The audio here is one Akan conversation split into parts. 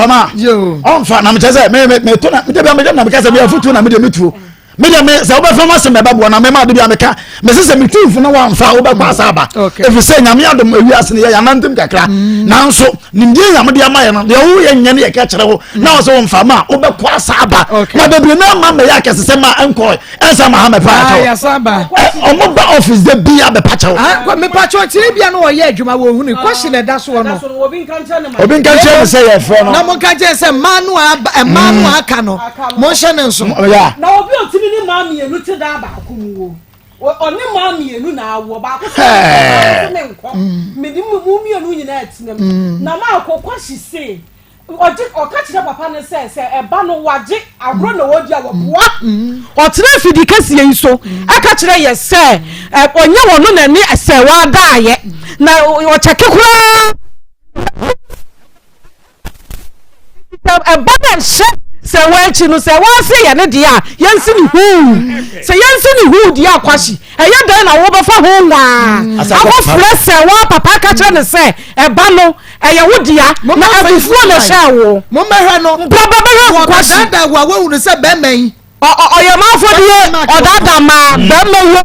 Ama on fa na me chese me to na me de be na me kase be afutu na me de metuo me de me se oba fama se me babo na me ma de bia me ka me se me tufu na wa mfa oba kwa saba if say nyame adom awiase ne ya nantem kakra nanso nimdie nyame de ama ye no de wo ye nya ne ye ka kire wo na wo se wo mfa ma oba kwa saba na bebre na ma me ya kase se ma enko ensa ma ha me pa to ya saba omo ba office de bia be pa chawo me pa chawo tire bia no wo ye adwuma wo hu ni question e da so no obi nkan che se ye fo no na mo nkan che se manu aka no mo hye ne nso ya na obi otimi ni ma mienu te da ba ko mu wo oni ma mienu na awo ba ko se me nko me di mu mienu nyina atinem na ma akokwa hise oje okachira papa ne se eba no waje agro na wodi awoboa otire fidi kase yi so akachira ye se onye wono na ni se wa daaye na o cheke kura eba na se se wanchi no se wanse ye ne dia yansi ni hu se yansi ni hu dia kwashi eye dan na wo be fa ho nwa akọ fre se wa papa ka kire ne se eba no eye wo dia na afufu na sha wo mo mehwe no baba be kwashi da wa wo hu se be men oye ma fo die odada ma be men wo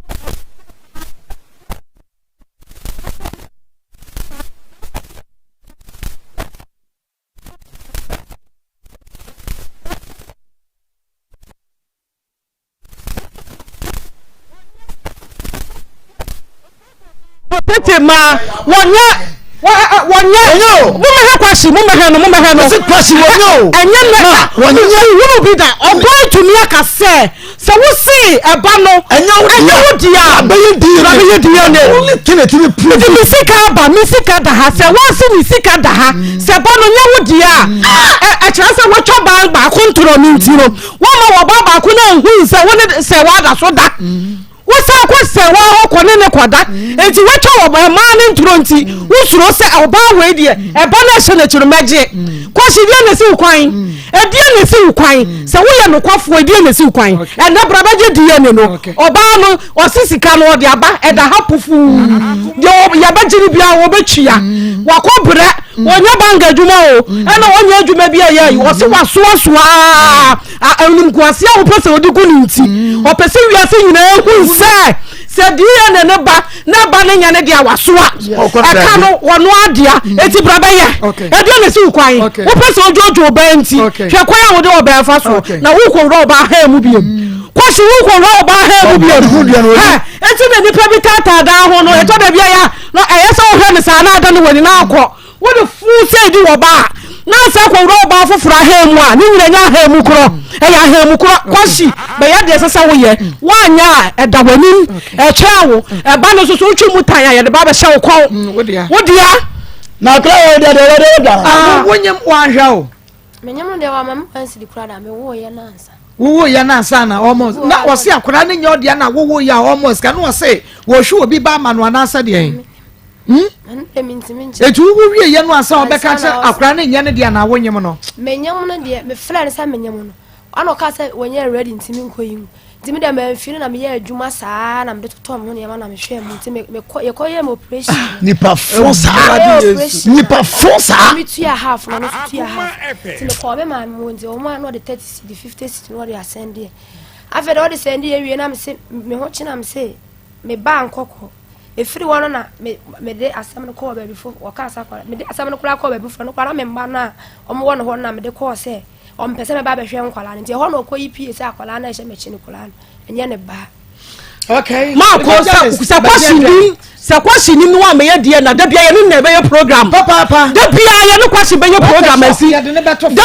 tete ma wonya mo me kwashi mo me se kwashi wonyo enya na wonya wo bi da obo tumi aka se wo si eba no enya wo dia abeyi dia ne only kineti ni prove di misika da ha se wo si misika da ha se ba no nya wo dia e kira se wo twa ba kontrol mi ntiro wo ma wo ba ko na hu se wo ne se wa da so da wasa ko se wa ho ko ne kwada enti wecho wo ma ne nturo nti wusuro se oba we die e ba na hye na chirumaje kwashi die ne si ukwan e die ne si ukwan se wo ye no kwafo die ne si ukwan e na brabaje die ne no oba no osisika no de aba e da hapufu de ya bajiri bia wo betwia wakobre wonya banga djuma o e na wonya djuma bia ye wo se waso enum kwase a wo pese odiku ni nti o pese wiase nyina ehu se die ne ba na ba ne nya ne dia wasoa aka no wono adia eti braba ye e de ne si ukwan wo pese ojojo ba nti hwe kwan a wo de oba fa so na wo ko ro ba ha mu biem kwashi wo ko ro ba ha mu biem eti ne nipa bi tata da ho no e to da bia ya no eyesa wo hwe ne sa na ada no wani na akọ wo de fu se di wo ba na sa ko ro ba foforo ha mu a ni nyina nya ha mu kro e ya ha mu kro kwashi be ya de sesa wo ye wanya e da wani e chewo e ba no so so twu mu tan ya de ba be hye wo kon wo dia na kra wo de da wonyem wa hwa o menyam de wa mam ansi di kra da me wo ye na ansa wo ya na ansa na almost na wo se akra ne nya odia na wo ya almost ka no wo se wo hwe obi ba ma no anasa de etu wo wie ye no ansa obeka che akra ne nya ne de na wonyem no menyam no de me friend sa menyam no ano ka se wonye ready ntimi nkoyin ntimi de me firi na me ye adwuma saa na me de toto me ne ma na me hwe mu ntimi me ko ye mo operation nipa force me tu ya half na no tu ya half ntimi ko be ma mo nti o ma no de 30 cd 50 cd no de ascend there after all de send here wie na me se me ho chi na me se me ba nkoko efiri wono na me de asam no ko ba before o ka asa kwa me de asam no kura ko ba before no kwa na me mba na o mo wono ho na me de ko se o mpese me ba be hwe nkwala nti ho no ko yipi se akwala na hye me chi ne kwala enye ne ba okay ma ko sa kwashi ni no am ye die na da bia ye no na be ye program papa da bia ye no kwashi be ye program asi da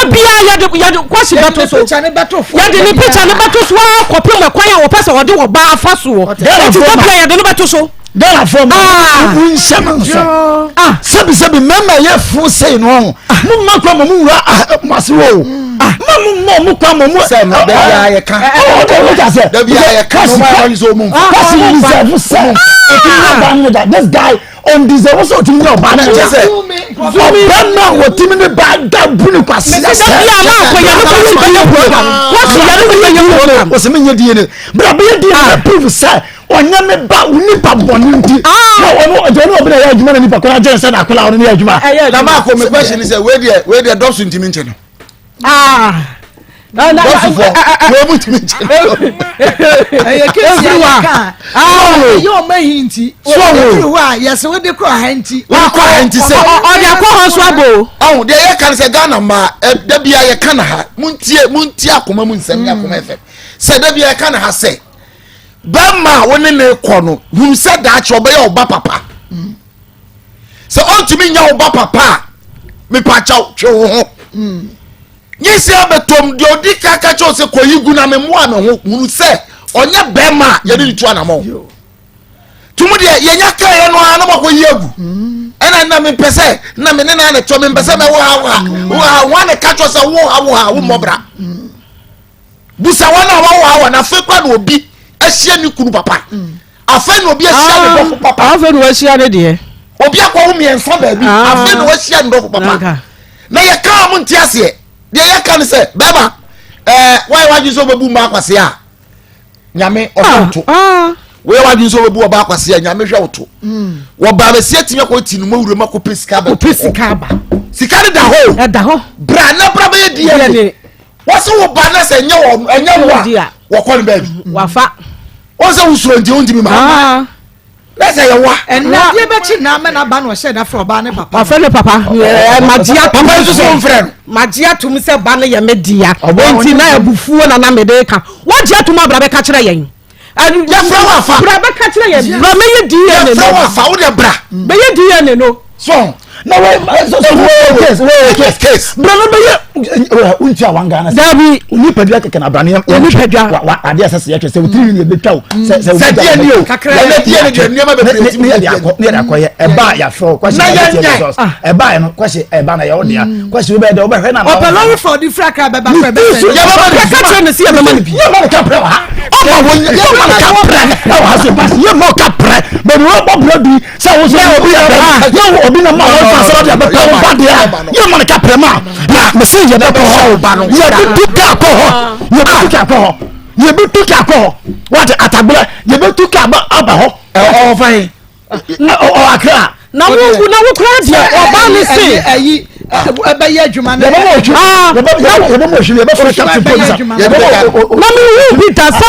bia ye de kwashi beto so ya de ni picture ne beto so ko pe me kwan ya wo pese wo de wo ba afa so da bia ye de no beto so dela from we shaman so sabi mama ye fu say no mu ma kwa mu wura masiwo mu kwa mu say na da ya ye ka da bia ye ka so mu kasi ni say this guy on deserve so to know ba na say na what team ni ba da bunu kwasi da bia na ko ya no ko ya program what ya no ko ya program o se me nye die ne bra be die na prove say onya me ba unipa boninti na wono ajeno obi na ya adwuma na nipa ko na jense na akola wono na adwuma na ma ko me question is we dey dosu ntimi nche no Yo may hinty. So yes, what they call hinty. Oh, they can say Ghana ma Debia ye kana ha muntia akoma munsem ya akoma efe. Say Debia kana ha say. Bama woni ne kono, hum said that you obey oba papa. So unto me nya oba papa. Me pacha twe ho. Nyesi abetom de odi kaka cho se koyigu na me mo ame ho hunu se onye bema ye ni tu anamo tumu de ye nya ka ye no ana mo koyigu ena na me pese na me ne na to me pese me wo ha na ka cho se wo mo bra busa wana wa na fe kwa na obi ahia ni kunu papa afa na obi ahia ni papa afa na ahia ne de obi akwa wo mienfa ba bi afa na ahia ni papa na ye ka mo ntiase de ya kan se baba why waju so bebu ma kwase a nyame otonto we waju so bebu oba kwase a nyame hwe oto wo ba be sie timya ko tinu mo wure mako pesika ba sika da ho bra na bra be di e wo so wo ba na se enya wo ko ni ba bi wafa wo se usuro ndi ondi mi ma let's say wa and na ye bechi na me na ba no she da fro ba ne papa afa ne papa magia papa so so mfrɛ magia tum se ba ne ye media enti na abufuo na me de ka wagia tum abra be ka kire yen ya fra wa fa bra be ka kire yen bra me ye di yen ne fra wa fa wo de bra be ye di yen ne no so na we case bra no be ye unti awanga na dabi uni padua keke na bra ne uni padua wa ade asese ye twese wo tiri ne betwa se die ni o na die ni de niam be preti ne de akoye eba ya fro kwase eba no kwase eba na ye wo dia kwase be de wo be hwe na o pelori for the fraka be ba ya baba ka kire ne si e be mani ye ma ka pre wa o ma wo ye ma ka pre na wa so pass ye ma ka pre be no bo bloody se wo so obi ya ye obi na ma wo so dia be pe wo ba dia ye ma ka pre ma na me se ye be ho ba no ye bi tuka ko ho ye bi tuka ko ho ye bi tuka ko ho what atagbura ye bi tuka ba aba ho o fine o akra na wo kura dia oba ni se ayi ebe ye adwuma na ye be mo hwi ye be for captain police na me wu bi da se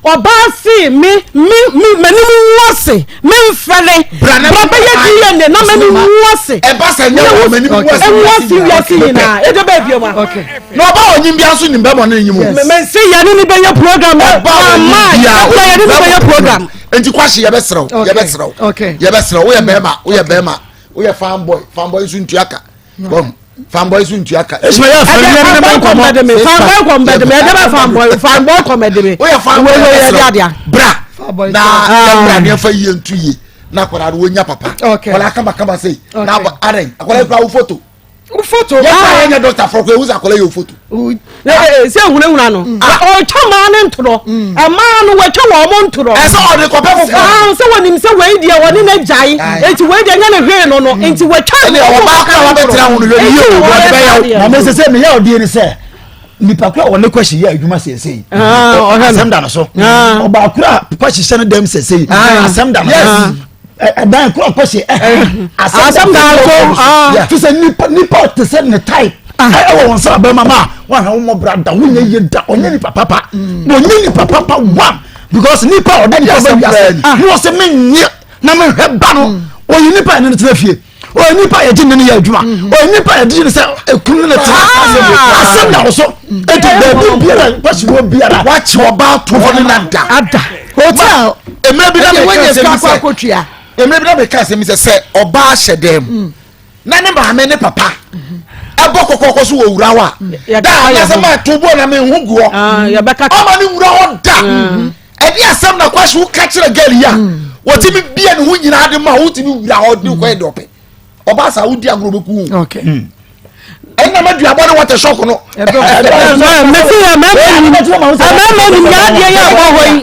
oba si me mani mu wose me mfele bra be ye di ye ne na mani mu wose e ba se nya wo mani mu wose e wose wi na e de ba bi ma okay na oba onyin bia so nim be mo na nyim me se ya ni be ye program ma ya ni be ye program enti kwashi ye be serew okay ye be serew wo ye bema wo ye fanboy so ntuaka bom fanboy so ntuaka esma ya fanboy fanboy comedy me fanboy comedy me wo ye fanboy ye dia bra na bra ne fa ye ntuye na kwara wo nya papa wala kama sei na aren akwara kwa photo ya nya doctor for ko uza akwara yo photo se hunahuna no o chama ne ntoro ama no we twa wo mo ntoro e se o de ko pe fofo se wonim se we dia woni na jai enti we dia nya ne hwe no no enti we twa ne o ba ka wa betra hu no we yo wo be ya na me se me ya odi ni se nipa kwa woni kwashi ya adwuma sesei asem da no so oba kura kwashi se no dem sesei asem da no dan kura kwashi asem da so to se nipa to se ne type I won say be mama wa ha wo brother wo nye ye da onye ni papa wo nye ni papa one because nipa o da nipa be no se me nye na me hwe ba no o yi nipa ne tena fie o nipa ye gine ne ya adwuma o nipa ye gine se ekunu ne tena asem da so e to be biara kwasi wo biara wa che oba to ho ne na da hotel emre bi na me wenye se kwa kotua emre bi na me ka se mi se oba hyedem na ne ba me ne papa abo kokoko so wura wa da ya se ma tubo na me huguo ya beka ama ni wura ho da e di asem na kwashi wo ka kire girl ya woti mi bia ne hu nyina de ma woti mi wura ho de ko e dope oba sa wudi agro beku okay ena ma dua bone water shock no me fi ya me ni ya de ya wo hoi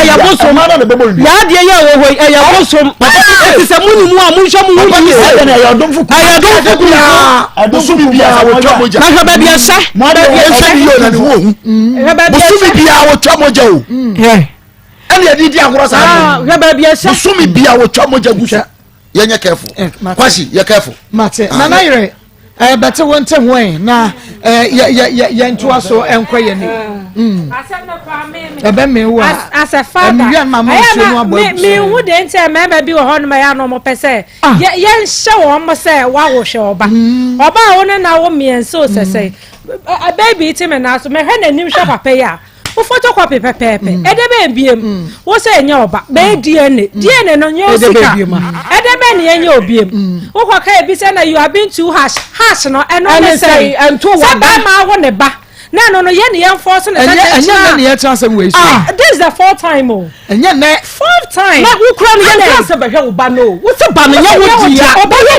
ya bosom ya de ya wo hoi ya bosom eti se muni mu a mu hwo mu hu yi na ya dom fuku ya adom bia wo twa moja na haba bia sha mo da ye yo na ne wo hu bosumi bia wo twa moja o ene ya di agro sa haba bia sha bosumi bia wo twa moja gusa yenye careful kwashi ye careful mate nana ire Better one time way na to us so enquire ni as a father me wouldn't say maybe be on my normal per se yen show almost say wow show oba one na wo me and so say a baby tim and as me hen anim shop papa ya wo photocopy pepe edebe biem wo say nya oba be DNA no nya osika edebe ne nya obiem wo kwa ka bi say na you have been too harsh no and say and to what ma wo ne ba no ye ne enforce na this is the fourth time oh fourth time na wo kura ne ye say be hwe wo ba no wo se ba no ye wo dia oba ye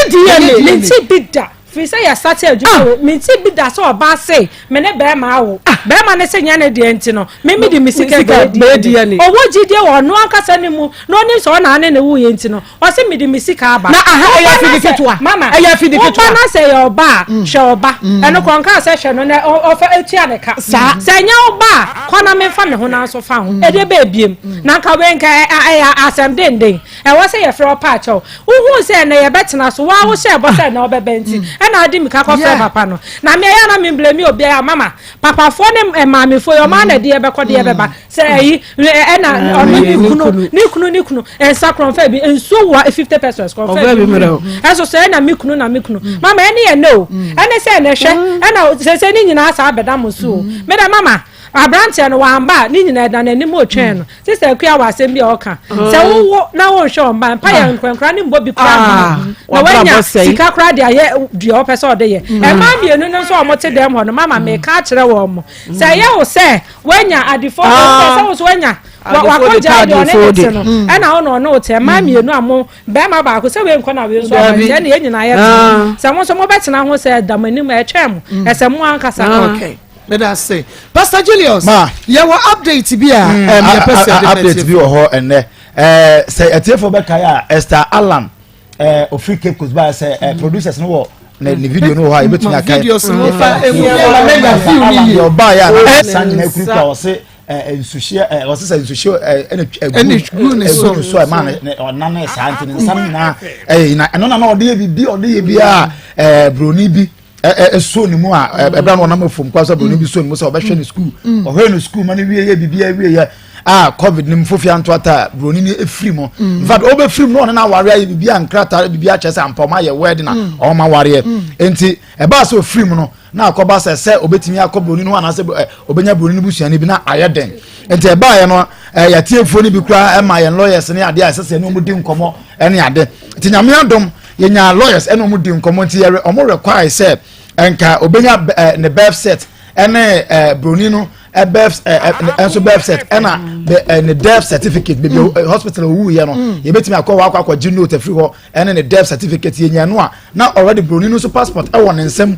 DNA ne ti bida fi say ya started you me ti bida so oba say me ne be ma wo be ma ne say nya ne de enti no me di misika be DNA owo gide wo no ankasa ne mu no ni so na ne wo ye enti no o say me di misika aba na aha ya fidiketua mama ya fidiketua o na say oba she oba eno kon ka say she no ne o fa etua ne ka say nya oba kona me fa me ho na so fa ho e de be biem na ka we nka asem den e wo say ye fro pa cho wo hu say na ye betena so wa wo she bo say na obebe enti na adi mi ka ko fre papa no na me ya na me blame obi ya mama papa fo ne mama fo yo ma na de be ko de be ba say yi na ni kunu sakron fa bi enso wa 50 pesos ko fa bi eso say na me kunu mama ene ye no ene say na hwe ena say ni nyina sa abeda mo so me da mama Abrantia no wamba ni nyina da nanim otwen no sister akua wa asem bi oka se wo na wo hwe omba mpa ya nkwankra ni mbo bi kra na wanya sika kra de aye dua opese ode ye e ma bienu no so omote dem ho no mama me ka kire wo mo se ye wo se wanya adifo se wo so wanya wa ko ja de one no e na ono no te ma mienu amo be ma ba ko se we nko na we so ba je ne nyina ye se mo so mo betena ho se damanim e twem e se mo ankasa okay. Let us say, Pastor Julius, you will update be update be or and say a tear for Becca Esther Alan of Free Cape Coast by say producers no the video no how you bet me videos no buy say sushi was say sushi any so man or nana santi some na no dey bi broni bi so ni mu a ebra no na mafom kwa so bro ni bi so ni mu so obehwe ni school ohwe ni school man wie ye bibia wie ye covid ni mfofia nto ata bro ni efiri mo in fact obe firi no na ware ye bibia nkrata bibia chese ampoma ye wedding na o ma ware enti eba so firi mo no na akoba se obetimi akobro ni no ana se obenya bro ni busuani bi na ayeden enti eba ye no ya tiefo ni bi kra ma ye lawyers ni ade asese ni omudi nkomo ene ade enti nyame adom yenya lawyers ene omudi nkomo enti ye omo require say enka obenya ne birth set ene broni no birth enso birth set ena ne death certificate be hospital wu ye no ye betimi akwa note free ho ene ne death certificate yenya no a na already broni no so passport e won nsem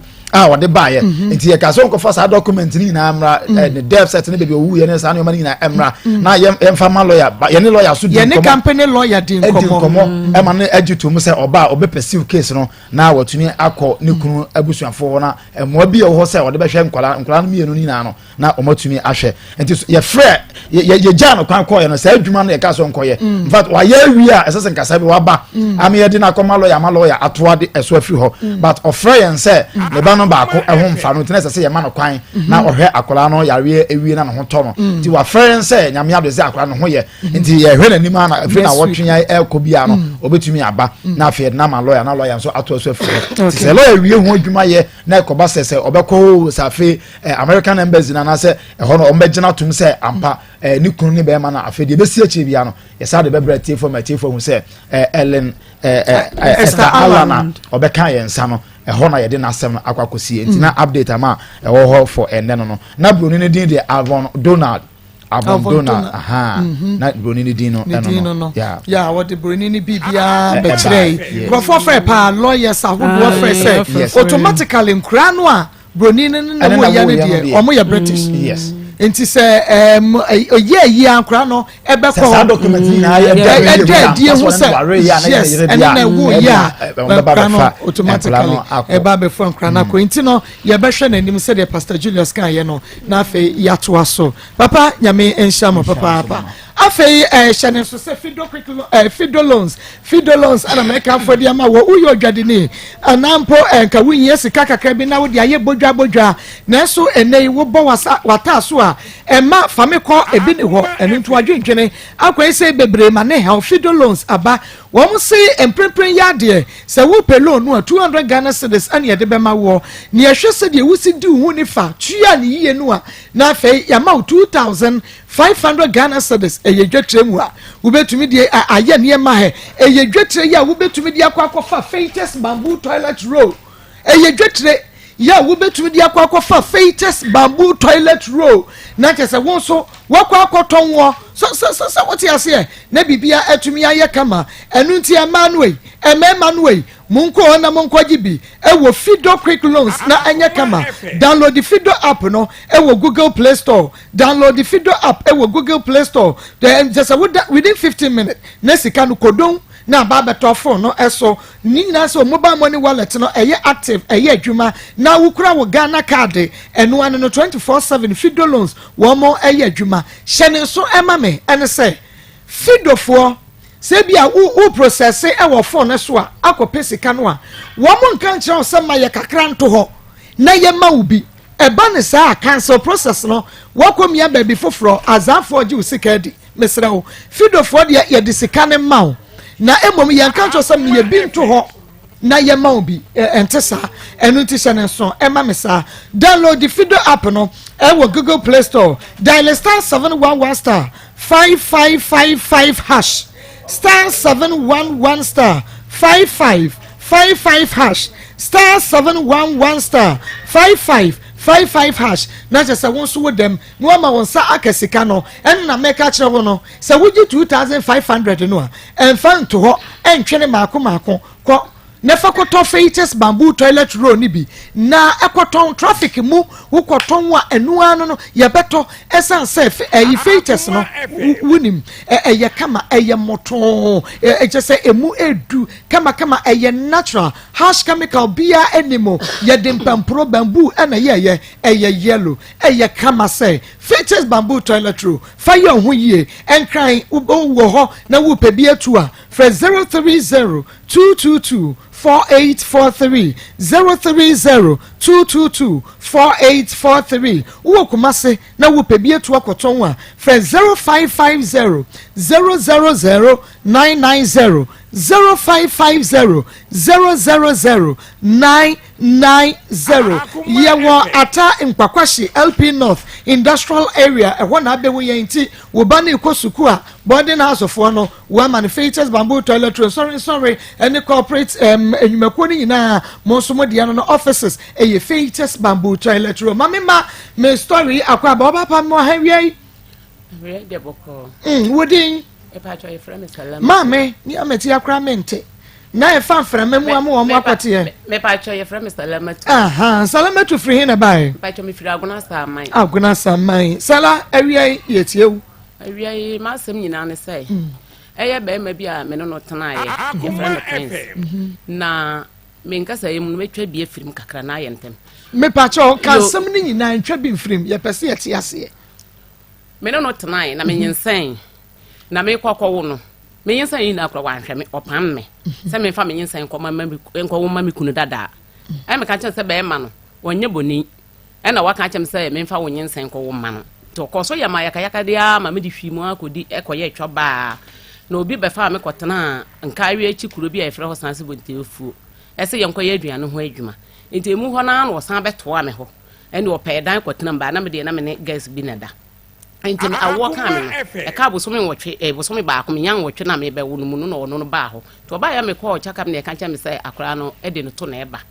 wode baaye enti ye ka so nko fa document ni na amra ne death set ne be wu ye ne sa ne mani na amra na ye mfama lawyer ye ne lawyer so ye ne company lawyer din komo e ma ne agitu mu se oba obe pursue case no na watuni akọ ne kunu abusuafo na mo bi ye ho se wode be hwe nkola no mienu ni na no na omotumi ahwe enti ye frɛ ye ja no kwan kɔ ye no sa adwuma no ye ka so nkɔ ye in fact wa ye wi a esese nkasa bi wa ba am ye di na kɔ ma lawyer atoa de eso afiri ho but ofrɛ ye nse ne ba no ba ko ɛho mfa no tena sese ye ma no kwan na ɔhwɛ akola no yare ewie na no ho tɔ no nti wa frɛ nse nyame ado se akola no ho ye nti ye hwɛ n'anim na afiri na wɔtwenya ɛkɔ bia no obetumi aba na afiri na ma lawyer nso atoa so afiri se lawyer wie ho adwuma ye na ɛkɔba sese ɔbɛkɔ safe American embassy na say ho no ombegina tum say ampa ni kunu ni be ma na afedi be si achi bia no yesa de be brete for hu say Ellen Esther Alana obeka ye nsa no ho na ye de na asem no akwakosi enti na update ama ho for ene no na broni ni din de Avon Donald aha na broni ni din no yeah what the broni ni bibia be kire go for pa lawyers ahodo for say automatically nkra no a broni no mo ya ne de omo ya British yes enti se ye ankra no ebe ko sa document ni na ye de ho se yes and na wo ya automatically eba be fo ankra na ko enti no ye be hwe nanim se de Pastor Julius kan ye no na afi ya to aso papa nyame enhia mo papa afei hyɛne so sɛ fido loans ana mɛka afɔ de ama wɔ woyɛ odwadeni anampo nka wonyɛ sika kakra bi na wode ayɛ bodwa nanso ɛnɛ yi wobɔ wata so a ɛma fame kɔ ebi ne hɔ ɛno nto adwendwene akɔyi sɛ bebree ma ne ha fido loans aba wɔn se mprempren yɛ adeɛ sɛ wopɛ loan no a 200 Ghana cedis ane yɛde bɛma wɔ ne yɛhwɛ sɛ deɛ wosi di wo ho ne fa tua ne yie no a na afei yɛma wo 2,500 Ghana cedis ɛyɛ dwetire mu a wobɛtumi de ayɛ nneɛma hɛ ɛyɛ dwetire yi a wobɛtumi de akɔfa Feites bamboo toilet roll ɛyɛ dwetire ya wobɛtumi de akɔfa Feites bamboo toilet roll na kyɛ sɛ wɔn so wakɔtɔn wɔ so what you say na bibia atumi ayɛ kama ɛnu nti Emmanuel munko na munko gibi ɛwɔ Fido quick loans na ɛnyɛ kama download the Fido app no ɛwɔ Google Play Store download the Fido app ɛwɔ Google Play Store then just within 15 minutes na sika no kodon na baba to phone no ɛso ni nyina so mobile money wallet no ɛyɛ active ɛyɛ adwuma na wukura wo Ghana card ɛno ano no 24/7 Fido loans wo mo ɛyɛ adwuma hyɛne so ɛma me ɛne sɛ Fido for sɛ bia wo process ɛwɔ phone so a akɔpɛ sika no a wo mo nka nkyerɛ sɛ ma yɛ kakra nto hɔ na yɛ ma wo bi ɛba ne saa cancel process no wɔkɔmia baabi foforo azafo gye wo sika di mesrɛ wo Fido for de yɛ de sika ne ma wo na emom yɛn ka nkyerɛ sɛ me yɛ bi nto hɔ na yɛ ma wo bi ɛnte saa ɛno nti hyɛ ne nso ɛma me saa download the Fido app no ɛwɔ Google Play Store dial *711 5555 hash *711 5555 hash *711 5555 hash na just say won so wo dem no ma won sa akasika no en na meka kire wo no say wuji 2500 no a enfan to ho entwene maako ko na fa koto Feites bamboo toilet roll ni bi na ekoton traffic mu wo koton a enu anu no ye beto esan se Feites no wunim ye kama ye moton je se emu edu kama ye natural harsh chemical bia animo ye dimpampro bamboo na ye yellow ye kama se Feites bamboo toilet roll fa ye ho yie enkran wo ho na wo pe bi atu a for 030 222 4843 030-222-4843 wo kumase na wo pebi etu akoton a fre 0550 000-990 0550-000-990 yewo ata Nkwakwashi LP North Industrial Area ehwo na abewo yenti wo ba na ikosuku a boarding house of no wo manufacturers bamboo toilet roll sorry any corporate enyumako ni nyina mo so mo dia no offices eye Feites bamboo toilet roll ma me story akwa ba oba pa mo ha wiai de boko wodin e pa cho e frame salama mame ni ameti akra mente na e fa frame mu amu omo akwate ye me pa cho e frame salama salama to free na bai pa cho me firi aguna samai sala awiai yetiewu awiai ma asem nyina ne sai eye be ma bi a me no tena ye ye frame prince na me nkasa ye mu no metwa bi afirim kakra na ye ntem me pa cho kan sem ni nyina ntwa bi mfirim ye pese ye te ase me no tena ye na me nyensan na me kwakwo no me nyensan yi na akra wanhwe me opam me se me fa me nyensan nkoma ma me kunu dada e me ka chen se be ma no wonye boni e na waka chem se me fa wo nyensan nkwo ma no to koso ya ma yaka dia ma me di hwi mu akodi ekoye twoba na obi be fa me kotena nka awie achi kuro bi a efre ho sanse bontefu ese ye nkoye aduane ho adwuma enti emu ho na no san beto a me ho ene opɛ dan kotena mba na me de na me ne gas bi na da enti me awo ka me no e ka bo so me wotwe bo so me ba ko me nyan wotwe na me be wonu mu no no ba ho to ba ya me ko chaka me ka ncha me say akora no e de no to na e ba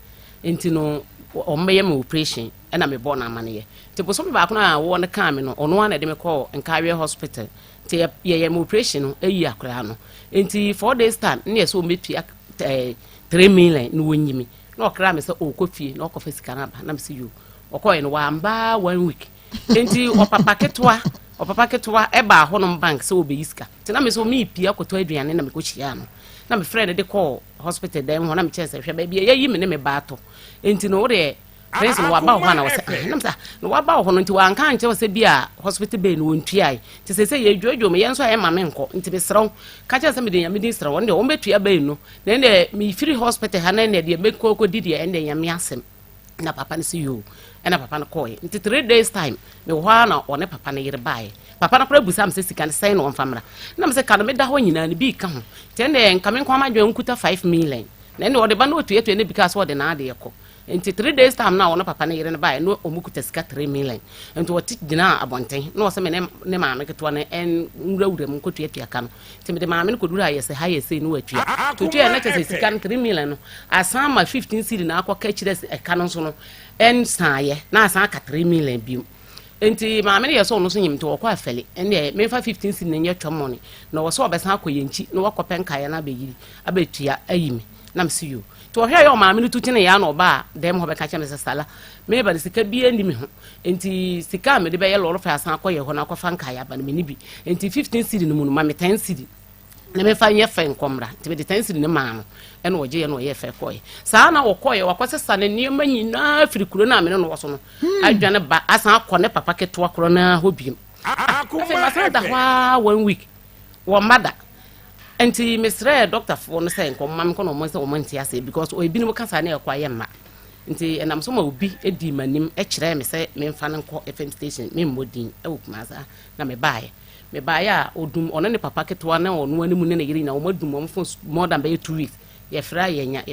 enti no o meye me operation e na me bo na amane ye ti bo so me ba ko na wo ne ka me no ono na de me ko nkawe hospital ti ye me operation no e yi akora no enti 4 days time ne so me pi 3 million no wonyimi na okra me say o ko fie na o ko fasika na ba na me say you o ko ye no wa mba 1 week enti o papa ketwa e ba ho no bank se obeyiska ti na me so me pia koto aduane na me ko chia no na me friend de call hospital dem ho na me chese hwe ba bia yi me ne me ba to enti no re prince no waba ho na wo se nam sa no waba ho no nti wa anka nche wo se bia hospital bay no wontuai ti se ye dwodwo me yenso ye ma me nko nti be sraw ka che se me de nyame din sraw nde wo betua bay no na nde me free hospital ha na nde de be koko didi e nde nyame asem na papa ne se yo ena papa no koy nti 3 days time me ho na one papa ne yire bae papa na pra busa am se sika ne sai no famra na me se ka no me da ho nyina ne bi ka ho tende nka me kwa ma dwen kuta 5 million na nde wo de ba no tuetue ne because wo de na ade yeko nti 3 days time na wo papa ne yire ne bae no omukuta sika 3 million nti wo ti gina abonten no se me ne ma me keto ne en nwurawura mu kotuetue aka no nti me de ma me ko duru aye se ha ye se no atua tuetue na che sika 3 million no asan ma 15 cedi na akwa ka chire eka no so no en saaye na asan ka 3 million bi enti ma me ye so no so nyim to wo kwa afele ene me fa 15 cedi na nye twomoni na wo so obesan akoyenchi na wo kopenka ya na abeyiri abetua ayimi na msiyo to hwe yo ma me no tuti ne ya no ba dem ho be ka che me sala me ba sika bi eni me ho enti sika me de be ye loro fa asan akoye ho na akofa nka ya ba me ni bi enti 15 cedi no mu no ma me 10 cedi na me fa nye fe nkomra ti be de 10 cedi ne ma no ene oje ye no ye fe koye saa na wo koye wakwasesa ne niema nyina afiri kuro na me no wo so no adwane ba asan akone papa keto akoro na hobiem afe masana da wa 1 week wo mada enti mesre doctor for no say nkom mam ko no mo say o manti ase because o ebi no kasa na ekwaye ma nti enam so ma obi edi manim e kire me say me mfa nko FM station me modin e wokumasa na me baaye a odum ono ne papa keto na ono animu ne yiri na o madum o mfo more than 2 weeks ye fra yenya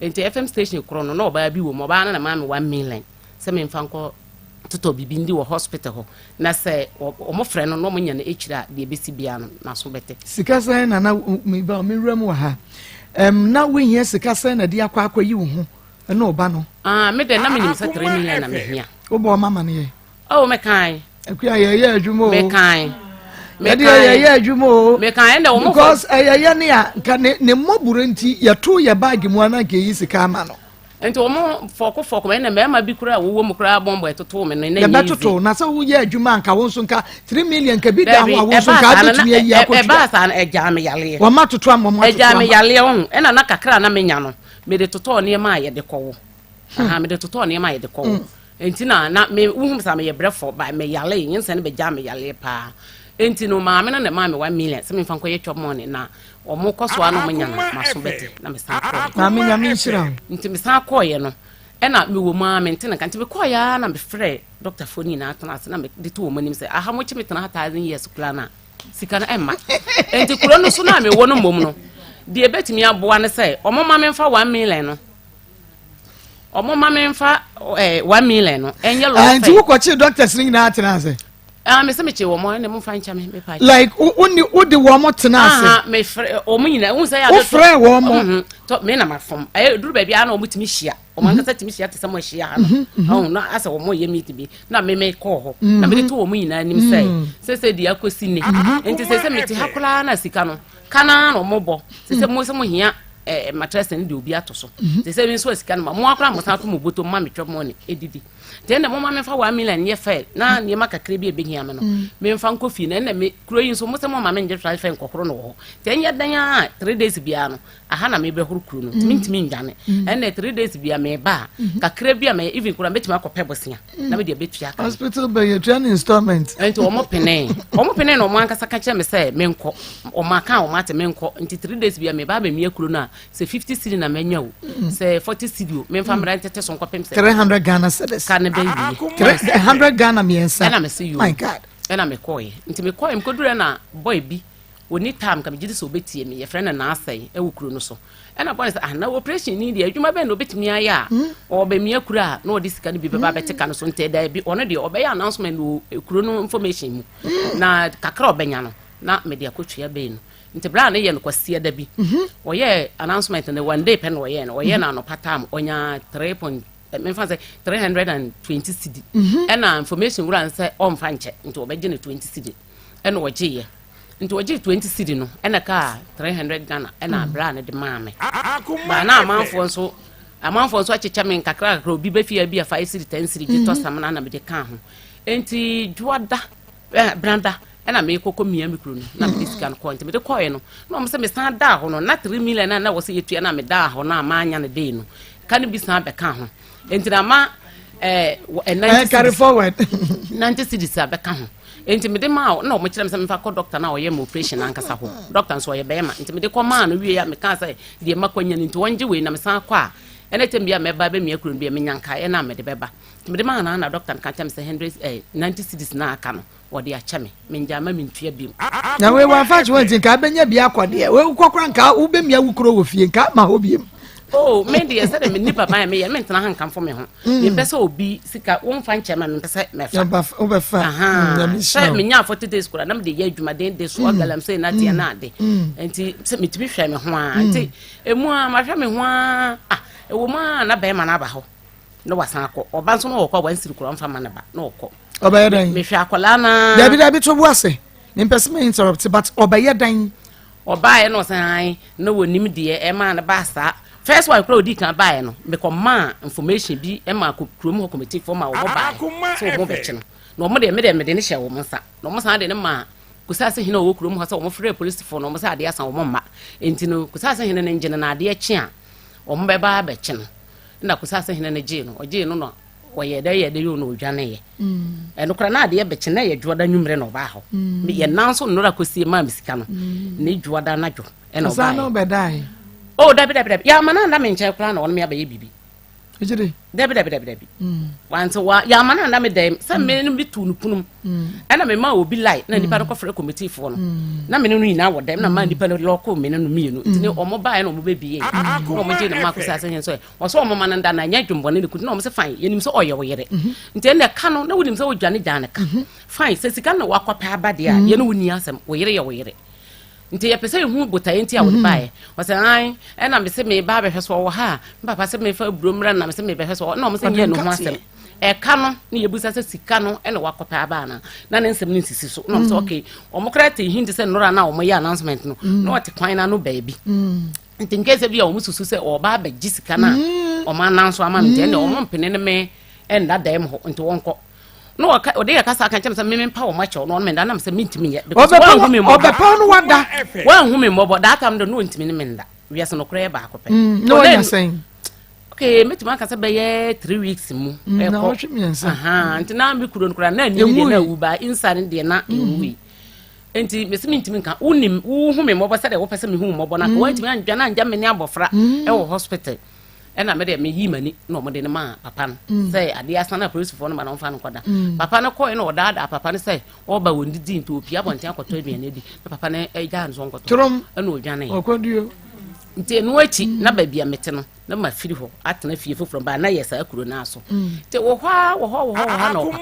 enti FM station kro no na oba bi wo mo ba na ma me 1 million se me mfa nko toto bibi ndi wo hospital ho na se o mo frɛ no no mo nya na ekira de besi bia no na so bete sika sai na me ba me wura mu wa ha na we hia sika sai na de akwa yi wo ho na oba no me de na me nim se 3 million na me hia wo bo mama ne ye oh me kan akua ye adwumo me kan ye adwumo me kan na wo mo because ye ne a ne moburo nti ye to ye bag mu ana ke yi sika ama no enti o mo foko me na me ma bi kura wo mu kura bombo etoto me no na ye betoto na se wo ye adwuma nka wo nso nka 3 million ka bi da ho wo nso nka betumi yi akotua e ba sa na eja me yale wo ma toto am mo eja me yale ho ena na kakra na me nya no me de toto ne ma ye de kowo me de toto ne ma ye de kowo enti na me wo sa me ye brefo ba me yale yin se ne be ja me yale pa enti no ma me na ma me 1 million se me fa nko ye twom money na o mo koso anu mo nya na maso bete na me sa ko na me nya me nshira nti me sa ko ye no e na me wo ma me nti na kan ti be ko ya na me frɛ Dr. Foni na atana na me de to wo manim se aha mo chi me tana 1000 years kula na sika na emma enti kuro no so na me wo no mom no de betimi aboa ne se o mo ma me mfa 1 million no o mo ma me mfa 1 million no enye lo fe enti wo ko chi doctors ni na atana se me se me che wo mo ne mo fa ncha me pa like wo de wo mo tena ase me o mo nyina wo se ya wo frɛ wo mo to me na ma fom duru ba bia na o mutimi hia o man kasa timi hia te se mo hia no na asa wo mo ye meet bi na me ko ho na me de to wo mo nyina nim se di akosi ne enti se me ti hakula na sika no kana no mo bo se mo hia mattress ne de obi atoso se me so sika no mo akora mo sa to mo boto ma me twom money edidi tende mo ma me fa 1 million ye fe na ne makakre bi ebehia me no me mfa nkofi na me kuro yin so mo se mo ma me nje try fe nkokoro no ho tenya danya 3 days bia no aha na me be horo kuro no ntimi ndane ene 3 days bia me ba kakre bia me even kura betima akopɛ bosia na me de betua ka hospital by your training installment enti o mo pene no mo ankasa ka kye me se me nko o ma ka o ma te me nko nti 3 days bia me ba be me kuro na se 50 cedi na menya wo se 40 cedi me mfa mra ntete so nkopem se 300 Ghana cedis ka ne be 100 Ghana miensa ena me see you my god ena me koye nti me koye mkodura na boy bi oni time ka me gidi so obetie me ye friend na asai e wukuru no so ena boy say na operation ni dia adwuma be na obetimi aya o be me akura na odi sika ni bi be ba beteka no so nte da bi ono de obe ya announcement no ekuru no information mu na kakra obenya no na me dia kotua be no nti bra na ye no kwasia da bi o ye announcement na one day pen o ye na no patam onya 320 cedi ena information wura nse o mfa nche nti obeje ne 20 cedi ena oje ye nti oje 20 cedi no ena ka 300 Ghana ena bra na de maame ba na amanfo nso achecha men kakra obi be fia bia 5 cedi 10 cedi je to samana na me de ka ho enti juada branda ena me kokko mia mikro no na me sika no ko enti me de koye no no mo se me san da ho no na 3 million na wo se yetua na me da ho na ma anya ne de no kan bi san be ka ho enti na ma carry forward 90 cities abeka ho enti me de ma na o mo kire me fa ko doctor na o ye mo operation ankasa ho doctor so ye be ma enti me de ko ma no wie ya me ka say de makwanya ni enti wonje we na me san kwa ene tembia me ba be me akuru bia me nyanka e na me de beba me de ma na doctor kan tem say 90 cities na aka no wo de acha me njama me ntua bi na we wa fa chwo nti ka benya bia akode we kokora nka wo be mia wo kuro wo fie nka ma ho biem oh me de say de me ni papa me ye me ntena han kan fo me ho me pese obi sika wo mfa nche ma me pese me fa wo be fa say me nya 40 days kura na me de ye adwuma den de so galam say na tie na ade enti me tibi hwe me ho a enti emu a ma hwe me ho a ewo ma na be ma na ba ho no wasan akọ oba nso no okọ wansiri kura mfa ma na ba no okọ oba ye dan me hwe akola na David to buase me pese me interrupt but oba ye dan oba ye no san na wonim de e ma na ba sa first one crowd kan buy no me ma information bi e ma krom ho committee for ma wo buy so wo be chi no mo de me de ne hye wo nsa no mo san de ne ma kusase hina wo krom ho sa wo free police for no mo sa de asan wo ma enti no kusase hina ne ngine na de chi a wo mo be ba chi no na kusase hina ne ji no oji no no wo ye de yo no odwane ye no kra na de be chi na ye dwoda nwumre no ba ho me ye nanso no ra kosie ma misika no ne dwoda na dwo e no ba sa no be dai oh dabi ya mana na me nche kra na won me abaye bibi ejide dabi wanto wa ya mana na me dem se me no bitu no punum ana me ma obi lai na nipa no kofre committee fo no na me no nyina wo dem na ma nipa no loko me no mienu tini omo bae no mo bebiye omo je na ma ko sa sen so o so omo man nda na nya dwumbone ne kuti na omo se fine yenim se oye wo yere nti ene ka no na wonim se wo dwane dwane ka fine se sika na wakɔpa abade a ye no woni asem wo yere ye wo yere nti ya pese hu botaye nti a wo bae wo se ai na me se me ba be hweso wo ha papa se me fa bromra na me se me be hweso na omo se nye no ho asem e ka no ne yebusa se sika no ene wakɔpa abana na ne nsem ne nsisi so na omo se okay omo kra te hindi se nora na omo ye announcement no na wote kwan na no baabi nti nkese bia omo susu se o ba ba gisika na omo ananso ama nti ene omo mpene ne me enda dam ho nti wonko no o de yakasa kan chemse me mpa wo macho no me nda na me se mintimi ye obe pa no wada wan hu me mbobo that time no ntimi ne me nda wiase no kra ba akopɛ no ya saying okay metima ka se be ye 3 weeks mu e ko nti na me kuro no kra na ni de na uba inside de na ewi enti me se mintimi kan unim hu me mbobo se de wo pese me hu mbobo na ko wantimi anjwa na anja me ne abofra e wo hospital ena me de me yi mani no mo de ne ma papa no say ade asana police for no ma no fa no koda papa no ko e no oda papa no say oba wondidi nti opia bonten akoto aduane di na papa no eja nso nkoto ena odwane okoduo nti no achi na ba bia mete no na ma firi ho atena fie foforo ba na yesa akuro na aso nti wo ha no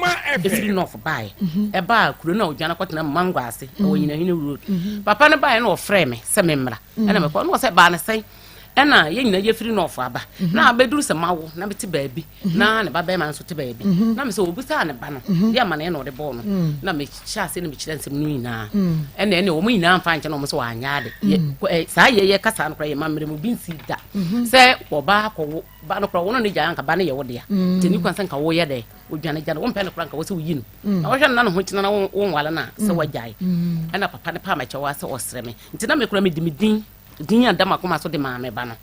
e firi no for bae e ba akuro na odwane kotena mango ase o yina hine road papa no bae no ofre me se me mra ena me ko no se ba na sai ena ye nyina ye firi no for aba na abeduru se mawo na beti baabi na ne baba ma nso te baabi na me se obusa ne ba no dia ma ne no de bo no na me kya se ne me kira nsem no nyina ene o mu nyina mfa nche no mo se wa nyaade saa ye kasa no kra ye mamre mu binsi da se wo ba ko ba no kra wo no ne gya anka ba ne ye wo de te ni kwansa nka wo ye de odwane gya wo mpa ne kra nka wo se wo yi no na wo hwe na no ho kyina na wo nwala na se wa gyae ena papa ne pa ma kya wa se osreme nti na me kra me dimidin dinya dama kuma so de maame ba no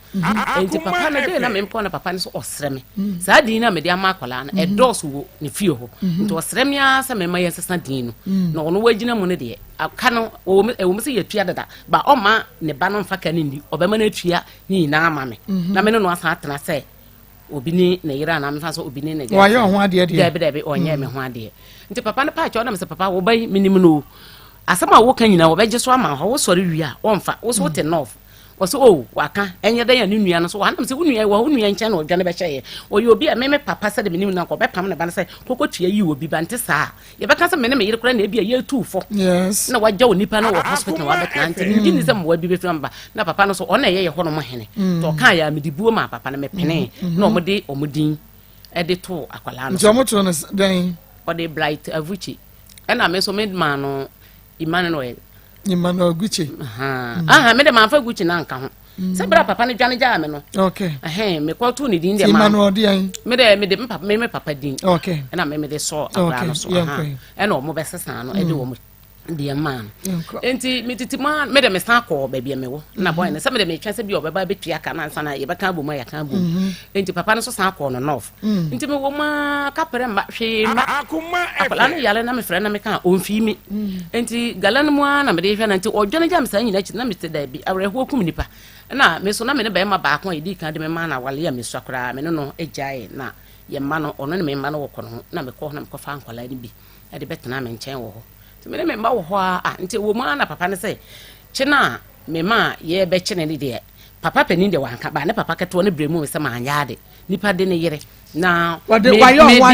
enti papa na de na me mpo na papa ne so osreme saa din na me de ama akola na e dos wo ne fie ho nti osreme a se me ma yesesa din no na ono wagina mu ne de aka no wo me se yatua dada ba o ma ne ba no mfa ka ne ndi obema na atua ni na ama me na me no asa atena se obi ni na yira na me fa so obi ni na wa ye ho ade de de onye me ho ade nti papa ne pa cha na me se papa wo bai minim no asama wo kan nyina wo beje so ama ho wo sori wi a wo mfa wo so te north oso o waka enye da ya ne nua no so wanam se wunua wo nua nche na odwane be hye oye obi a meme papa se de menim na ko be pam ne ba ne se kokotua yi obi ba nte saa ye be ka se mene me yire kora na ebia ye tuufo yes na waja oni pa na wo hospital wa be klante ni ni se mo wa bi be famba na papa no so ona ye ho no mo hene to kan ya medibuo ma papa na me pene na omode omudin e de to akwala no so mo to no den o de bright avuchi e na me so me man no Emmanuel Emmanuel Gucci me de man fa Gucci na nka ho se bra papa ne dwane ja me no okay me ko to ni din de ma Emmanuel de me de papa me papa din okay na me de so akra no so e na o mo be sesa no e de wo mo dear man enti mititi man me de me san ko ba bia me wo na boy ne se me de me twa se bi obeba betua ka na nsa na ye beka bomu ya kan bomu enti papa no so san ko no north enti me wo ma kapere mba hwe ma akoma no yale na me frɛ na me kan onfi mi enti galan mu na me de hwe na enti odwone jam san nyina chi na me te da bi awre ho kum nipa na me so na me ne ba ma ba ko yedi kan de me ma na wale ya me so akra me no ejae na ye ma no ono ne me ma no wo ko no na me ko na me ko fa ankwala ni bi e de betena me nchen wo ho me me ma wo ho a nti wo mu na papa ne se chena me ma ye be chene ni de papa penin de wanka ba ne papa keto ne bremu se ma anya de nipa de ne yere na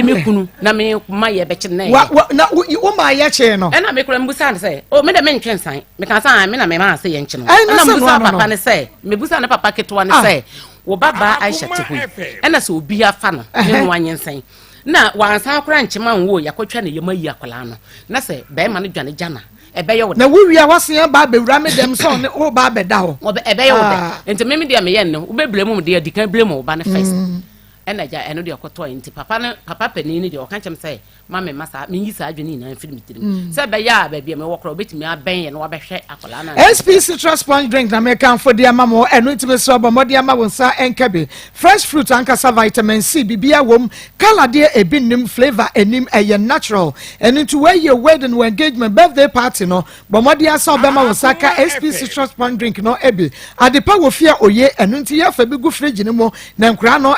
me kunu na me ma ye be chene na wo ma ye che no e na me kura mbusa ne se o me de me ntwen san me kan san me na me ma se ye ncheno na mbusa papa ne se me busa ne papa keto ne se wo baba Aisha tehu e na se obi afa no ne no anyensan na wansan akora nchema nwo yakotwa ne yema yi akola no na se be ma no dwane jana ebe ye wo na wo wia wasen ba bewura me dem so ne wo ba beda ho ebe ye wo be enti me de me ye no wo bebremu de dikan bremu wo ba ne first ena ja eno de okoto enti papa pani ni de oka chem say mama masa me yi sa adwene na film tirim say be ya ba bia me wokro betimi aben ye no wabehwe akola na SP citrus sponge drink na me kan for de amamo eno itime so ba modi ama wonsa enkabe fresh fruit ankasa vitamin C bibia wom color de ebinim flavor enim eye natural eno to where your wedding or engagement birthday party no ba modi asa obema wonsa ka SP citrus sponge drink no ebi adepa wo fia oye eno nti ya fa bi gu fridge ni mo na nkura no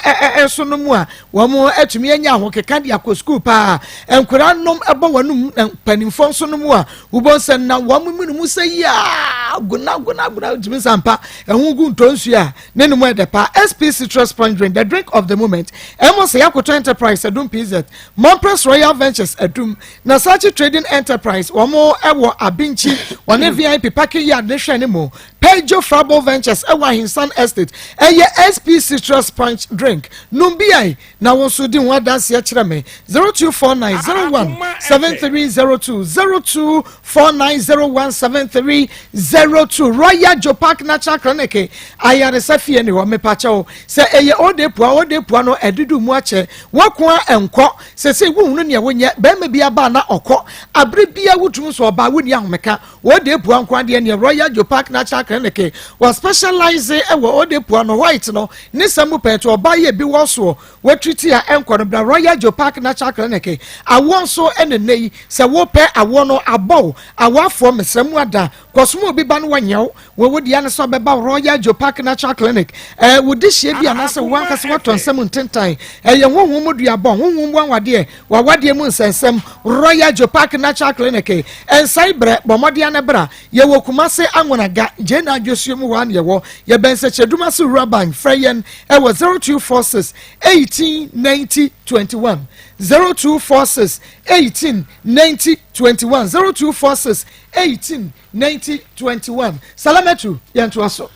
no mu a wo mo atumi anya ho keka dia ko school pa enkura nom eba wanum panimfo so no mu a ubonsen na wo mu mu se ya guna tumi sampa ehun gu ntonsu a ne no mu edepa SP citrus sponge drink the drink of the moment emo se yakoto enterprise adum PZ Monpress Royal Ventures adum na Sachi Trading Enterprise wo mo ewo abinchi one VIP packing yard ne hwe ne mo Pejo Frabo Ventures ewa Hinsan Estate eye SP citrus sponge drink numbi na wo so di ho adanse a kire me 0249017302 0249017302 Royal Jopak Natural Clinic ayare safie ne ho mepache se eye odepua no edudu mu ache wako enko se wunu ne wonye be ma bia ba na okọ abre bia wutum so ba woni ahomeka odepua nko de ne Royal Jopak Natural Clinic was specialize ewo odepua no white no ne samu peto ba ye bi wo so treaty a enko no bra Royal Jopak Natural Clinic awon so enenei se wo pe awon no abo awafo mesemu ada kosomo obi ba no wanyew wo wodi ane so beba Royal Jopak Natural Clinic wodi hie bi anase wanka se waton sem ntentan ye honhom modua bon honhom wanwade wawade mu nsensem Royal Jopak Natural Clinic ensai bre bomode ane bra ye wokumase anwonaga jena adwosumu wan ye wo ye bense cheduma se Raban Freyen e wo 0246 189021 0246 189021 0246 189021 Salamatu yanto aso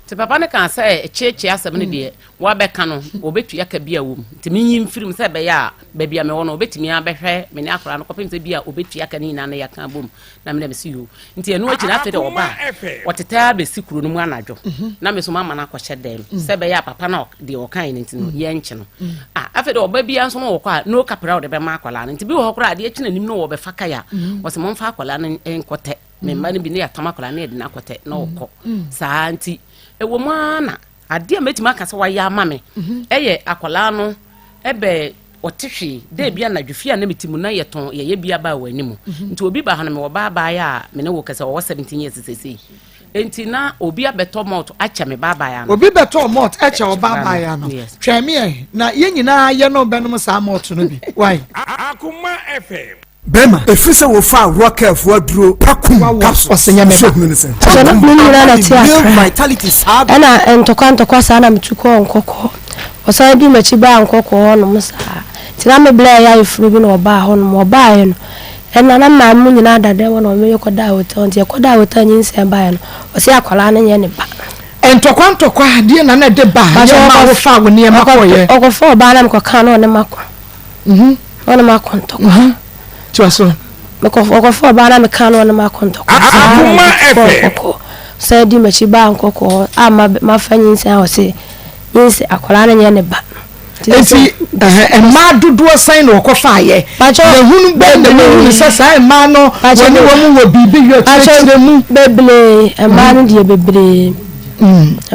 te papa ne kan say cheche asem ne de wa beka no obetua ka bia wom te minyi mfirim say be ya ba bia me wono obetimi abehwe me ne akora no kopim say bia obetua ka ni na na ya kan bom na me si yo nti enu achi na afi de oba oteta be sikuru no mu anadwo na me so mama na akɔhye dem say be ya papa na de okan ni nti no ye nche no afi de oba bia nso mo wokɔ no kapra de be ma akwala nti bi wo hokora de achi na nim no wo be faka ya wo se mo mfa akwala no enkote me mma ne bi ne ya tamakola na de na akote na okɔ saa nti ewo mana ade a metima aka se wa ya mame eye akola no ebe otehwe de bia na dwufia na metimu na yeton ye bia ba wanimu nti obi ba ha na me wo ba ya me ne wo kase wo 17 years sese enti na obi abeto mouth acha me ba ya no obi beto mouth acha wo ba ya no tweme na ye nyina ye no benum sa mouth no bi why Akoma FM Bema efise wo fa rocker fo aduro pakum osenya me so minisen na nuna na tia vitality sab ana entokwa sana mtuko nkoko osa bi machi ba nkoko no musa tira me bla ya ifuru bi no ba ho no ba ye no ena na ma mu nyina dade wo no me yokoda hotel nti yokoda hotel nyinse ba ye no osi akwala na nye ne ba entokwa die na de ba ye ma wo fa wo ne makọ ye okofo ba na mkoka no ne makọ ona makọ ntokwa Tuaso okofo ba na mekano na makonto say di machi ba nkoko ama mafanyinse a o se yinse akola na nye ne ba enti ma dodo sign no kofa ye the hunu be the hunu say ma no woni wo mu wo bibi yo tire mu bebre ma no de bebre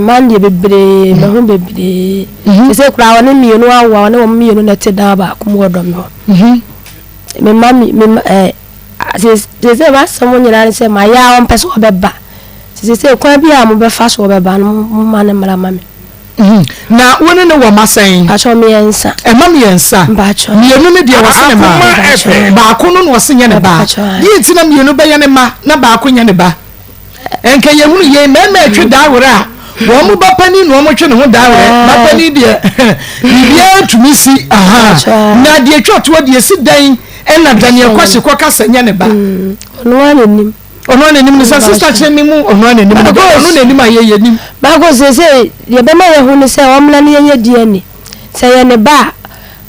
ma no de bebre ma hu bebre se kura woni mienu awa woni wo mienu na te da ba ko mo do me me mami me se ba somo nyira se ma ya on peso obeba se kwa bia mo be fa so obeba no ma ne mara mami na woni ne wo masen acho me yensa e ma me yensa mienu ne de wo se ne ma ba ko no wo se nye ne ba yi ti na mienu be ye ne ma na ba ko nye ne ba enke ye hunu ye ma atwe da wora wo mu ba pani no mo twe ne ho da wora ba pani de bibia tumi si na de twoto de si dan e na Daniel kwase kwa kasa nye ne ba no anim ono na nim sa sister chemi mu ono na nim ono na nim aye nim ba go se ye be ma ye hunu se omla ne ye die ni se ye ne ba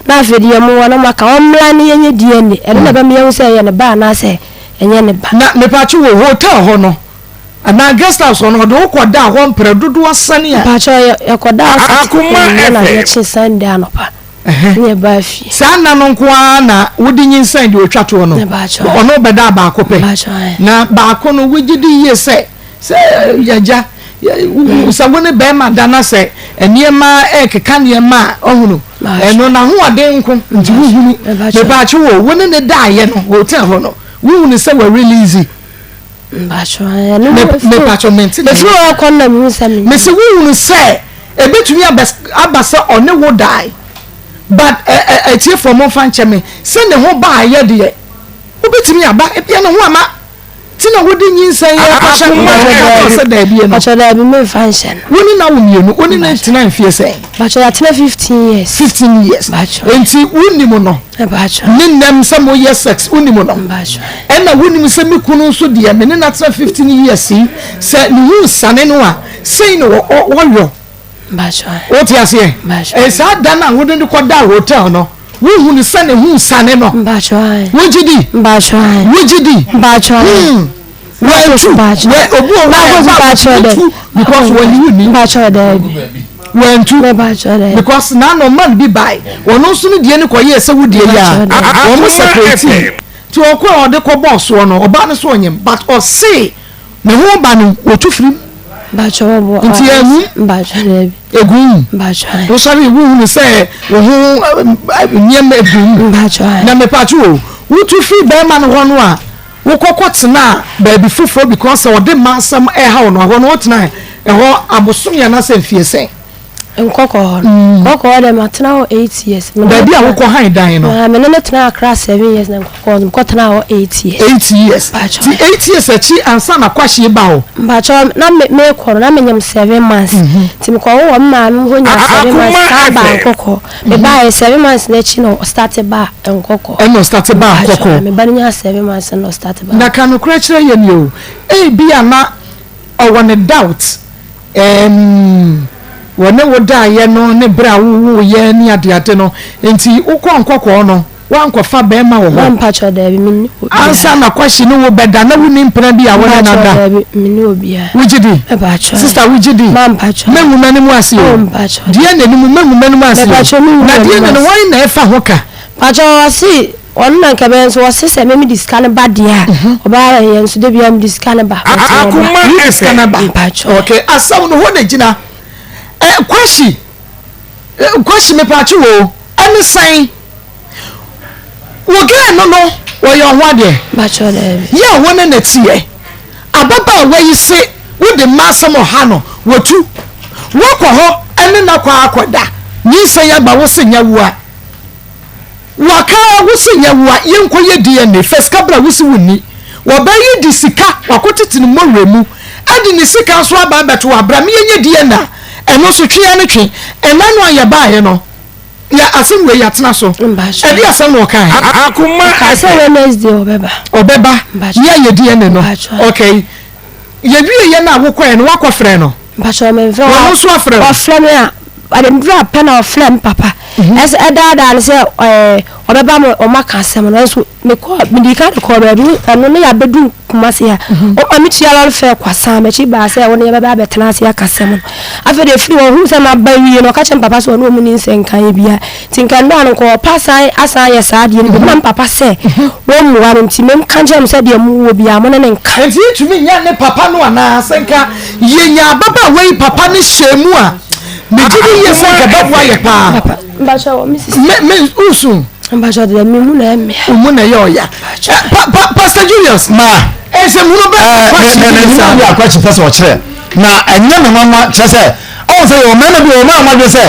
na afedi ye mu wona maka omla ne ye die ni e na ba me ye se ye ne ba na se enye ne ba na me pa chi wo hotel ho no ana guest house no do ko da ho mpre dodo asane a pa cho ye ko da Akoma na ye chi Sunday anopa ne ba fi sana no nko na wodi nyinsan de otwa to no ono be da ba ko pe na ba ko no wogidi ye se yaja sa woni be ma dana se eniema keka niema ohunu eno na ho ade nko nti wuhunu me ba chi wo woni ne da ye no hotel ho no wuhunu se we release ba cho me pa cho menti me fi o ko na mi se mi me se wuhunu se ebetumi abasa one wo dai but etie for mo fan cheme se ne ho ba ye de obetimi aba epia ne ho ama ti na wodi nyinsan ye kwasha mo se da bie no acho da bi me function woni na wo mienu woni na 99 fie se acho da 15 years enti woni mo no acho ni nem se mo ye sex woni mo no acho e na woni mi se mi kunu so de me na 15 years se ni hu sane no a sei no wo yo o ti ase e sa da na wo de ko da hotel no wo hu ni sane hu sane no wojidi well true we obu o because when you need when true because na no man be by wono so ni de ni ko ye se wo de ya wo mo separate ti o ko o de ko boss wo no oba ne so onyem but o see me ho ba no o tufrim Bacho nti egu egu bacho o sabi wu ni se wo hu nyem egu bacho na me pacho wo tu fi be ma no hono a wo kokotena ba bi fufo because o de masam e ha no hono otena e ho abosom ya na se fie se nkoko koko de matena 8 years ba bi a wo ko han dan no me no tena akra 7 years na nkoko tena 8 years 8 years achi ansa na kwahye ba ho bacho na me ko na menyam 7 months ti me ko wo ma me ho nya 7 months ka ba nkoko me ba 7 months na chi no start ba nkoko no start ba nkoko me ba nya 7 months no start ba na kanu kra kire ye ni o bi ana o won doubt wone wo da ye no ne bra wo ye ni ade no enti ukọ nkọkọ no wankọ fa be ma wo ho mpacho da bi min ansa na kwashi no wo beda na wo ni mpena bi a wo na da min obia wujidi sister wujidi ma mpacho mengu manimu ase o mpacho die na nimu mengu manimu ase na die na won na efa hoka mpacho wasi onna nka be so wasi se me discan ba dia oba ye nso de bia me discan ba Akoma discan ba mpacho okay asaw no ho na gina kwashi me pachi wo ani san wo ga no wo yo ho ade bacho de ya wona na tie ababa wa yi se wo de masam ha no wotu wo ko ho ani na kwa akoda ni san ya ba wo se nya wo a wa ka wo se nya wo a yenko ye DNA first kabra wo se woni wo ba yi di sika wa kotiti no moremu adi ni sika so aba beto abra me ye DNA eno so twe ane twe enanu aye baaye no ya asemwe ya tena so edi asem no kan Akoma asa Wednesday obeba ya ye die ne no okay ye wie ye na wokọ no wakọ frɛ no bacho me frɛ wo so afrɛ o frɛ me a dem drop pen of flame papa as a dad and say obeba o maka asem no so me ko me di ka ko ba bi anu ne ya bedu kumase ya o amiti ya lol fe kwasa me chi ba say woni ya baba betena ase akasem afa de free wo hu say ma ba wi no ka chem papa so no mu ni nsen kan bia tinka ndo an ko pasan asan ya sa de ni be papa say wo mu wa nti mem kan jem say de mu wo bia mo ne nka nti tumi nya ne papa no ana senka yenya baba we papa ne shemu a me jidi ye senka baba ye pa mbacha wo mrs me usu mbacha de me mu na me mu na yo ya Pastor Julius ma ese mu no ba me ya kwachi pesa o kire na anya me mama kire se o se o mena bi o mama bi se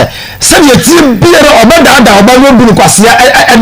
ye ti biere obeda da oba wo bunu kwase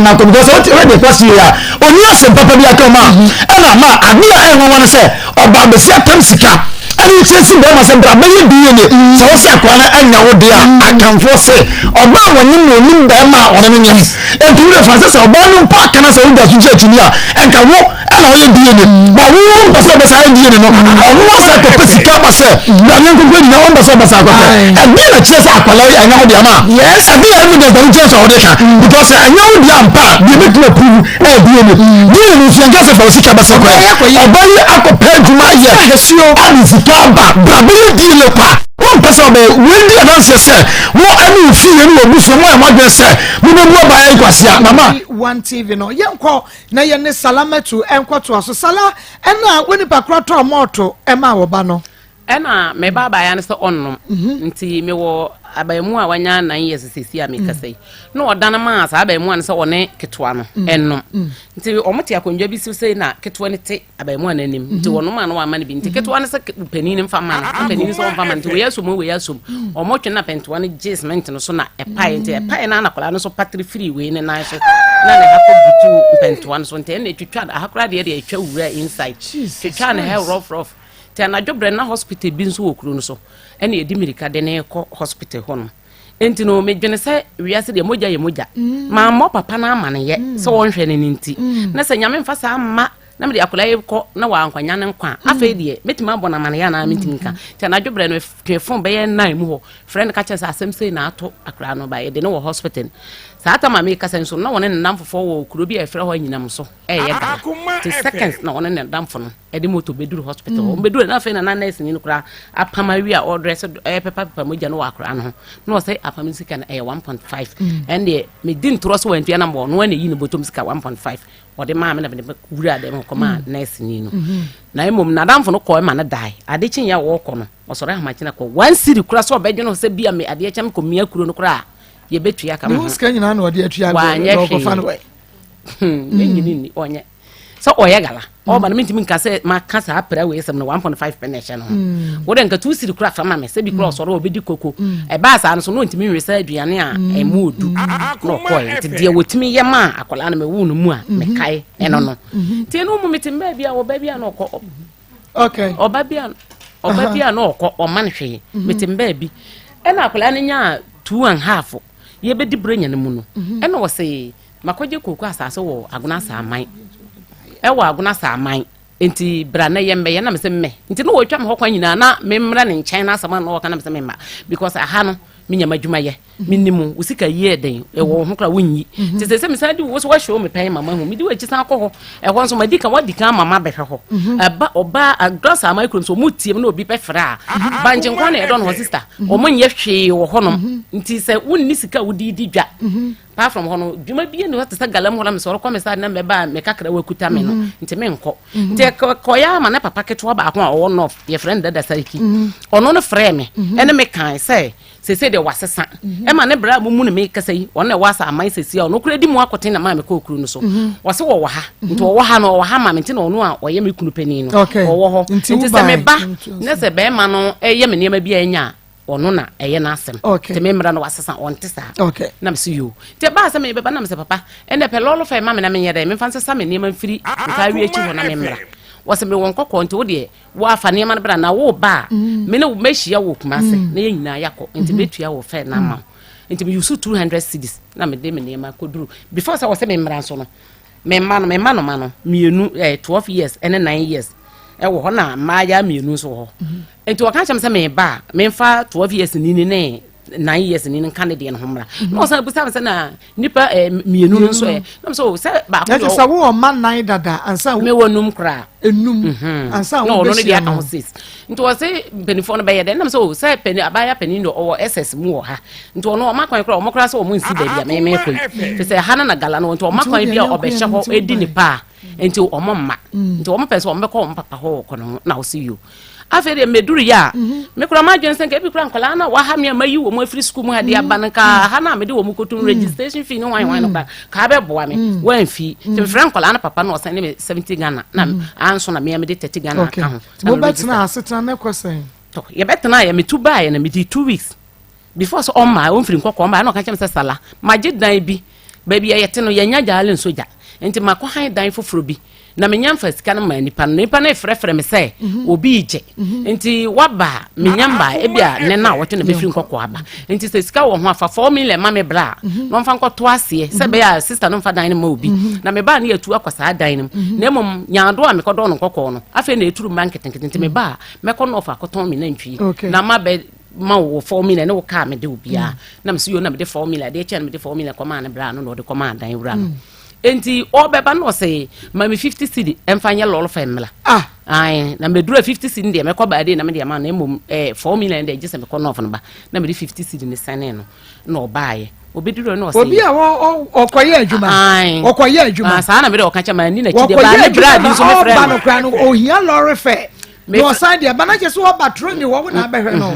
na ko because o ti ready kwase ya oni ase papa bi akoma na ma ade a enwo won se oba be si atam sika ani chesi be ma se bra be yi bi ne so o se akwa na anya wo de a akamfo se oba woni mo ni be ma o ne nyem e tu le fa se oba no pa kana se o da su church ni a enka wo na o ye bi ne ba wo ba se be sa bi ne no o wo se ko pesika ba se na nko ko ni na o ba se ba sa ko e bi na chesi akwala ya anya wo de ama yes I be evidence that just already because I know the ampa they make no prove be any you if you just for sika ba so ko obayi akopɛ djuma ye hesio ani sika ba brabele di le pa one person be when the announce say wo ani fi ni obu so mo e mo dwe say mo be mo ba e kwasia mama one TV no yenko na ye ne salamatu enko to aso sala ena woni pakro to moto e ma wo ba no ena me baba ya ne se onnom nti me wo abamu a wanya 9 years sisi a me kasai no odana ma sa abamu an se wone ketwa no ennom nti omote akondwa bi sei na ketwa ne te abamu an anim nti wono ma no wa ma ne bi nti ketwa ne se panini mfa ma na panini so mfa ma nti we yasom omotwe na pentwa ne jesment no so na epai nti epai na nakola no so patri free we ne nan so na ne hako butu pentwa no so nti na twitwa ahakora de etwa wura inside twitwa ne hair rough tena jobre na hospital bi nso wokuru no so ene edi mirika de ne ko hospital hono enti no medwene se wiase de moja ye moja ma mo papa na amane ye so wonhwe ne nti na se nyame mfa sa amma na me de akola ye ko na wa ankwanya ne nkwa afa de metima abona mane ya na metimika tena jobre no twefon be ye nan mu ho friend ka chese asem sei na ato akra no ba ye de no wo hospital saata ma me kasa nso na wone nam fofo wo kuro bi efre ho anyinam so ye ga 2 seconds na wone nam fo no e de moto beduru hospital o beduru na fe na nurse ni kura apama wi a orders papa moja no akra no no say apama sika na 1.5 and me din tro so wantua na mo no na yi ni botom sika 1.5 o de ma me na be wura de mo koma nurse ni no na emom na dam fo no ko ma na dai ade chin ya wo ko no o sore ha ma china ko 1 city kura so be dweno se bia me ade chem ko mia kuro no kura ye betu ya kama no ska nyina na odi atua go ko fa no we nyini onye so oye gala o ba na mitimi nka se ma kasa apra we sem no 1.5 pension no wo de nka 2 city kura fa ma me se bi kura soro obedi koko e ba sa no so no ntimi nwesa aduane a emu odu no ko nti de wotimi ye ma akola na me wu no mu a me kai eno no ti no mu mitim ba bia wo ba bia no ko okay oba bia no ko o man hwe mitim ba bi e na akola ne nya 2.5 ye be di brenya ne mu no e na wo se makoje koko asase wo aguna saman e wo aguna saman enti bra na ye mbe na me se me enti no wo twa me hokwan nyina na me mmra ne nchen na asama no wo kana me se me ma because aha no minya madwuma ye minimu usika ye den e wo ho kra wonyi ti se me sadi wo so wa show me pen mama hu mi di wa chisan akọ e ho so madika wadika mama behwe ho eba oba agras amicro so mutiem na obi pefra banje nkwa na e don ho sister o monye hwe wo ho no nti se wonni sika wodi di dwa apart from ho no dwuma bi ne wata sa galam ho na me so ko me sa na me ba me kakra wakuta me no nti me nkọ nti ko ya ma na papa keto ba ko a wo no ye friend dada sariki ono no frɛ me ene me kan se de wasesa e ma ne bra mu ne me kasa yi wona wasa amai sesi a no kura di mu akoten na ma me ko kuru no so wose wo wa ha nti wo ha no wo ha ma me nti no no a oye me kunu pani no wo ho nti se me ba ne se be ma no eye me ne ma bi anya ono na eye na asem te me mra no wasesa onte sa na me se yo te ba se me be ba na me se papa ene pe lolo fa ma me na me yede me fa se sa me ne ma mfiri ka wi echi ho na me mra wase me won kokko nti wo de wo afa ne ma na bra na wo ba me ne me hia wo kumase na ye nyina yakọ nti betua wo fa na ma nti me use 200 cedis na me de me ne ma koduru before sa wase me mra so no me ma no mienu 12 years and 9 years e wo ho na ma ya mienu so ho nti wo ka chem se me ba me fa 12 years ni ne 9 years ni nka ne de no homra no san busa se na nipa mienu no so no so se ba ko that is a wo man 9 dada ansa me wonum kra enum ansa no wo no dey account 6 nti wo se penifo no be ye de nam so se peni abaya peni no o ss mu wo ha nti ono o makwan kra o mokra se o mu nsi da bia me ko ti se hana na gala no nti o makwan bia o be hye ho edi ni pa nti o momma nti o mopese o mbekọ o mpapa ho ko no na o see you afere meduru ya me kura ma jensen ke bi kura nkola na wa ha me amayi wo mo afri school mu ha dia banka ha na me de wo mu kotum registration fee no wan no ka be boa me wan fi te friend nkola na papa na o send me 70 Ghana na anso na me de 30 Ghana ka ho mo betna asetan na kwesen to ye betna ya me tu ba ya na me di 2 weeks before so on my own free nkoko on ba na ka chem se sala maji dan bi ba bi ye te no ye nya jale soja enti makọ han dan foforo bi na menyam fa sika no ma nipa na frefre me se obi ije enti waba menyam ba e bia ne na wote na be firi nkoko aba enti se sika wo ho afa 4 million ma me bra no mfa nkoto ase se be ya sister no mfa dan ma obi na me ba na yatu akwasa dan no na mom nyaado a me kodo no nkoko no afa na eturu market enti me ba me kọ no fa koton me na ntwi na ma be ma wo 4 million na wo ka me de obia na me so yo na me de 4 million de che na me de 4 million ko ma na bra no de ko ma dan wura no enti obeba no say ma me 50 cedi emfanye lolo famila ai na me dura 50 cedi de me ko ba de na me de ma na emom 4 million de gese me ko no no ba na me de 50 cedi ne sane no na obaye obeduro no say obi a okoye adwuma okoye adwuma sa na me de okacha ma ni na chide ba ne bra bi so me frɛ ba no kra no ohia lorry fe no side de ba na je so oba troni wo na behwe no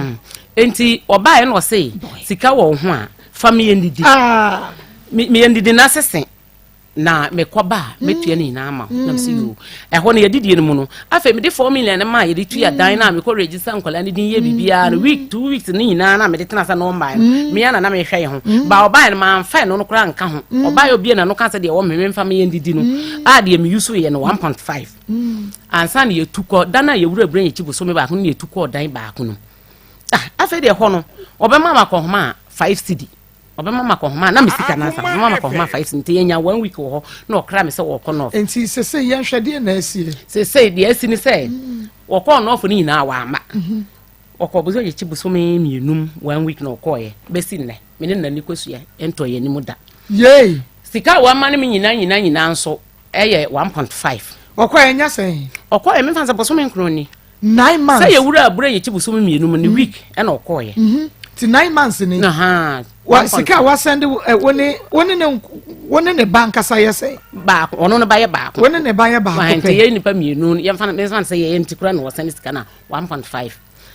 enti obaye no say sika wo ho a family ndidi me ndidi na sesen na me koba metua ni na ama na msi yo ho na yedidie no mu no afa me de 4 million ma yedi tua dan na me ko register nkola ni din ye bibia no week 2 weeks ni na me de tena sa no mba me yana na me hwe ho ba oba na ma mfa no kra nka ho oba yo bie na no ka se de wo me mfa me yendidi no a de me yusu ye no 1.5 ansa na yetuko dana ye wura bran ye chibo so me ba ho na yetuko dan ba ko no afa de ho no obema ma ko homa 5 cedi obema ma ko homa na misika na sa mama ko homa 5 nti yenya 1 week ho na okra me se wo ko no enti se ye hwede na asie se de asi ni se wo ko no fo ni na wa ama okobuzo ye chibuso me mienum 1 week na okoye besi ne me ne nani kwasua ento ye ni muda ye sika wa ma ne me nyina nso eye 1.5 okoye nya sen okoye me fansa boso me nkroni 9 months se ye wura abura ye chibuso me mienum ni week e na okoye ti 9 months ni wa sika wa send woni ne banka sa yese ba ono no ba ye ba woni ne ba ye ba ko pe ye nipa mienu ye mfa me san say ye ntikura no send sika na 1.5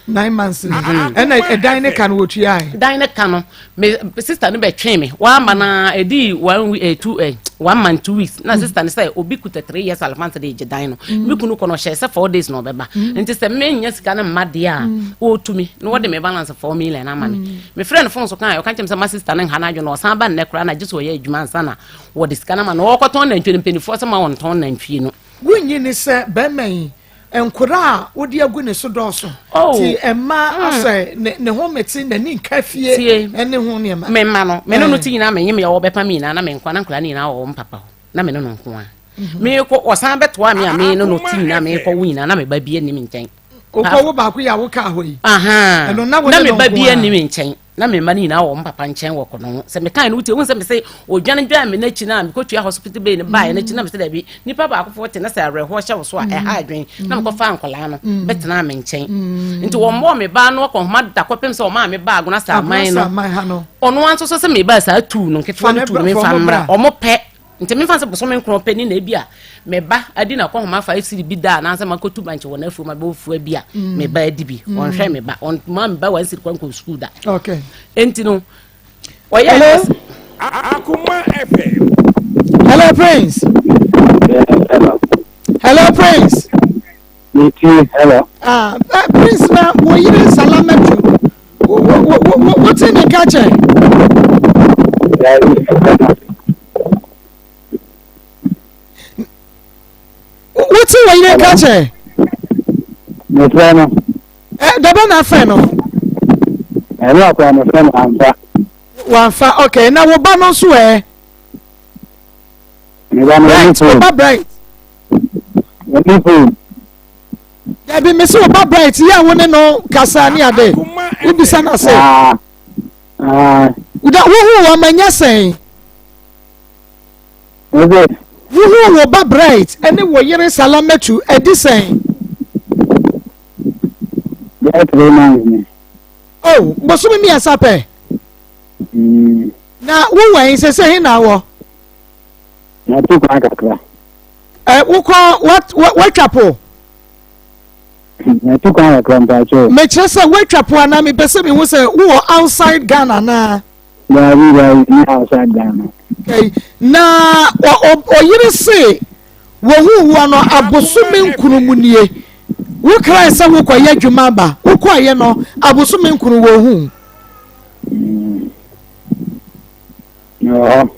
9 months and a dine can what you ai dine can me sister no be twen me wa ma na edi 1 month 2 weeks na sister no say obi kuta 3 years alfanta de dine no me kunu kono share say 4 days no beba nti say me nya sika na made a o tumi no what me balance 4 million na ma me friend phone so kan yo kan chem say my sister na hana adwo no san ba na kura na jiso ye adwuma ansa na wo de sika na ma no wo koton na ntwe mpeni say ma won ton na ntwe no wunyi ni say be man enkura wodi agu ne so dɔso ti emma asɛ ne ho meti na ni nkafie ene ho ne ma me ma no me no ti nyina me nyim ya wo bepa mi na me nkwa na nkura ni na wo mpapa na me no nko a me ko osan beto a me a me no ti nyina me ko wina na me ba bie ni me nkyɛn okɔ wo ba ko ya wo ka ho yi na me ba bie ni me nkyɛn na me mani na wo mpapa nkyɛn wo ko no se me kan no uti hu se me se odwane dwan me na chi na me ko tua hospital bay ne ba na chi na me se da bi nipa ba akofo te na se awerɛ ho hye wo so a ha adwen na me ko fa nkola no betena me nkyɛn nti wo mo me ba no ko homa da kopem se o ma me ba agona sa man no ono anso so se me ba sa tu no ketwa no tu me fa mra o mo pɛ nti me fa se boso me nkro pɛ ni na bia me ba adi na ko homa 5 cedi bi da na se makotu banche wo na afu ma ba ofu bia me ba adi bi on hwɛ me ba on ma me ba 1 cedi kwanko school da okay enti no oye Akoma FM. Hello Prince. Hello Prince. Hello. Prince na wo yire salamatu what's in the catcher? What's in the catcher? No friend. Daba na friend no. Hello, I'm a friend Amfa. Wanfa okay na wo ba no so bright. Debi me so ba bright ya woni no kasa ni ade. Ubisa na say. Uda wo amanya sen. Okay. Wo ba bright ene wo yere salametu edisen. That reminds Oh, bosumi mi asape. Na wo wan se he na wo. Na tu kwa kakra. Wo what chapo? Na tu kwa kakra mpacho. Me chese what chapo na me pese me wo se wo outside Ghana na. Na we outside Ghana. Okay. Na o yere se wo hu wo no abosumi nkunumunie. Wo kra se wo koye adwuma ba. Wo koye no abosumi nkunu wo hu. No.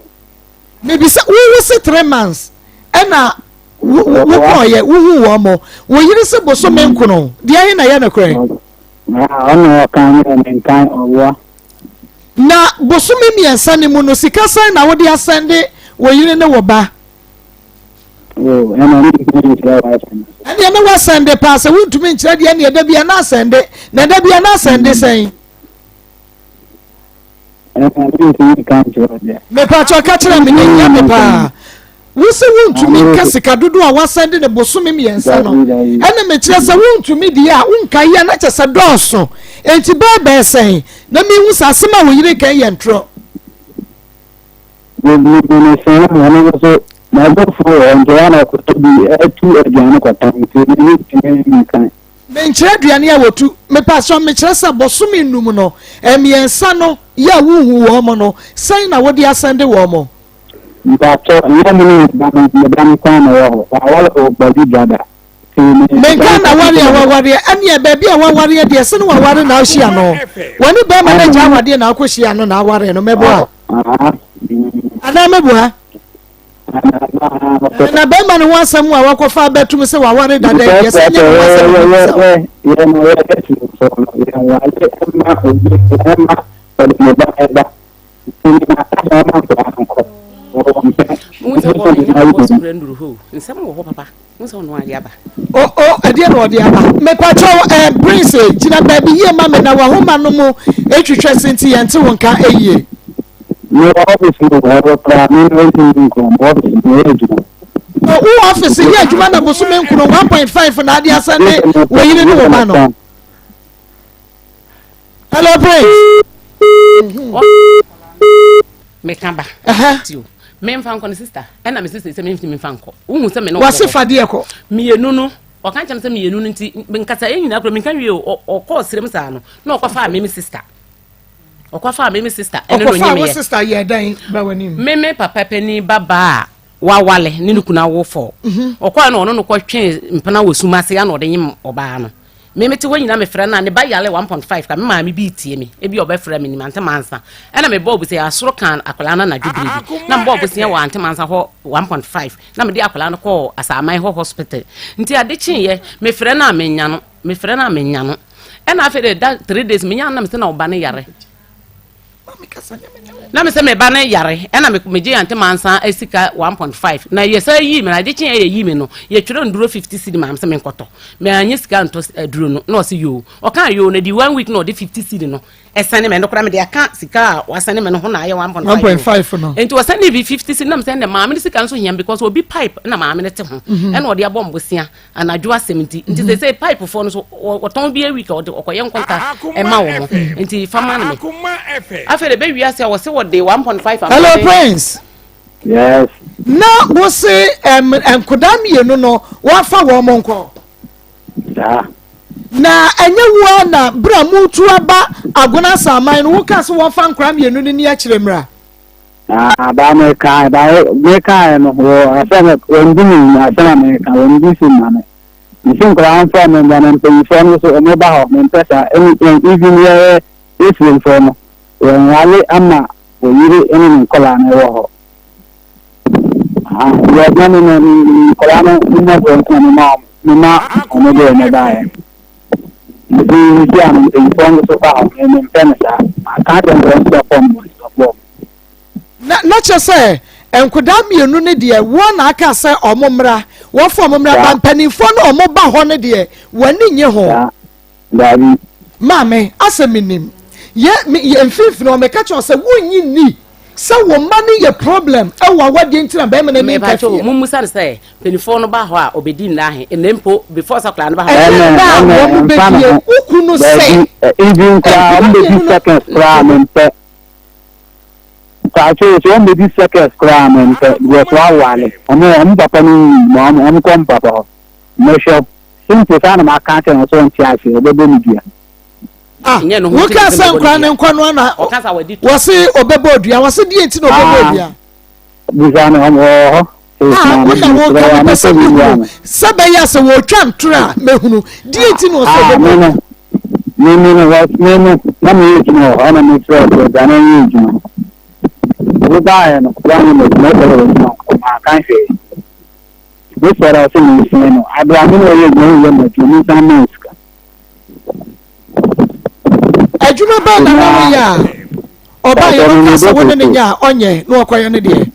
Maybe say we say 3 months. Ena wo koye wo hu wo mo. Wo yere se bosumi nkunu. Dia he na ye na kre. Ono kan menkan owa. Na bosumi miensa ne mu no sika san na wo de asende wo yere ne wo ba. Oh, ena ni kire wa san. Ene na wa sende pass wo ntumi nkire de ne da bia na asende. Na da bia na asende sen. Ena ni kan kire de. Me pa cho ka kire me nya me pa. Wo se wo ntumi ka sika dodo a wasende ne bosumi miensa no. Ene me kire se wo ntumi de a unka ya na kye se doso. Enti bebe sen. Na mi hu sa sema wo yire kan ye ntro. We say na so na go for and ana ko to bi tu aduane ko tan ni kan. Me nkire aduane a wotu me pa so me kire se bosumi num no emiensa no ya wo hu wo mo no sen na wo de asende wo mo. Mpacho na me ban kan na wo awala ko body gada. Menka na wari ane ba bia wari de se no wari na ohia no woni ba ma na ja wade na akohia no na wari no mebo a ana mebo ha na ba ma no wasam a wakofa betum se wari dada de se nya wasam ya no ya ti so ya wa ma ko ma ko me ba ba ni na ta ma ko ade na ode aba me kwacho prince gina ba bi ye ma me na wa homa no mu etwetwe senti ye nte wonka eyie no office no wa pra me no tin ko office no ejuma o office ye adwuma na boso me nkuno 1.5 na ade asane wo yire no wo ma no hello prince me kamba tio me mfa nko ne sister na me sister se me mfa nko uhu se me no wase fade eko mienu no o kan cham se mienu no nti nkasa enyina pro me kan wie o ko sirem sa no na o kwafa me sister o kwafa me sister ene no nyeme ye sister ye dan ba wani me papa pani baba wa wale ni nukuna wo fo o kwa no no ko twen mpana wosuma se ya no de nyem oba no me meti wanyina me frɛ na ne ba yale 1.5 ka me ma me bi tie me e bi oba frɛ me ni mante mansa ɛna me bob se asoro kan akola na dwudiri na bob se ya wa ante mansa ho 1.5 na me di akola no kɔ asamai ho hospital nti ade chin ye me frɛ na me nya no ɛna afi de 3 days me nya na me se na oba ne yare na me se me ba ne yare ɛna me je ante mansa esika 1.5 na ye say yi me na de chin ye yi me no ye twere nduro 50 cedi ma me se me nkoto me anye sika nto duro no na o se yo o kan yo na di 1 week no de 50 cedi no esane me no kora me de aka sika wasane me no ho na ye 1.5 no enti wasane bi 50 cedi na me se na ma me sika nso hiam because obi pipe na ma me ne te ho ɛna o de abombosia anadwo 70 nti they say pipe for no so o ton bi a week o de okoye nkonta e ma wo mo enti fama na me afere be wiase a wo se wo de 1.5 hello prince yes na wo se kodam ye no wa fa wo mo nko da na enye wo na bra mutu aba agona saman no wo ka se wo fa nkram ye no ni akiremra ba me ka no wo asema ndimi na asema me ka ndimi sima me nsin kra an fa me na pe fo so me ba ho me pesa even ye ifin fo no wale ama wo yiri ene nkola na wo ho ya dani na nkola na mo bo ko ma ko do na ba ni ya mo inform so ba ho me pesa ka de so pom na chese enkodam mienu ne de wo na aka se omomra wo fo omomra bampanifo na omoba ho ne de wani nye ho dabi mame aseminim ye mfif no me catch say wonyi ni say wo mani ye problem e wa wade ntina be me na me ka cho mu musa say penifo no ba ho a obedi na he enempo before sakla no ba ho wo be die ukunu say even kwa mbedi seconds kwa mpe Kacho so mbedi seconds kwa mpe because wa wale omo papa ni mo kom papa no shop simple sana ma ka ten so ntiase obebe ni dia wo ka san kwa ne nkwa na wo se obebe dua wo se die nti na obebe dua bizana ho wo ka pesa mi sabe ya se wo twa ntura mehunu die nti na wo se obebe Nene, na me no, ana me try to dana you. We buy no, plan no, no, ma kan say. We for us in no, Abraham no ye no ye no, some meska. Adwuma ba na na ya. Oba ye no kasa woni ne nya onye no okoye ne de.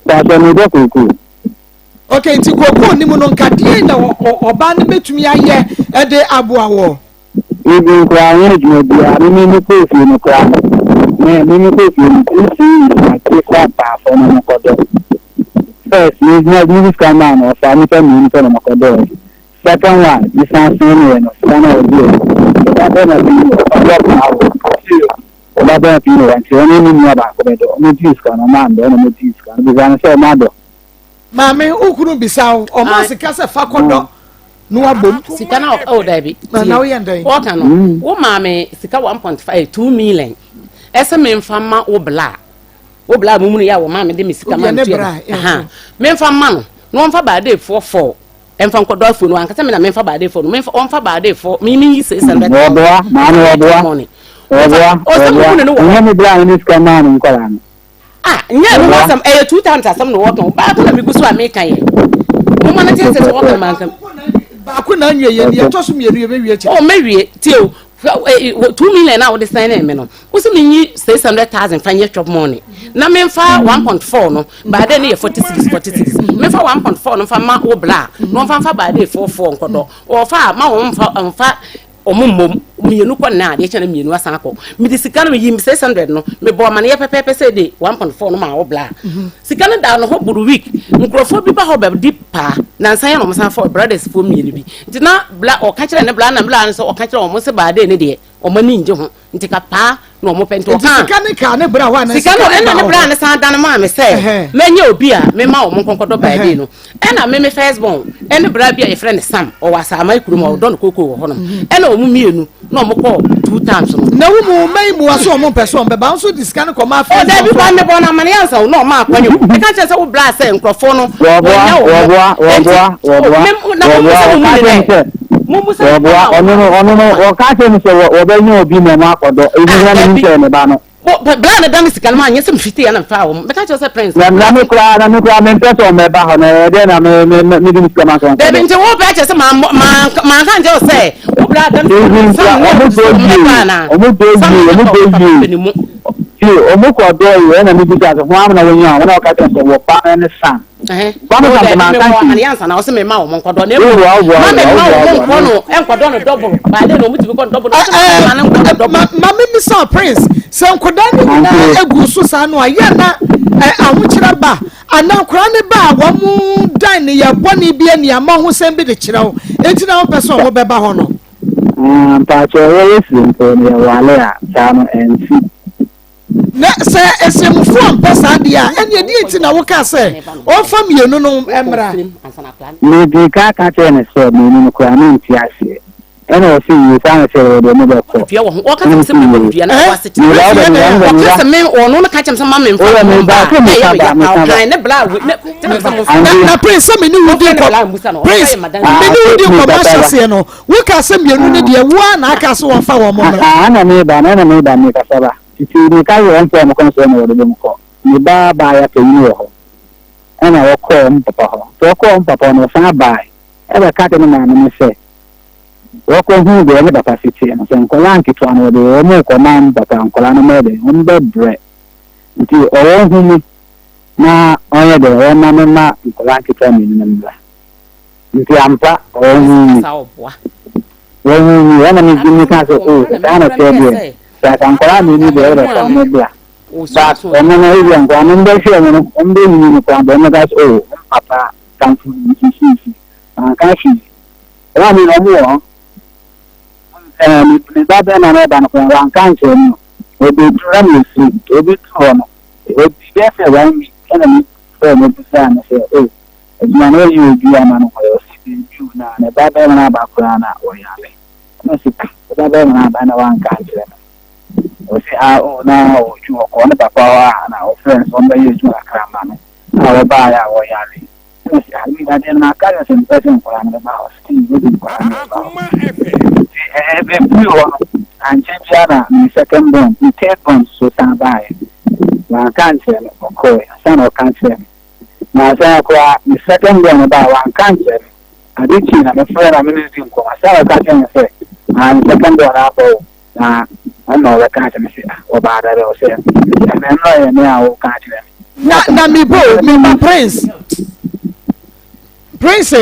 Ta so no do kuku. Okay, nti kokko ni mu no nkade na oba ne betumi aye e de aboawo. Even crying, you are in the coffee in the crowd. Many coffee, from a codo. First, you have music come on or family from a codo. Second one, you sound similar and son of you. That and you only knew about it. Only juice can a man, only juice can be done so mother. Mammy, who couldn't be sound or Massacasa Facondo. No abom sika na David na we yanda what no wo maame sika 1.5 2 million ese me mfama wo bla mumu ya wo maame de me sika man tu aha me mfama no mfa ba de 44 emfa nkodo afo no ankasa me na me mfa ba de 4 no me mfa ba de 4 mi yi 600 oboa oboa me bla ni sika man nkola no nya no asam 2 times asam no wo ba to na me gusu America ye mo mana tese to wo kan man kan Baku na nwe ye ne to so mienu ye bewie chi. Oh mewie tio 2 million na wo de sign me no. Wo se menyi 600,000 fanye chop money. Na me mfa 1.4 no, ba de ne ye 46. Me mfa 1.4 no mfa ma wo bla. No mfa ba de 44 nkodo. Wo fa ma wo mfa omumom mienu kwa na de chana mienu asan akọ mi de sika no mi yim 600 no me bo ma ne ye pepepe se de 1.4 no ma wo bla sika no da no ho buru week nkrofo bi ba ho be deep pa na nsan ya no mo san for brothers for mienu bi nti na bla o ka kire ne bla na bla so o ka kire o mo se ba de ne de o ma ni nje ho nti ka pa no mo pento ka sika ne ka ne bra wa na sika no ena ne bra ne san dan ma me se menye obi a me ma o mo konkodo ba de no ena me firstborn ene bra bi a ye friend Sam o wasa mai kuru mo don koko wo ho no ena o mu mienu no mo ko 2 times no na wo mu mai mu aso o mo person be ba so discan ko ma fa o da bi ba ne bo na mane ansa no ma akwanyo e ka che se wo bra se nkrofo no o ka se mi se o be nyo obi me ma kodo e bi na mi se ne ba no bla na dan sikal ma nyese mfiti ya na fa wo be ka che se prince na me kura me person me ba ho na de na me di sikal ma so de bi nti wo be che se ma kan je o se wo bla dan omo ko do yi na mi bi ta so wa na wo nya wo na ka ta so wo pa ne san ba mo ta ma kan ani ansa na o se me ma wo mo nkodo na ma me ma wo nkodo no enkodo no double ba de no muti bi ko double ma na nkodo double ma me mi sa prince se nkodo ni na egu so sa no ya na ahukira ba ana kura ne ba wo mu dan ne ya boni bi ani ama ho sem bi de kira wo enti na wo person wo be ba ho no pa cho wo simple ne wale a sa no ensi na se esemfo ampesa dia ene di enti na wo ka se o fam yenu no emra me di ka che ne so me ni ko ani nti ase ene o si yi san se o de me be ko fia wo o ka se me ko dia na wa se ti o ka se me o no ka che se ma me mfa me ba ko me ba ne bla na prince me ni wudi ko prince me ni wudi ko ma shase no wo ka se me yenu ne dia wo na aka se wo fa wo mo na me ba me ka saba titi ni ka yo npo mo kon so no de mo ko ni ba ya ke ni ho ana wo ko papa ho to ko papa no fa ba e ba ka te no na me se wo ko hu de me papa siti no so ko lan ki to no de mo ko man papa ko lan me de on be bre nti o wo hu ni na oye de o ma me ma ko lan ki to mi ni me nti ampa o hu ni wo hu ni ana ni ka so o ta na te de sa kan kwa ni de ora kwa mo bia but omo na iri an kwa no be hwe no on be ni kwa be no that's oh papa kan fu si kan shi wa mi no mo ni ba be na na ba no kwa kan che no obi tura mi si obi tu no obi be se wa mi kana mi so mo bisa na se ma no you bi ama no ko si bi na na ba be na ba kwa na o ya le no si ba be na ba na wan kan che no o si o na o ju ko na ba kwa na o friends on ba you ju akra ma no na ba ya o ya le no si mi da na ka na se ba se kwa na ba o si bi kwa na ba be bi o and Chiana, my second born, the third born, so stand by. One cancer, or son of cancer. Now, the second born about one cancer. I did see a friend of ministry, I saw a cancer, and second born apple. I know the cancer, or bad, I will say. And I'm not now cancer. Na me bo, me my prince. Prince,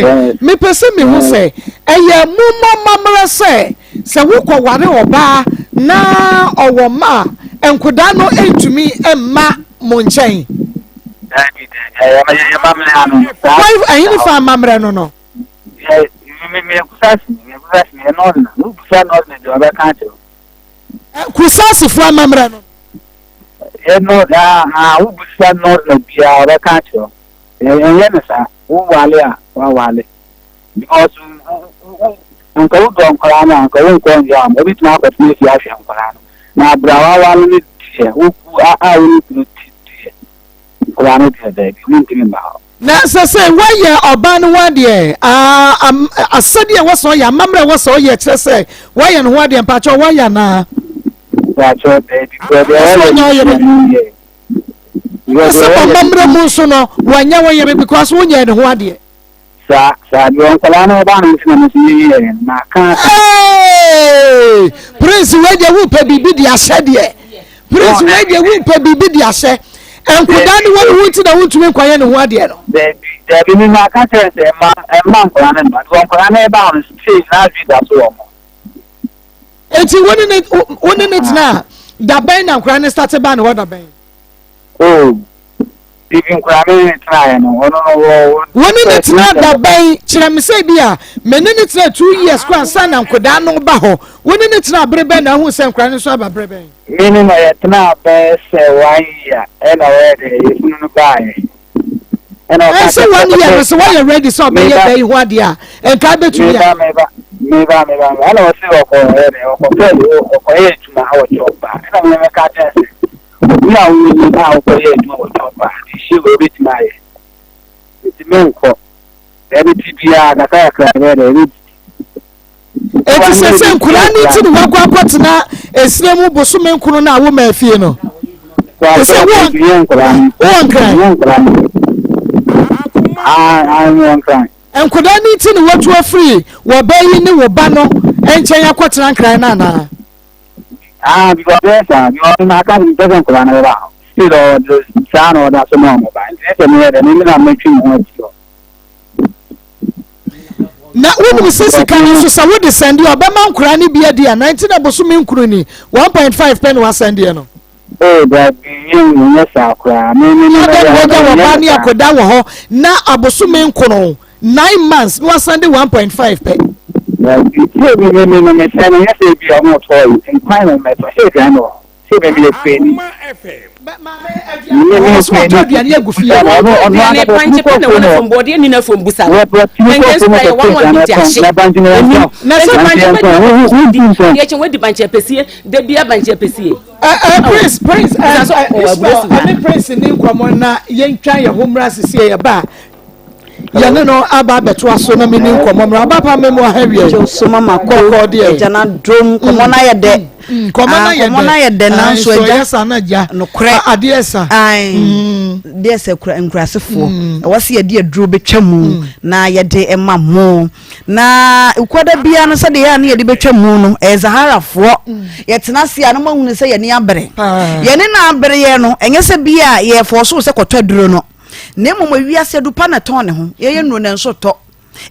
me person me who say, eye mumo mamra say. Se wo ko ware oba na owo ma enkoda no entumi emma mo nchen why ayin fa mamre no no me kusasi no do ba kan ti kusasi fu mamre no no u busa no bia ba kan ti ye me sa wo wale a wa wale because nka wo don kora na nka wo kon ya mo bi tuma ko tumi fi ahwe nkora na brawa wa ni tie wo ku a wo ni tie kora no tie da bi mun timi ba na se waye oba no wade asade wo so ya mamre wo so ye kire se waye no wade mpa cho waye na ya cho de bi ko de yo se mamre mu so no wanya waye because wo nye ne ho wade sa yon kalano ba no tina misi na ka prince we de wu pe bibi di ase de prince we de wu pe bibi di ase enkoda ni wo tina wu tumi kwaye ne ho ade no de bi ni na ka tere se ma kalano ba won kalano ba on stage na vida so mo eti woni ne tina da ben na kalano start ba na wada ben even kwame try no ono woni ne tina da ban kire me say bia meni ne tina 2 years kwa san na nkoda no ba ho woni ne tina brebe na hu se nkra ne so aba brebe meni na ye tina be se 1 year ena we de ifunu no bae ena se 1 year so why you ready so be ye be hu ade a enka betu ya me ba ana o se o ko ye tuma o chopa ena me ka tese ya we na o ko ye tuma o chopa she will be tonight. It's menko. Every tibia na kaya kaya eti se nkura ni ti wa kwa kwatena esire mu boso menkuru na wo ma afie no. Se wo nkran. Nkran. Enkoda ni ti ni watu afiri wo bayi ni wo ba no enchen yakwatena nkran na na. Because there's you na ka ni doesn't nkran na ba. Still the sound or that's no more ba. Ese me de ni na me twi ho ti. Na wonu sisi kan so sa wo de send you obema nkura ni bia dia 19 aboso me nkuru ni 1.5 pen wa send you no. That you yes akura me wo ba ni akoda wo ho na aboso me nkuru 9 months wa send 1.5 pen. Me send yes be o mo to in final me to say kan no. Say be le pen. Yana no aba beto aso na meni nkomomra aba pa memo hawie so mama kokko de jana drum komona ye de komona ye de na so esa na ja no kre ade esa de esa kura nkrasefo wase ye de aduro betwamu na ye de ema mo na ukwada bia no se de ya na ye de betwamu no ezaharafo ye tenase ya no mahunu se ye ne abere ye ne na abere ye no enye se bia ye forso se kotoduro no nemo wiase dupa na ton ne ho ye no ne nso to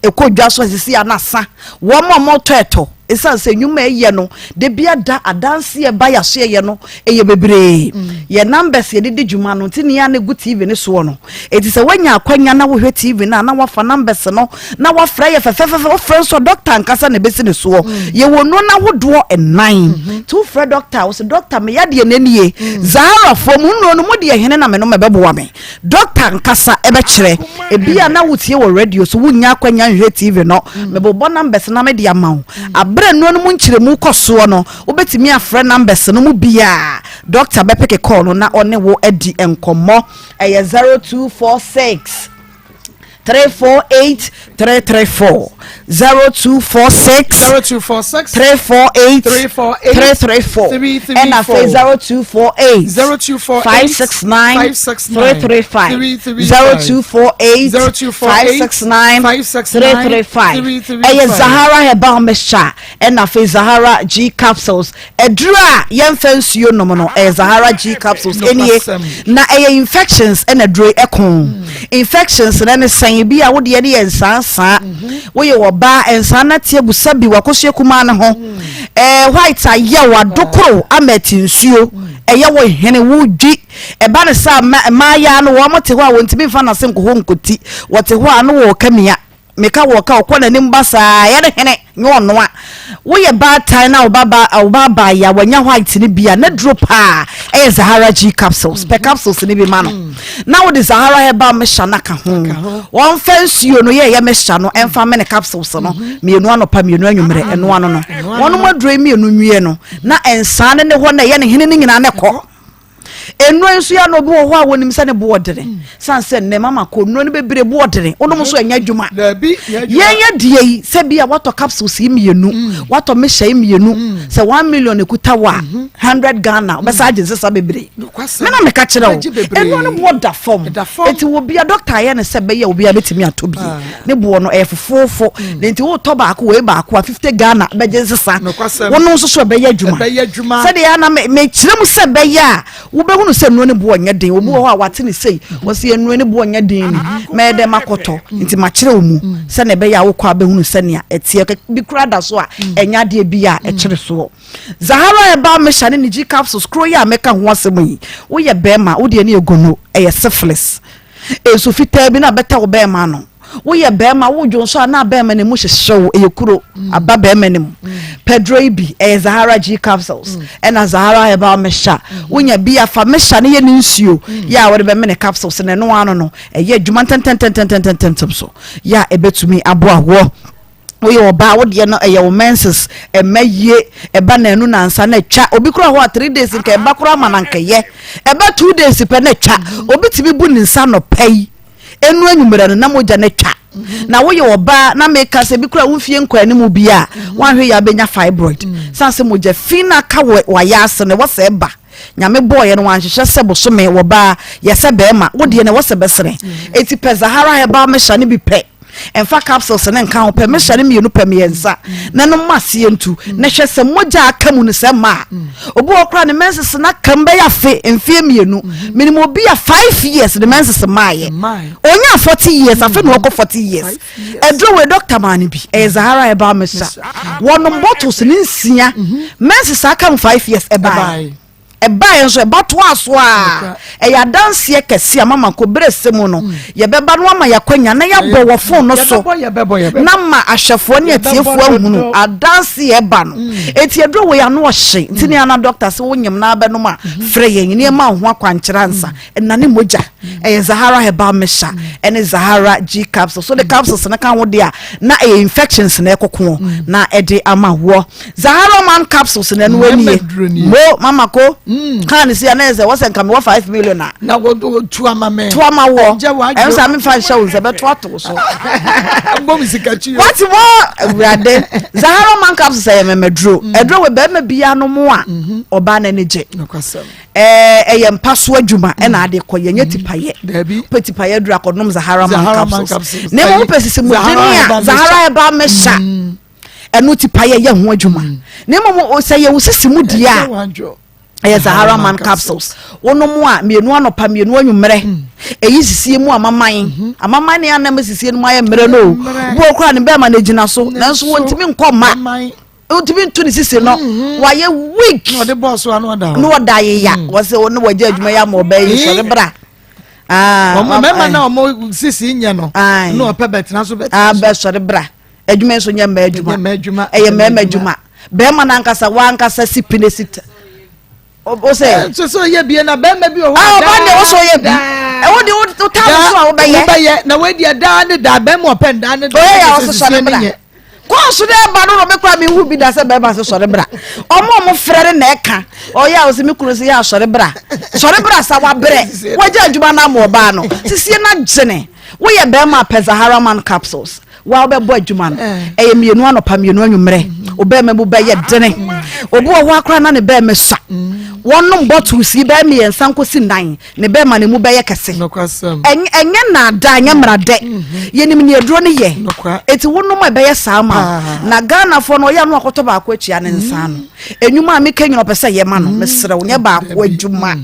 ekodwa so sisi anasa wo mo to eto esan se nyuma eye no de bia da adanse e ba ya so ye no eye bebre ye numbers ye de dwuma no ti ne ya na gu TV ne so no eti se wanya akwanya na wo hwe TV na wafa numbers no na wafra ye fefefefe wo friend so doctor nkasa na besi ne so ye wono na wodo e9 two friend doctor wo se doctor me ya de nanie Zahara fo mu no mu de hene na me no mebeboa me doctor nkasa e be kire e bia na wotie wo radio so wunya akwanya hwe TV no mebobɔ numbers na me de amawo abre no mu nkire mu koso no wobetimi afre numbers no mu bia doctor be pick call no na one wo adi enkomo eye 0246 348 334 0246 348 334 and I say 0248 569 335 0248 569 335 Eye Zahara Herbal Mixture and I say Zahara G capsules edra yemfensuo no no Zahara G capsules any na eye infections and a dre ekon infections na ne san bi a wo de ye ensansa wo ye wo ba ensana tie busa bi wakosue kuma ne ho white aye wa dokoro ameti nsuo eye wo hene wo dwi e ba ne sa ma ya no wo mote ho a wontimi fa na se nko nkoti wote ho a no wo kamia meka wo ka okwa na nim basa ya ne hene nyo no a wo ye ba tan na obaba ya wanya white ne bia na drop a Zahara G capsules per capsules ne bi ma no na wo de Zahara Herbal Mixture na ka ho won fansuo no ye mixture no emfa me ne capsules no mienu anopa mienu anwumre eno ano no won mo dre mienu nwie no na ensan ne ho na ye ne hene ne nyina ne kɔ enu ensu ya no bo ho a wonim se ne bo odere sanse ne mama ko no ne bebre bo odere onom so anya dwuma yenya die se bia wato capsules mienu wato mixture mienu se 1 million ekuta wa 100 Ghana obesa agency sa bebre me na me ka kire o enu no bo da form enti wo bia doctor ye ne se be ye wo bia betimi atobi ne bo no efofofo enti wo to ba ko we ba ko 50 Ghana be agency sa wono so be ye dwuma se de ya na me kire mu se be ya wo hunu se no ne bo nya den obi ho a wate ne sei wo se no ne bo nya den ni me de makoto nti ma kire wo mu se ne be ya wo kwa be hunu se ne a etie bi kura da so a enya de bi a e kire so Zahara Herbal Mixture ne G capsules kro ya meka ho asem yi wo ye bema wo de ne egono e syphilis so fitaa bi na beta wo bema no wo ye bema wo dwonso na bema ne mu hyehyew eyekuro aba bema ne mu Pedro ibi Zahara G capsules and Zahara Herbal Mixture wonya bi afa mixture ne ye nsuo ya wo de be me capsules ne no ano no ye dwuma ten so ya ebetumi aboawo wo ye oba wo de no wo menses emaye eba na enu na nsa na twa obi kura ho 3 days nke eba kura manankeye eba 2 days pe na twa obi tibi bu ni nsa no pai enu anwumera no na moja na twa na wo ye oba na meka se bi kura wo fie nkwa ni mu bia wan hwe ya benya fibroid sanse moja fina ka wa ya ase ne wo se eba nyame boye no wan hwehwe se bo so me wo ba ye se be ma wo de ne wo se besere eti pe Zahara Herbal Mixture ne bi pe enfa capsules ne nka ho pe mixture ne mienu pe miensa na no masie ntu na hwe se moja akamu ne se ma obi okra ne menses na kamba ya fe enfie mienu minimum obi ya 5 years ne menses maaye onya 40 years afa no 40 years edro we doctor man bi Zahara Herbal Mixture wono bottles ne nsia menses aka 5 years eba enso eba to aso a ya dance ye kese mama ko brese mu no ye beba no ama yakwanya na ya bo wo phone no so na ma ahwefo ne atiefo ahunu a dance ye ba no eti edro we ya no hye ntini ana doctor se wonyem na ba no ma frɛ ye ni ma ho akwankyera nsa na ne moja Zahara Herbal Mixture and Zahara G capsules so the capsules na kan ho de a na infections na ekoko na ede ama wo Zahara man capsules na no anie mo mama ko kan si ana ze wose nka me 5 million na go tu amame wo e sa me fa show ze be to ato so ngom sikachi what more brade Zahara man capsules say me medro edro we be ma bia no mo a oba na ne je ye mpaso adwuma e na ade koye nya tipaye petipaye dura kodnom Zahara man capsules ne mo pesisi mo denia Zahara Herbal Mixture enu tipaye ye ho adwuma ne mo o say ye wosisi mu dia Zahara man capsules wono mu a mienu anopa mienu anwumre eyi sisie mu amaman ne anam sisie mu aye mre no bo okra ne be ma na gina so nanso wontimi nkɔ ma utimi to ni sisi no wa ye weak no the boss wa no da no da ye ya wo se no wa je adwuma ya mo ba yi so bra mama na mo sisi nya no no pa betina so betina be so bra adwuma so nya ma adwuma eye ma adwuma be ma na nkasa wa nkasa sipine sita o se so ye bi na be ma bi o ba ne wo so ye bi e wo de wo ta so a wo be ye na we dia da ne da be mo pen da ne o ya wo so bra ko so de ba no me kwa me hu bi da se be ma so bra mo frere na eka o ya wo se me kuro se ya so bra sa wa bre wo ja adwuma na mo ba no sisie na gene wo ye be ma Sahara man capsules wa be bo adwuma no e mienu anopa mienu anwumre obe me bu be ye dene obu wo akra na ne be me sa wonnom bottle si be me yensan kosi nan ne be ma ne mu be ye kese enye na da anya mrade yenim ne aduro ne ye eti wonnom be ye sama na Ghana fo no ya no akoto ba akwa chia ne nsa no enwuma me kanyi opese ye ma no mesere wo nye ba akwa adwuma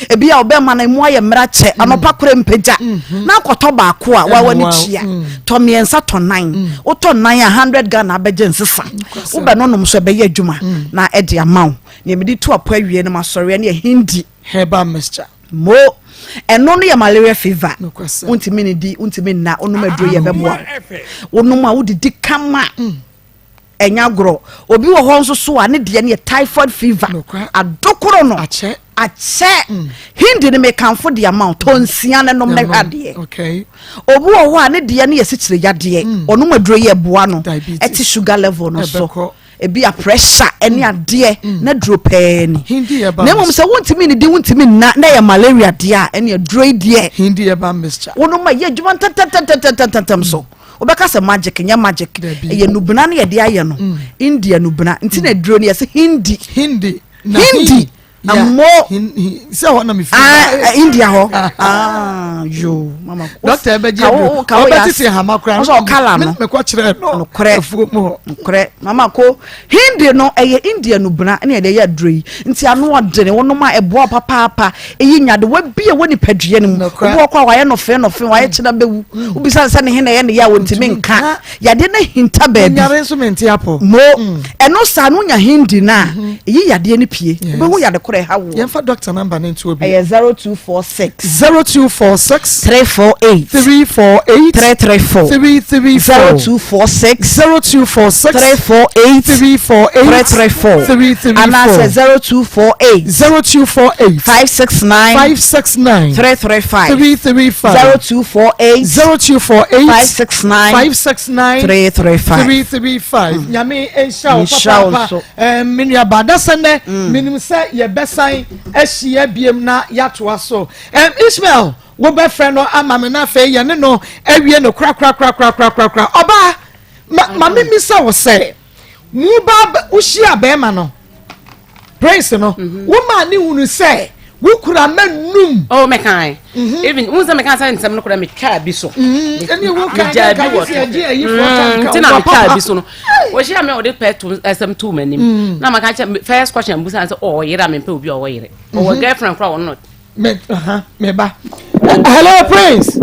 ebi a obe ma na mu aye mrache anopa kore mpagya na akoto ba akwa wa wani chia to me yensa to nan wo to nan 100 Ghana abeje nsesa wo be no nom so be ye adwuma na e de amaw ne me di to apo awie no masori ne hindi herbal mixture mo eno no ya malaria fever untimi ne di untimi na onum aduro ye bebo onum a wodidi kama enya gro obi wo ho nso so a ne de ne typhoid fever adokoro no ache hindi ne me kanfo de amount tonsia ne nom ne hwade okay obi wo ho a ne de ne yesikire yade onum aduro ye boa no eti sugar level no so ebi a pressure eni ade na duro pani na mom se wontimi ni di wontimi na ya malaria de a eni aduro de hindi e ba mixture wono ma ye djuma tantantantantantam so obeka se magic nya magic ye nubuna na ye de aye no India nubuna nti na aduro ne ye se hindi amo se ho na me fi India ho yo mama doctor ebeje o beti se hamakra so kala no me kwa kire no kore mama ko hindi no eye India nubuna na ye de ya aduro nti ano odene wono ma ebo papa eyi nyade wa bia woni padue ne mu obo kwa wa ye no fe wa ye kina bewu ubisa se ne he na ye ne ya wontimi nka ya de na hinta baby nyare so menti apo mo eno sa no nya hindi na eyi yade ne pie obehu yade kore hawo yemfa doctor number ne nto obi 0246 348 334 348 and I said 0248 569 335 0248 569 335 nyame ensha papa menua bada sene minim se ye besan ehia biem na yatoa so Ismail wo be friend no amame na fe ye ne no awie no kra oba ma me se wo se mu ba uhia be ma no praise no wo ma ni hunu se wo kura manum oh mekan even unza mekan say nsem no kura me twa bi so eni wo kan ja bi wo tina me twa bi so no wo hia me ode pet sm 2 manim na maka first question busa say oh yera me pe obi o yere o girlfriend kura won not me ba hello prince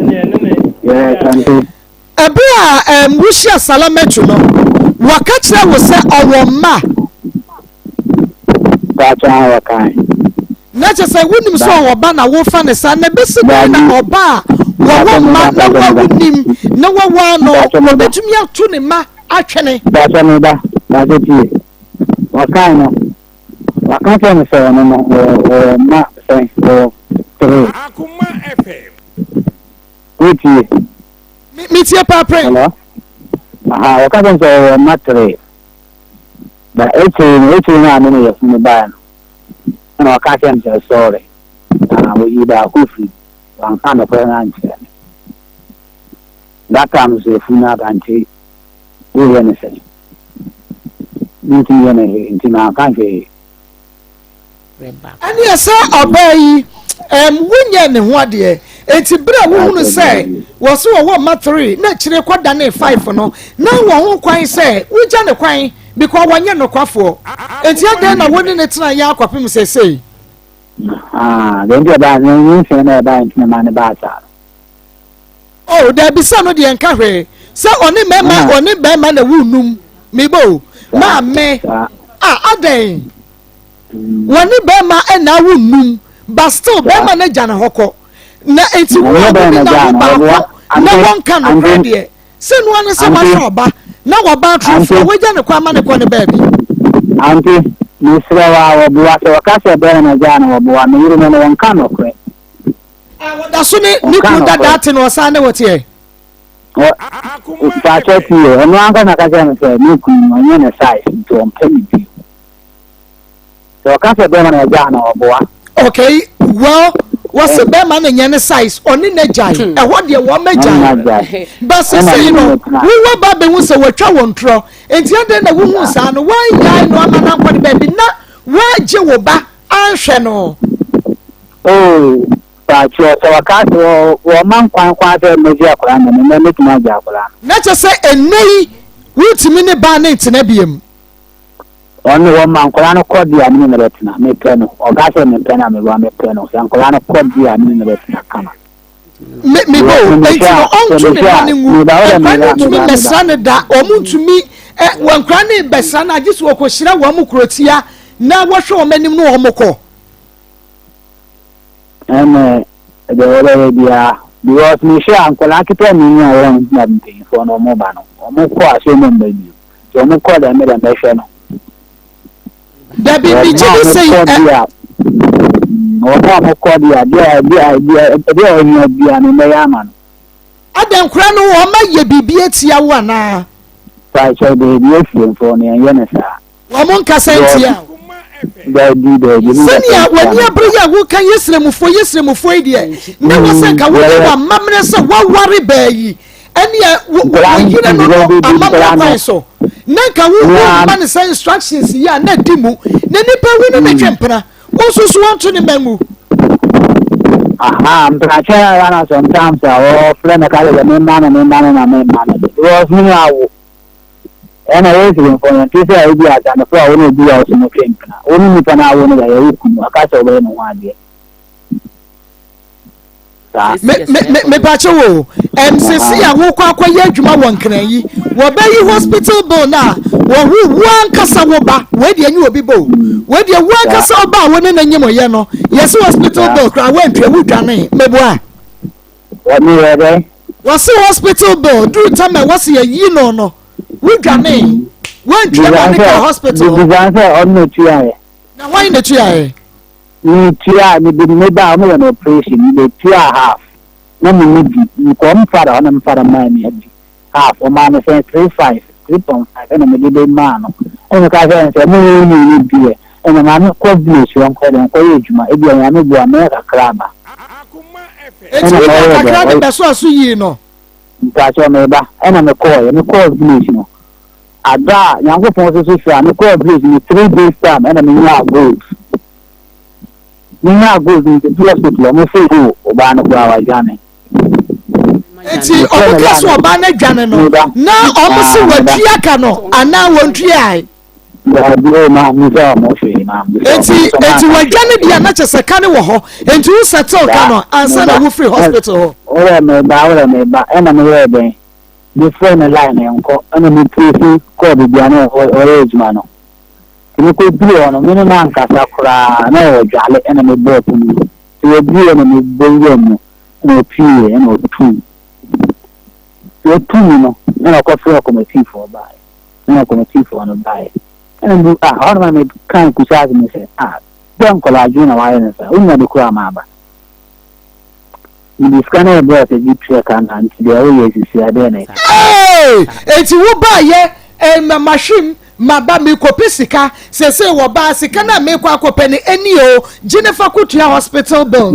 abia wushia salamechu no waka kire wo se owo ma Bacha wakai. Na just say wunim so oba na wo fa ne sa na besi na oba wo ma na wo wunim na wo wa no betumi atu ne ma atwene Bacha no ba ti wakai no wakai fa ne so no ma say three Akoma FM Uti mi tie pa pray hello wakai fa so ma three but it's na no yes me ba no wakai fa so sorry we ida kufi wan kana ko na nche that time so funa banti we yana say nti yana nti na kan fe ani esa obai wunya ne ho ade enti bra wo hunu say wo so wo ma 3 na kire kwada na 5 no na wo ho kwan say wugya ne kwan because wanya no kwafo enti ade na woni ne tena ya akwapem say then the ba ni se na ba nti na ne ba ta oh da bisa no de enka hwe say oni mema na wunum mebo ma me aden woni be ma na wunum but still be ma na jana hoko na enti wo be na ba na won kan no credit se no an se wa shoba na wo ba true we jana kwa ma ne ko ne baby anti nisra wa bo wa se wakase be na jana wa bo wa me yiri no won kan no credit da so ni ku that no sa ne wotie Akuma cheti eno anga na kaza mse ni ku no na size to on penny so wakase be na jana wa bo wa okay well what's the be man nya size oni na jai e ho de wo ma jai but say no we wa ba be hu se watwa wontro enti ade na wo hu sa no wa jai no ama na kwode be na wa je wo ba anhwe no oh pa cho so wakati wo man kwan se meji akora na me metuma ja akora na che se enei wutimi ne ba na ntena biem oni wo man akora no kodi ani ne betina me peno o ga se me pena me wa me peno se akora no kodi ani ne betina kama me go enti no onto ne ba ne ngu e me sane da o muntumi wankra ne besa na agiso okohira wo mu krotia na wo hwe o manim no o moko the other idea because me share uncle akita me around nothing for no more bano omo ko asemo mbabi so omo ko da me da me hwe no da bi bi je say omo ko dia onye bia no me ya man adan kura no o ma ye bibi etia wo na sai so de bi efie for ne ye ne sa wo mon kasa etia Senia when you bring ya wo kan yesremufo ide na wo se ka wo wa mamre se wo ware bayi ene wo yire no amamra kwan so na ka wo man say instructions ya na dimu na nipa wi no metwempra wo susu wonto ne mamu aha mpracha na sometimes o friend ka le me man was me awo ena wezi mfanya tisa hivi atanapoa wone bila usimokempa woni mipana wone ya huku akasa wale no wade me pacho wo MCC ya wo kwa ye adwuma wonkran yi wo ba yi hospital bill na wo hu wankasa wo ba we de anyi obi bo we de wankasa wo ba woni na nyemo ye no yes hospital bill kra we ntwe wu dwane meboa woni wede wasi hospital bill do time wasi ye yi no we dwane when you go hospital on tia na why na tia ni tia ni bi me ba mo na operation ni tia half na me ni ko mfara na mfara mai ni half o ma na say 3.5 na me de ma no e ka say mo ni bi e na na ko village won ko den ko yejuma e bi ya me bu America kraba e ti ka kraba da so asu yi no ntacho me ba e na me ko village no ada yango fon so so me ko village ni 3 days time e na me nya gold ni the hospital mo say go oba no kwa wa jane eti obuka so oba na dwane no na omo se wadua ka no ana wontua ai eti wadwane bia na chese ka ne wo ho enti u settle ka no ansa na wo free hospital ho ora me ba e na me we ben the phone line enko ana me presi ko bia na ore ejuma no ni ko bio no me na nkasa kura na o dwale ena me bo tum ti o bio na me bo yemu no pie ena o tu o tu no na ko fo committee for buy na committee for no buy ena bu hora me kan ku sa me se don ko la juna wa ena sa unna de kura ma ba ni scanner bo te di tire kan anti de o yesi si ade na eti wo ba ye machine maba me kopesika sese wo ba sika na me kwa kopeni eni o Jennifer Kutua hospital bill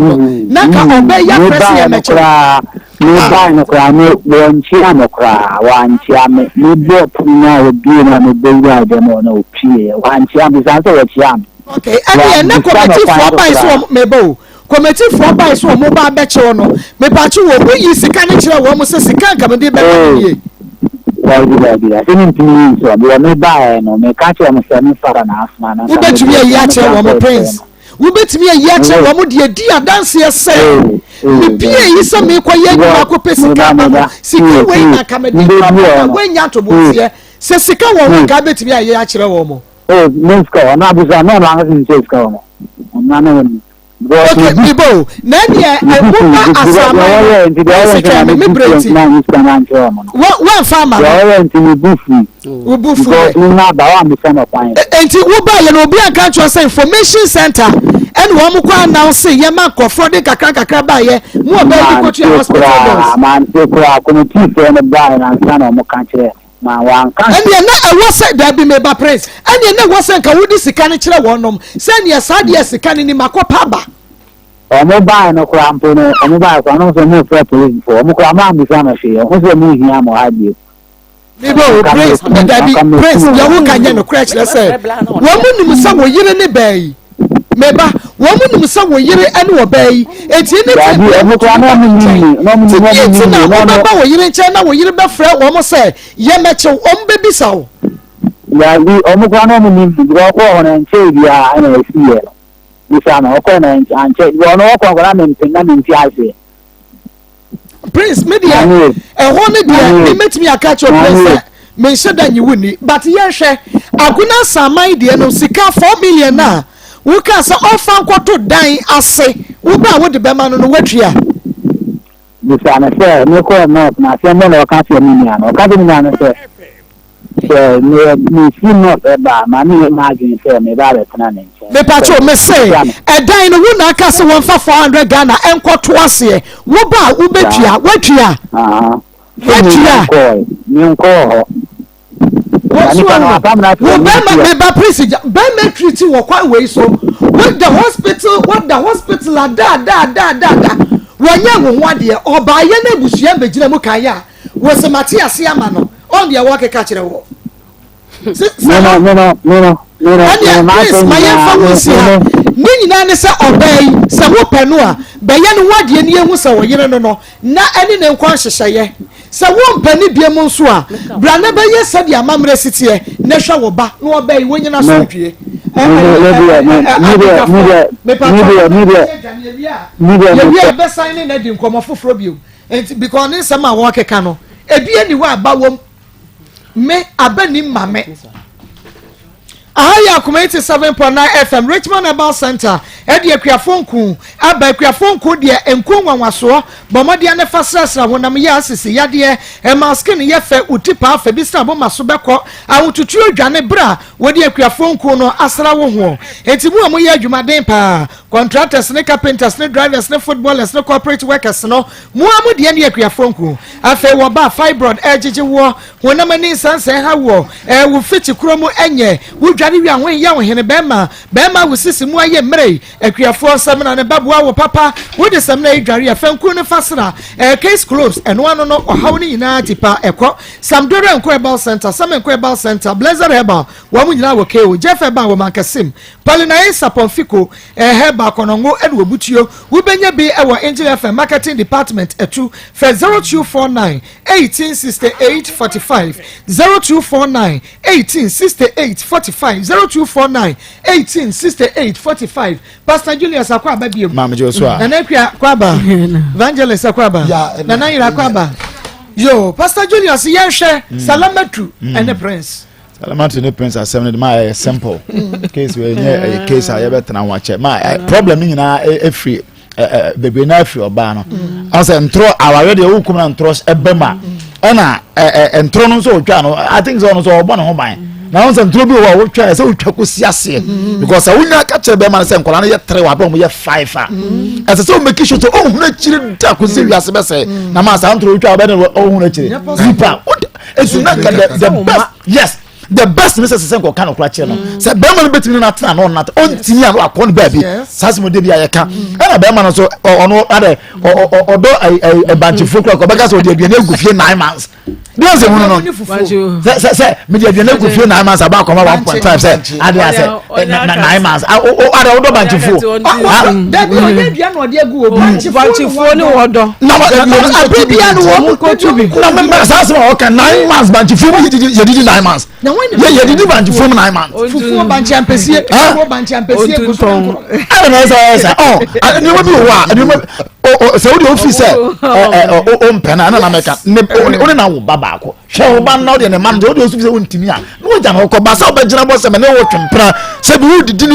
na ka obe ya presi ya mechira ni ba no kra me bonchia no kra wanchia me ni bo punya obi na me be ya de no na opie wanchia me san so wachia okay ani na committee for by so mebo committee for by so mo ba be che no me pa chi wo bu yi sika ne kira wo mo se sika nka me de be ye I think so we me buy no me catch am say me fara na asma na we betumi ayi a che wo mo prince we betumi ayi a che wo mo de di adanse ese me pie yi se me kwa ye dwuma ko pesika ma sika we na ka me de we nya to bo tie se sika wo ka betimi aye a kire wo mo oh mesko na abuza na na ngasi nche ska wo na na ni okay bibo na dia ebuba asama me breti wa farmer wo bufu na ba wa mi sama kwan enti wo ba ye no obi aka cho say information center and wo mo kwa announce ye ma kofo de kakra ba ye mo oba di ko to hospital bills man se ko committee se no ba na sana mo kan kire ma wan kan and ye na ewo say da bi me ba praise and ye na wo say ka wodi sika ne kire wonom say ne sa de sika ne ni makopa ba omo ba no kra mpo no omo ba kwa no so mo fe police fo omo kra ma mi sama hwe o so mo hia mo hadio bibo praise da bi praise ya wo kan ye no kra kire say wo mu nim sa wo yire ne bai meba wo mu nim sa wo yire ene wo bai enti ne ti omo kra no mo ni no ba wo yire nche na wo yire be frɛ wo mo say ye meche wo be bisa wo ya bi omo kra no mo ni bro ko ho na nche bia ana esiye Misama okona anche wono okona na menti ase Prince media ho ne dia me metimi aka cho Prince me sheda nyi wuni but ye hwe aguna saman dia no sika 4 million na wo ka sa ofa nkoto dan ase wo ba wo de be ma no watria Misama se me ko no na se me no ka se mi na no ka de mi na se me si no ba ma ni imagine se me ba le tana ne me pacho me say edan no wo na aka se won fa 400 Ghana enkoto ase wo ba wo betua watria watria ni nko ho wo be ba president be me treat wo kwa we so what the hospital da wanya wo wade oba ye na busua begina mu kan ya wo se Matias ama no on dia wo keka kire wo no please my family ni nyina ne se obey se wo panu a be ye no wade ni ehu se wo yire no na eni ne nkon hyehye se wo mpani bia mu nso a bra na be ye se dia mamre sitie na hwa wo ba na obey wo nyina so dwie media be sign na di nkomo foforo bio because ne se ma wo keka no ebie ni wa ba wom me abani mame Ahaya Community 7.9 FM Richmond Herbal Center edi akuafonku aba akuafonku de enkonwanwaso bomode ne fasasra honam ya asisi yade e maskin ye fe utipa fa bisra bo maso beko awututu odwane bra wodi akuafonku no asra wo ho entimu amoye adwumaden pa contractors ne carpenters ne drivers ne footballers ne corporate workers no mu amode ne akuafonku afa wo ba fibroid ejije wo honam ni sansen ha wo wo fiti kromo enye dware wi ahon ya wo hene bema wo sisi mu aye mrei akuafo samna ne baboa wo papa wo de samna dware afenku ne fasra case close eno ano no ohaw ni nyina tipa ekọ samdoro enko herbal center enko herbal center blazer herbal wo mu nyina wo keo jeff herbal wo mankasim palinai saponfiko herbal konongo edwo butuo wo benya bi ewo engineer FM marketing department etu for 0249 1868 45 0249 1868 45 0249 1868 45 Pastor Julius Akwaba bi Mama Joshua na nakwa kwaba Evangelist Akwaba na nayira kwaba yo Pastor Julius yehwe salamatu and the prince salamatu ne prince assembly my simple case we a case I ever tana wache my problem ni na free bebe na free oba no I say ntro aware wo kum na ntro ebema na ntro no so otwa no I think so no so obo na ho ban na won say ntro bi wo twa say otwa ko siase because awunya ka kire be man say nkola na ye 3 wa be mo ye 5 as say o make sure to o hu na kire da ko se wiase be say na ma sa ntro otwa be na o hu na kire zipa esu na the best yes the best Mr. Senko kind of clutch no say be man betimi na tena no na on tini an akon ba bi sasimo de bi ayeka na be man so ono ade odo e banchi fokro ko beka so de bi na egufie 9 months dia say no say me de bi na egufie 9 months aba ko 1.5 say ade say 9 months o ade odo banchi fo da bi o de bia na ode agu o banchi fo ni wodo na abi bia no wo ko tubi na me sasimo o kan 9 months banchi fo ye did 9 months ye didi banji fom 9 months fufu banji ampesie fufu banji ampesie I don't know say oh ni mo bi wa so the office o mpena na meka ne na wo baba ko hwe wo ba na de ne man de o de office wontimi a no ja na ko ba sa o ba gina bo se me ne wo twempra se bi wo didi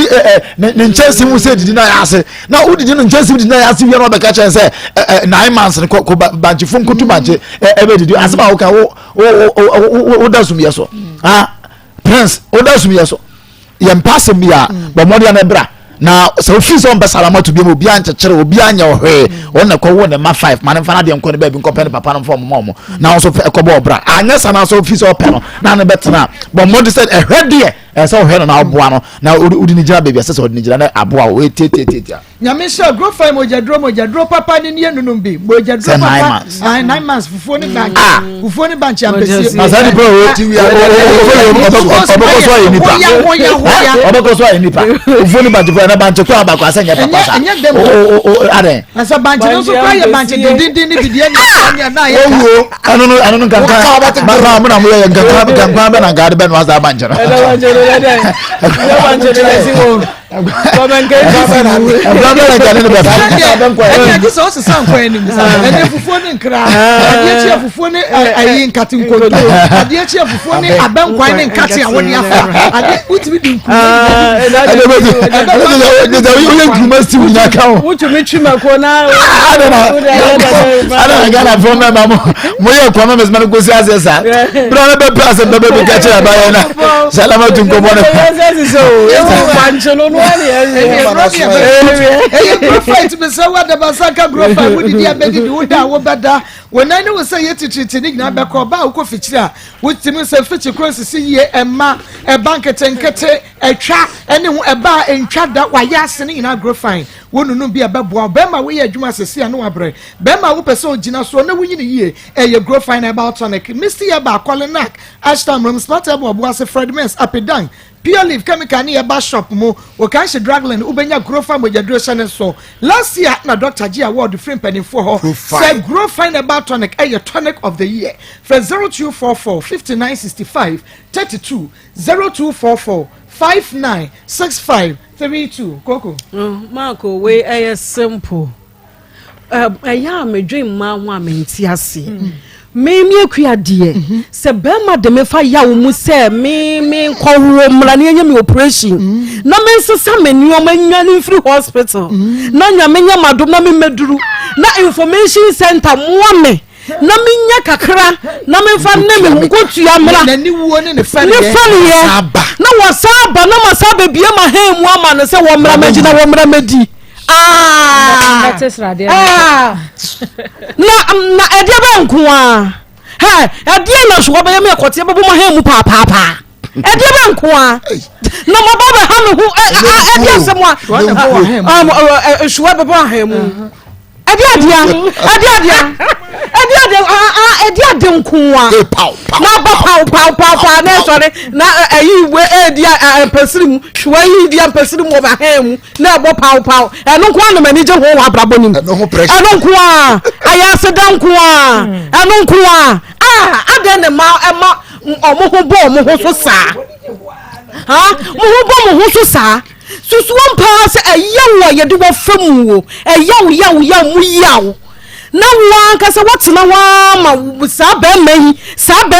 ne nchese mu se didi na ya ase na wo didi no nchese didi na ya ase wi na be ka chen se 9 months ko banji fom ko tu banji e be didi ase ba wo ka wo da sum yeso prince o da sum yeso ye mpase bia bo modya na bra na so office on besalama to bi mo bia nchekere obi anya ohwe on na ko wo ne ma 5 man mfa na de nko ne ba bi nko pen papa no fo mo na so ko bo bra anya sana so office open no na ne betena bo mod said ehwe de so ohwe na aboa no na udi ni jira baby asese udi ni jira na aboa o tete nyame sha grow fine mojadro papa ni ne nunum bi mojadro papa 9 months fufu ni bank fufu ni bank ampesie na sadi bro o ti wi oboko so ayi nipa oboko so ayi nipa fufu ni bank na bank ko abako asenya papa sa o are na so bank no so kwa ye bank dindin ni bidie na ya owo anu kan ba mo na mo ye kan ba na gade be no asa bank no so san kwa ni ene fufuo ni nkra adie chia fufuo ni ayi nkati nkonto adie chia fufuo ni abankwa ni nkati awoni afa adie utimi di nku ade nkuma sti wunya ka wo utimi twima ko na ada gana from me mamo mo ye kwa me mesman ko si asesa bro na be pass be ka chia ba yana salama tun ko bona banchelo no fight me say what the basaka grow fight we dey abedi wo da wo beda wona ne wo say yetititi ni gina be ko ba wo ko fichira wo timi say fichi cross si ye ema e bank tenkete etwa ene ho eba entwa da wa ya ase ni na grow fine wonunu bi abeboa be ma wo ye adwuma sese ane wabre be ma wo pese ogina so na wunyi ni ye ye grow fine about tonic Mr. Yaba Kolinak Ashton Room Smart Abo Boase Fred Mens Apedan Pure Leaf chemical ni eba shop mo o kan she dragland ubenya grow fine mojadro channel so last year na Dr. G award frame penny for her say grow fine about tonic tonic of the year for 0244 5965 32 0244 5965 32 Koko Marco we simple me dream ma ho amenti ase me akua de se be ma de me fa ya wo mu se me nkɔhoro mra ne anya me operation na me nsesa mani o manya ne free hospital na nya me nya madom na me meduru na information center mo me na me nya kakra na me fa ne me nkotua mra na ni wuo ne fa ne na wasaba na masaba bia ma ha mu ama ne se wo mra magina wo mra medi na edia ba nko a edia na so ba me kote ba mo ha mu pa edia ba nko a na mo ba ha me hu edia se mo a so ba ba ha mu edia de nko a na ba pa na sorry na ayi we edia pesirim shwa yi dia pesirim wo ba ha mu na bo pa eno nko na mani je ho wa brabo nim eno nko a aya se dan nko a eno nko a ade ne ma omo ho bo omo ho so sa mo ho bo mo ho so sa susu won pa se ayawo ye de wo famu wo ayawo mu yawo na wa ka se wotena wa ma sa ba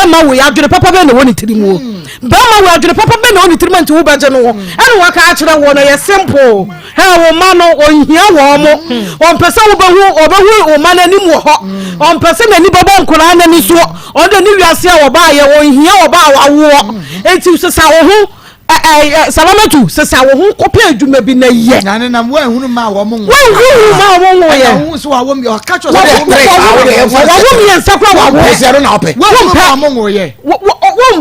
ma wo ya dwere papa be na woni tirimu ba ma wo adwere papa be na woni tirimu nti wo ba je no wo ene wa ka akire wo no ye simple ha wo ma no onhia wo mo on pese wo behu o ma na ni mu ho on pese na ni baba nkura na ni so on de ni wiase a wo ba ye onhia wo ba wo enti so sa wo ho salamatu sesa wo hu kopi adwuma bi na ye nane na wo ehunu ma wo mo ye wo so wo mi o ka cho wo mi ensakwa wo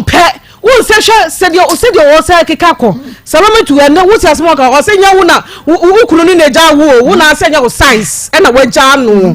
mpe won se hwe se de wo se kekako salamatu ene wo ti asmo ka o se nya wo na wo kunu ni na ja wo na se nya wo size e na wo ja no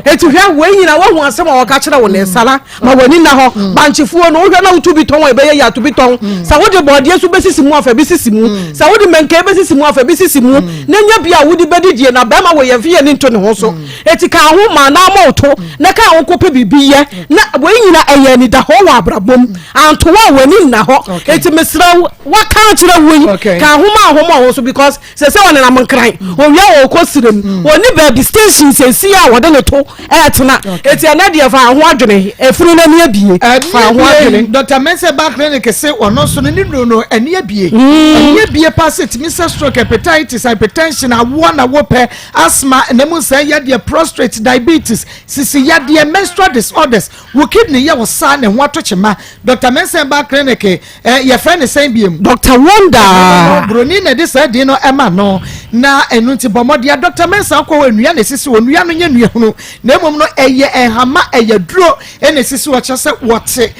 eti hwe wo nyina wo hu asem wo ka kire wo na sala ma wani na ho banchifuo no wo hwe na wo tubi ton wo be ye ya tubi ton sa wo de bode so besisi mu afa besisi mu sa wo de menke besisi mu afa besisi mu na nya bia wo de bedidie na ba ma wo ye fie ni nto ne ho so eti ka ho ma na ma oto na ka wo kope bibi ye na wo nyina eye ni da ho wa abrabom anto wa wani gyina ho enti mesra wa kan kire wo yi ka homa wo so because se on na mankran owia wo kosirem oni baby station sensi a wo de ne to tena enti na de fa ho adwene efuru na ne abie fa ho adwene Dr. Mensa ba clinic say ono so ne no ene abie pass it Mr. Stroke hepatitis hypertension awo na wo pe asthma enemu say ya de prostate diabetes sisi ya de menstrual disorders wo kidney ya wo sa ne ho atochema Dr. Mensa ba clinic your friend is saying biem Dr. Wonder broni na de say de no ema no na enu nti bomodia Dr. Mensa ko enua na sisi onua no nya nua hunu na emom no eye enhama eye duro ene sisi wo chese wote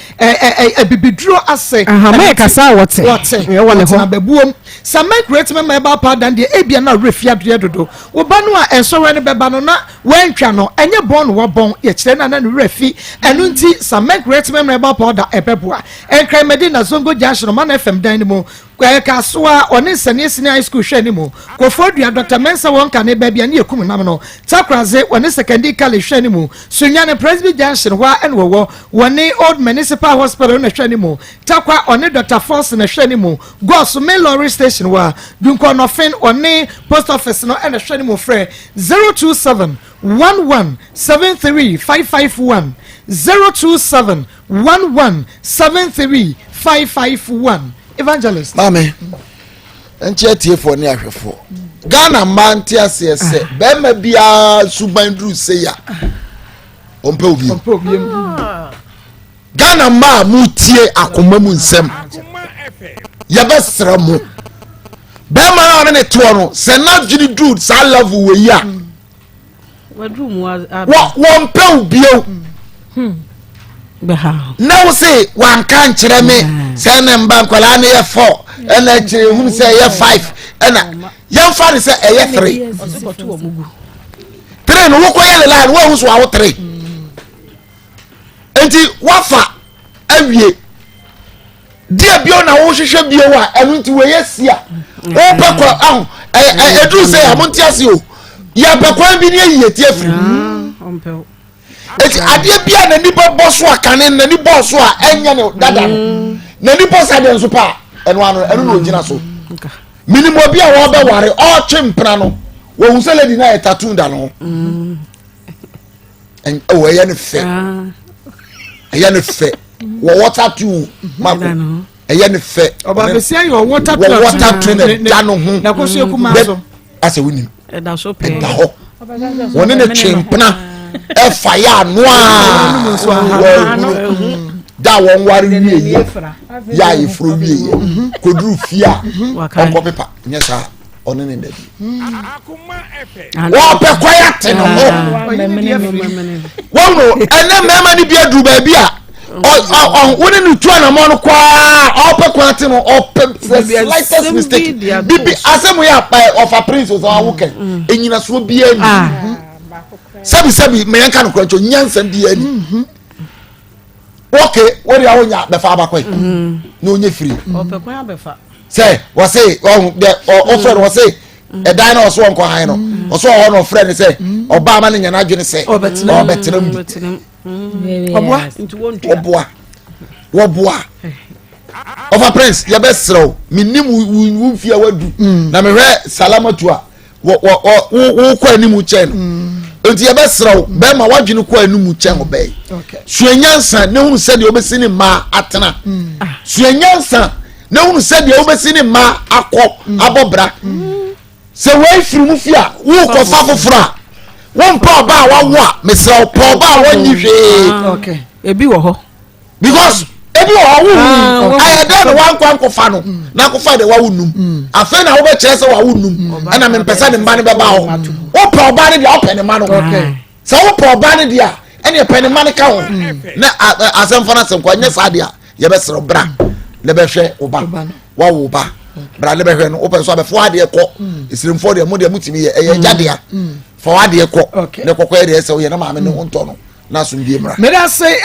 bibiduro ase ahama kasa wote ye wole ho ababuom some great member ba pa dan de ebia na refia dodo wo ba no a ensore ne beba no na wantwa no enye bon wo bon ye kire na na refi enu nti some great member ba pa da ebeboa enkrai medina zongo junction man FM dan ni mo ka soa oni sene high school hwe ni mo ko fodua Dr. Mensa won ka ne ba bia ne ekum nam no takraze oni secondary college hwe ni mo sunya ne Presby junction wa en wo woni old municipal hospital na hwe ni mo takwa oni Dr. Force na hwe ni mo go so main lorry station wa dunko no fin oni post office no en hwe ni mo frɛ 027 1173551 027 Evangelist Mame enche tie for ne ahwefo Ghana man tie ase se be ma bia subandru se ya ompe obi Ghana ma mu tie akoma mu nsem ya besra mu be ma na ne to no se na dwiri dude sa level we ya wadru mu won pe obi na wo say wan kan kire me say na mba nkwala na ye 4 ena kire hu say ye 5 ena ye fa ni say ye 3 3 no wo koye le line wo hu so awo 3 enti wafa awie dia bio na wo hwehwe bio wa enu nti we ye sia wo pe kwa edu say amonti ase o ya pe kwa bi ni ye tie firi eti ade bia na nipa boso akane na ni boso a enya ne dada no na ni boso ade nso pa enu no gina so minimo bia wo be ware o chimpra no wo hu seledi na tattoo da no en o ye ne fe wo water tattoo mako ye ne fe oba besia yo water tattoo da no hu na ko so ekuma so ase woni da so pe da ho woni ne chimpna e fire noa da won ware wie ya ifro wie koduru fia onko pepa nyesa onene ndabi Akoma FM wo pe kwaya teno wo no ene mema ni bia du ba bia woni ni tu na mo no kwa o pe kwaya teno o pe slightest mistake bibi asemu ya of a prince so awuken enyina so bia ni sabi me yanka no kwancho nyansa di ani okay what you onya be fa abakwa na onye free opekwan abefa say we say the offer we say e dan na oso nko han no oso ho no friend say oba ma ne nyana adwene say obetenam oboa over prince ya besro minim wu fia wadu na me hwe salamatu a wo kwa animu chen enti ya besro be ma wadwene kwa animu chen obey suenyansa ne hunu se de obesi ne ma atena suenyansa ne hunu se de obesi ne ma akọ abobra se we firi mu fia wo ko fa fofora won pa ba wa wo a mesra pa ba wa nyihwe okay ebi wo ho because ebi wo ho ayeda no wan kwa nkofa no na kofa de wa wunum afa na wo be kire se wa wunum ana me mpesa de mba ne be ba ho wo pa ba ne de o pe ne ma no se wo pa ba ne de a ene pe ne ma ne ka ho na asemfo na sem kwa nya sa de a ye be sero bra le be hwe oba wa wo ba bra le be hwe no open so abefo ade ko isirimfo de mo de mutimi ye jade a fo ade ko ne kokko de se wo ye na ma me ne honto no na so bi mra me da say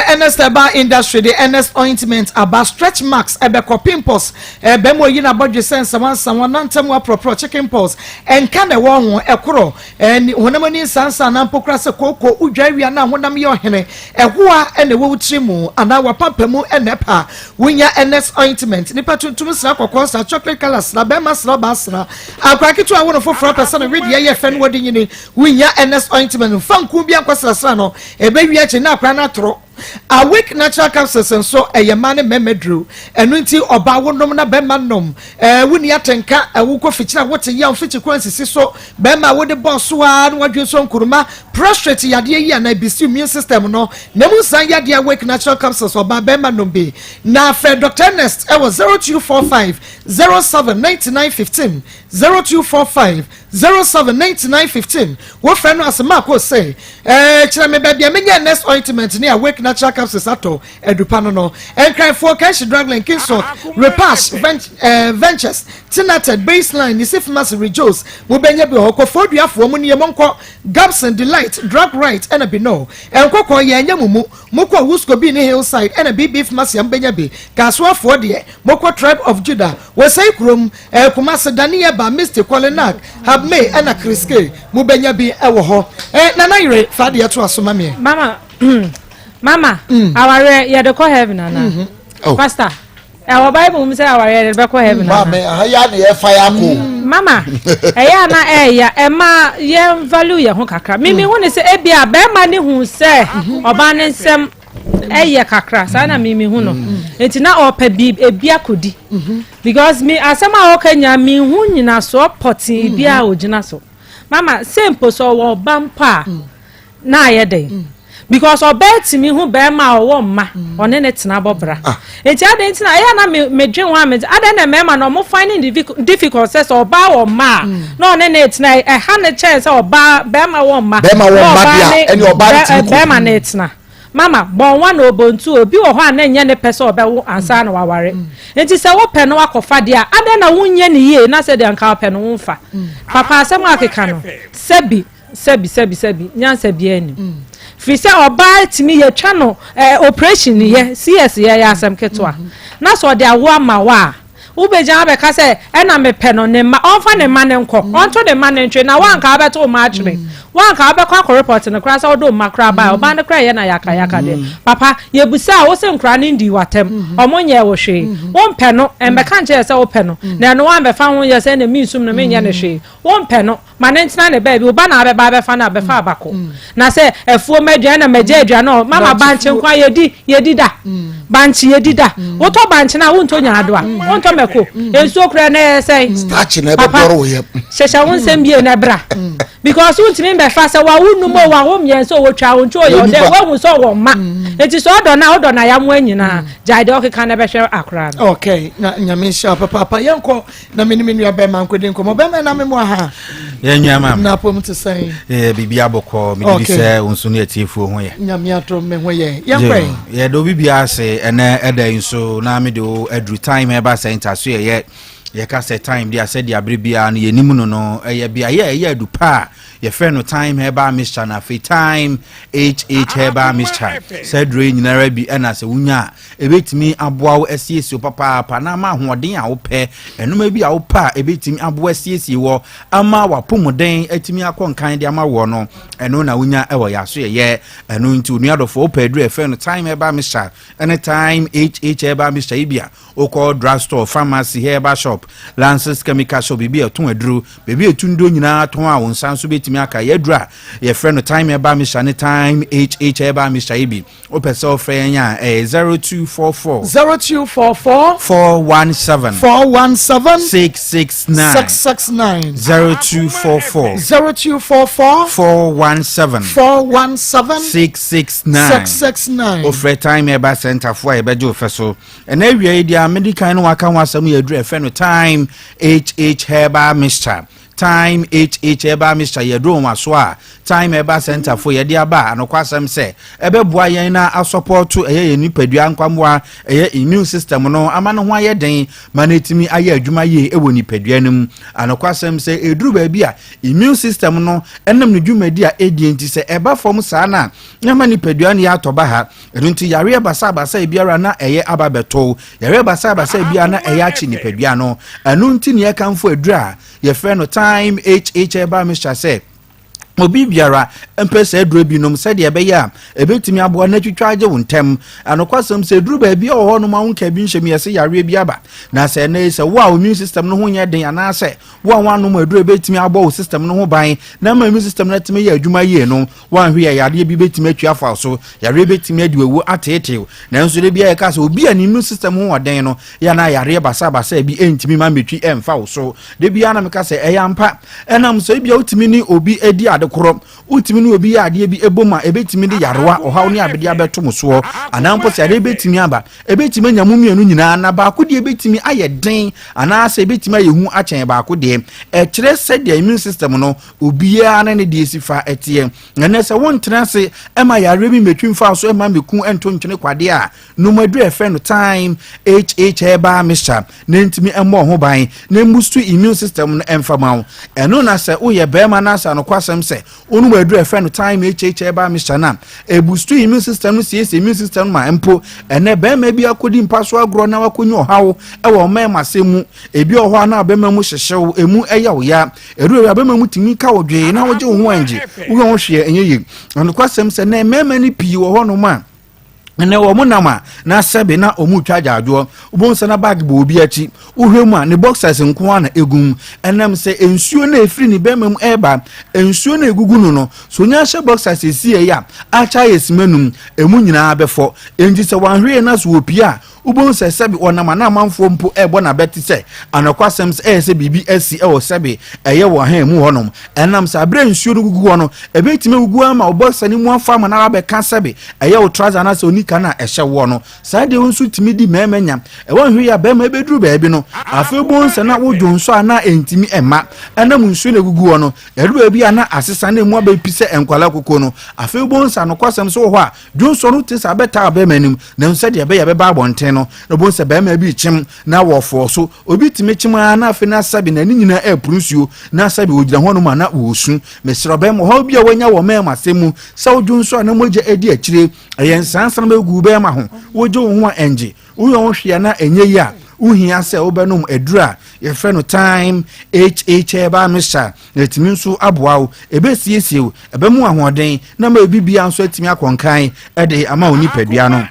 Ernest Eba industry the Ernest ointment about stretch marks ebeko pimples be mo yi na bodwe sense someone nantem wa proper chicken pulse and kan e wo ho ekoro and honam ni sansa na mpokra se koko udwa wia na honam ye ohene ehoa ene wo trimu ana wa pampamu enepa wunya Ernest ointment nipa tuntum sra kokon sa chocolate colors na be masra basra akwakito a wono foforo person ready ye fe no wodi nyini wunya Ernest ointment fanku bia kwasra no ebe wi achi na akra na toro awake natural capsules and so a yamane memedru and unti oba wonom na bema nom wuni atenka awuko fichira wote ya fichi kwansi so bema wode boss wa wadwe so nkuruma prostrate yade yi na bisi immune system no nemu san yade awake natural capsules oba bema nom be na fe Dr. Ernest was 0245 079915 0245 079915 wo fe no asema ko say kira me ba bia menya Ernest ointment ni awake natural capsules ato edupano no enkran for cash drugline kinso repass ventures tinated baseline ni safe mass rejoice mo benya bi hoko foduafo mo ne monko Gabson delight drug right and be no enkoko ye anya mumu moko wusko bi ni hillside and be beef mass yam benya bi kaswafo de moko tribe of Judah we say krom kumase daniel ba Mr. Kolenak have me and a Kriske mo benya bi ewo ho nana ire fa de to asoma me Mama, our yeah, the call heaven, Anna. Pastor, our Bible say our yeah, the call heaven. Mama, I fire Mama, Ayana, Emma, yeah, value your honkaka. Mimi, when they say, Ebia, bear money who say, or banning some Aya kakra, Sana Mimi Huno. It's not all per bib, a biakudi. Because me, as some Okanya, me, who in a so potty, bia or genaso. Mama, simple so bampa. Na ye day. Because obey me who bear my woman on any bobra. It's adding I am me dream woman. I don't remember no more finding difficult says or bow or ma. No, then it's night a 100 chance or bear my woman. Bear my woman and your body bear my nets na. Mama, born one or born two, be or one and any person about and son or worry. It is a open walk of fadia. I don't know one year, and I said the uncle pen wonfa. Papa, some market cano. Sebi, Nyan Sebieni. Fisa oba timi ye channel operation ye CS ye asem ketwa na so de awo amawa ubeja be ka se na me peno ne ma onfa ne ma ne nko onto ne ma ne ntwe na wan ka beto ma achire wan ka be kwa report ne kra sa odo makra ba oba ne kra ye na yaka de papa ye busa wo se nkra ne ndi watem omonye wo hwe won peno embe ka nche se wo peno na no wan be fa ho ye se na mi sum no me nya ne hwe won peno ma ne ntina ne ba bi oba na be fa na be fa abako na se efuo madwa na maje adwa no mama banche nkwa yedi da banche yedi da wo to banche na wo nto nya adoa wo nto meko enso kra na say starch na be doro ye shesha won sem bie na bra because wo ntimi be fa se wa wo numo wa wo mye so wo twa wo ncho yo de wo hu so wo ma eti so odo na ya mo anyina jaide okeka na be hwe akra okay na nyame sha papa yenko na menimi ya be man kwede nko mo be na me mo ha yenya mam na pom te sai bibia bokọ mi di se onso ne atiefo ho ye nyame ato me ho ye yenkwe ye do bibia se ene eda nso na me do adru time e ba center so ye ka se time dia se dia brebia no ye nimu no ye bia ye adu pa ye fe no time he ba Mr. na fe time he ba Mr. se dre nyinara bi na se wunya ebetimi aboa wo asiesie papa na ma hoden a wo pe enoma bi a wo pa ebetimi aboa asiesie wo ama wapomoden atimi akonkan de ama wo no eno na wunya e wo ya so ye eno nti onuadofo wo pa dre fe no time he ba Mr. anytime he ba Mr. ibia oko drugstore pharmacy he ba shop Lances chemical shop bibi etun aduru bibi etundo nyina ton a won san so betimi aka yedura ye friend time e ba Mr. ne time e ba Mr. ibi o pese friend ya 0244 417 669 0244 417 669 o friend time e ba center for e bejo feso and every dia medical no waka wasam ye dure friend time herbal mixture time hh eba Mr. Yedro Maswa time eba center for yedi aba anokwasem se ebe boa yen na support to eye nipadua nkwamwa eye immune system no ama no ho ayeden manetimi aye adwuma ye ewo nipadua nim anokwasem se eduru ba bia immune system no enam ne dwumadi a edi enti se eba fom saa na nyama nipadua ne atoba ha enunti yare basa biara na eye aba beto yare basa biara na eye achi nipadua no enunti ne yekamfo edura ye friend no time hh eba Mr. say obi biara empese eduro binom se de ebe ya ebetimi abo na twitwaje wontem anokwasem se eduro ba bia ho no ma wonka bi nhyem yese yare bi aba na se na se wo immune system no ho nya den ana se wo no ma eduro betimi abo wo system no ho ban na ma immune system na timi ya adwuma ye no wan hwe ya yare bi betimi atwa fa so yare betimi adi wewu atete na nso de bia ya ka se obi ani immune system ho oden no ya na yare basa bi entimi ma metwi emfa wo so de bia na meka se eyampa enam so bia otimi ni obi edi koro utimi no obi ya ade bi eboma ebetimi de yarewa ohaw ne abede abeto muso anampo se ade ebetimi aba ebetimi nyamumienu nyina na ba ko de ebetimi ayeden ana se ebetimi ayehu achen ba ko de kire se de immune system no obi ya na ne de sifa etie na se won trense ema yare bi metwimfa so ema meku ento ntwene kwade a no madu efe no time hh eba Mr. na ntimi emo ho ban na mustu immune system no emfama eno na se wo ye bema na sa no kwasem se onu wadu a friend time hh eba Mr. na ebustu immune system no sie immune system ma empo ene be ma bi akodi mpaso agro na wakonyo hawo e wo ma masemu ebi oho na be ma mu hyehyew emu eya wo ya eru be ma mu timi ka wodwe na woje wo ho anje wo ho hwe enyeyi onu kwasem se na mema ni pii wo ho no ma ene wo munama na sebe na omu twaja adwo ubonsa na bag bo obi achi uhwemu a ne boxers nko na egum enam se ensuo na efiri ni bemam eba ensuo na egugu no so nya hye boxers esie ya acha yesimanum emu nyina abefo enji se wanhwe na so opia ubonsa sebe onama na amanfo mpo ebo na beti se anakwasem se se bibi asi e sebe eye wo han mu honom enam se abre ensuo no gugu no ebetime gugu ama boxer ni mu afa ma na abeka sebe eye wo trouser na so kana ehye wo no saa de unsu timi di memenya e won hwe ya be ma beduru ba bi no afi bonse na wo dwonso ana entimi ema ana munsu na gugu wo no eru bi ana asesa na mu abepise enkwala kokko no afi bonse no kwasem so ho a dwonso no tisa beta ba manim na nse de be ya be ba bonten no bonse be ma bi chim na wo fo so obi timi chim ana afi na sabi na nyina eprusuo na sabi ogira ho no ma na wosu mesro be mo ho bi a wanya wo mema semu sa dwonso na moje edi akire ayen sansan gu be ma ho wojo ho enje uyo hwe na enye ya uhia se obenum edura ye fe no time hh eba Mr. etimi nso aboawo ebesiesie ebemu ahoden na ma bibia nso etimi akonkan ede ama oni padua no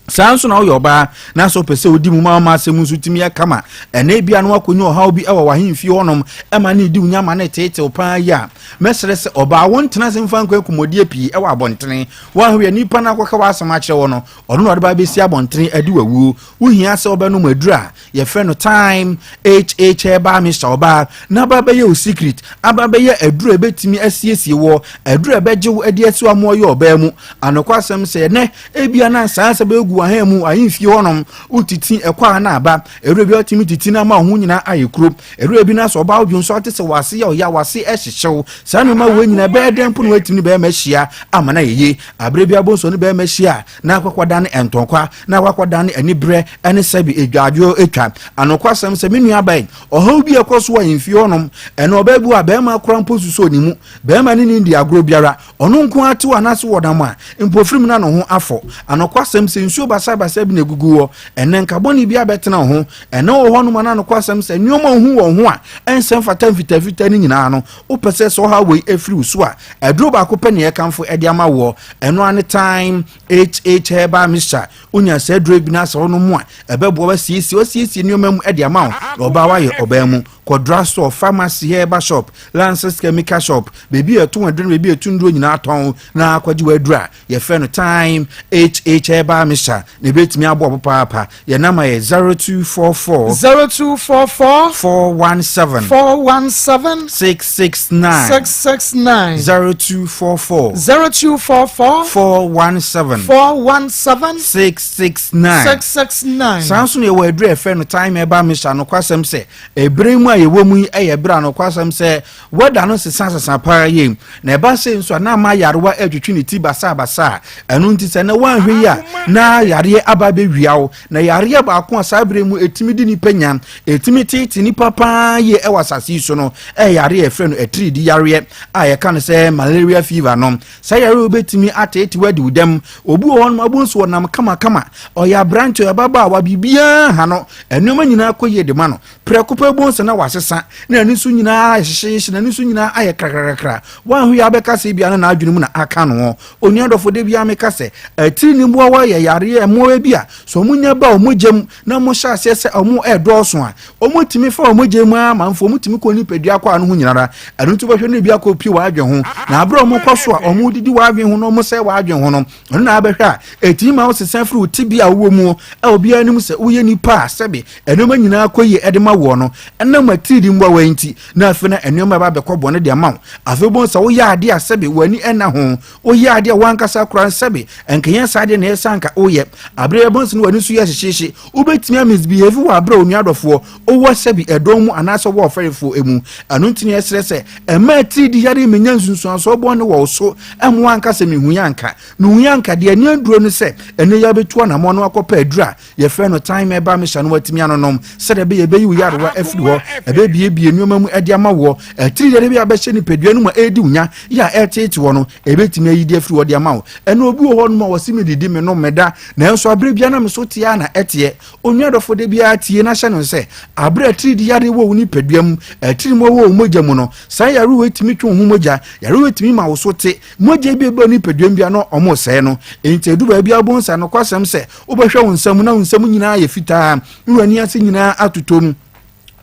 sanso na oyoba na so pese odi mu ma asemu nso timi akama ene bia no akonyo hawo bi ewa wahemfi honom ema na edi unyama na tete opan ya mesere se oba wontena se mfa nkwa kumodie pii ewa abontene wanhwe nipa na akoka wasama kire wo no ono no de ba besi abontene adi wawu uhia se oba no madura ye fe no time hh eba Mr. oba na ba be ye secret aba be ye adura betimi asiesie wo adura beje wo adi asi wa mo ye oba mu anokwasem se ne ebia na sansa be ahemu ahimfi honom utiti ekwa na aba eru bi otimi titi na ma ho nyina ayekro eru bi na so ba odwonso atese wase ya wase ehyehew sanu ma wo nyina be den pu no atimi be mahia amana yeye abre bi abonso ne be mahia na akwakwada ne entonkwa na akwakwada ne anibre ene sabi edwadwo etwa anokwasem se menu abai ohaw bi ekoso ahimfi honom ene obabu a be ma krampo suso nimu be ma ne ndi agro biara ono nko ate anase wodam a mpofirim na no ho afọ anokwasem se nsuo basa bi na gugu wo ene nkaboni bi abetena ho ene wo hono mana no kwasem se nyoma hu wo ho a ensem fata fita ni nyina no opese so ha we efri usu a edro ba ko pene yekamfo ede ama wo eno ane time hh eba Mr. unya se edro bi na so no mu a ebebo ba siesi nyoma mu ede ama wo oba wa ye oba mu ko drugstore pharmacy herba shop lances chemical shop bebi eto adro bebi etu ndro nyina aton na akwaji wa adura ye fe no time hh eba Mr. ne betimi abo papa ye nama ye 0244 417 669 0244 417 669 sanso ne wa adura fe no time eba Mr. no kwasem se ebremu a yewo mu eye bra no kwasam se weda no sesa pa yem na eba se nso na ma yarewa atwitwi ne ti basa enu nti se na wanhwe ya na yare aba be wiawo na yare ba ko asabre mu etimi di ni panya etimi titi ni papa ye e wasase so no yare e fre no etri di yare a ye kan se malaria fever no sa yare obetimi ateti wadi udem obu won mabunso wonam kama oya branch ya baba wa bibia ha no enoma nyina koye de ma no prekupa bonse na wasesa na anu so nyina hyehye na anu so nyina aye krakrakra wanhu ya beka se bia na adwene mu na aka no oniadofo de bia meka se atiri ni mboa wa ye yare e mo bia so munya ba o mogem na mo sha se omo edoso a omo timi fa o mogem a manfo omo timi ko ni pedua kwa no ho nyinara anu tu bahwe no bia ko pi wa adwe ho na abro omo koso a omo didi wa adwe ho no mo se wa adwe ho no na abehwe a etimi ma wo sesa fru tibia wo mu e obi anim se wo ye nipa sebe enoma nyina koye edema wo no enam atiri mboa wa nti na afi na enoma ba bekɔbɔ ne de amaw afi bon sa wo ya ade a sebe wani ena ho wo ya ade a wankasa kura sebe enkenya sade na esanka wo ye abre bon se no wani su ya hyehye ubetimi a misbehave wa abre onuadofo wo sebe edom mu anasa wo oferefo emu anu ntini esrese ema atiri di yare menya nsunsuan so bo ne wo so emu wankasa mehuyanka mehuyanka de ani aduro no se ene ya betu na mo no akopa adura ye fe no time eba me hya no watimi anonom se de be ye beyi yarewa afiri ho ebe bie nneoma mu ade ama wo atiri de be abehye ni pedua no ma edi unya ya etete wo no ebetimi ayidi afiri wo de ama wo ene obi wo ho no ma wasimi didi me no meda na enso abre bia na me so tia na ete onuadofo de bia tie na hye no se abre atiri di yare wo ni pedua mu atiri mo wo mogya mu no sa yare wo etimi twu ho mogya yare wo etimi ma wo so te mogya bi ebe ni pedua bia no omo se no enti du ba bia bonsa no kwasem se obehwe wo nsam na nsam nyina ye fitaa nwani ase nyina atotom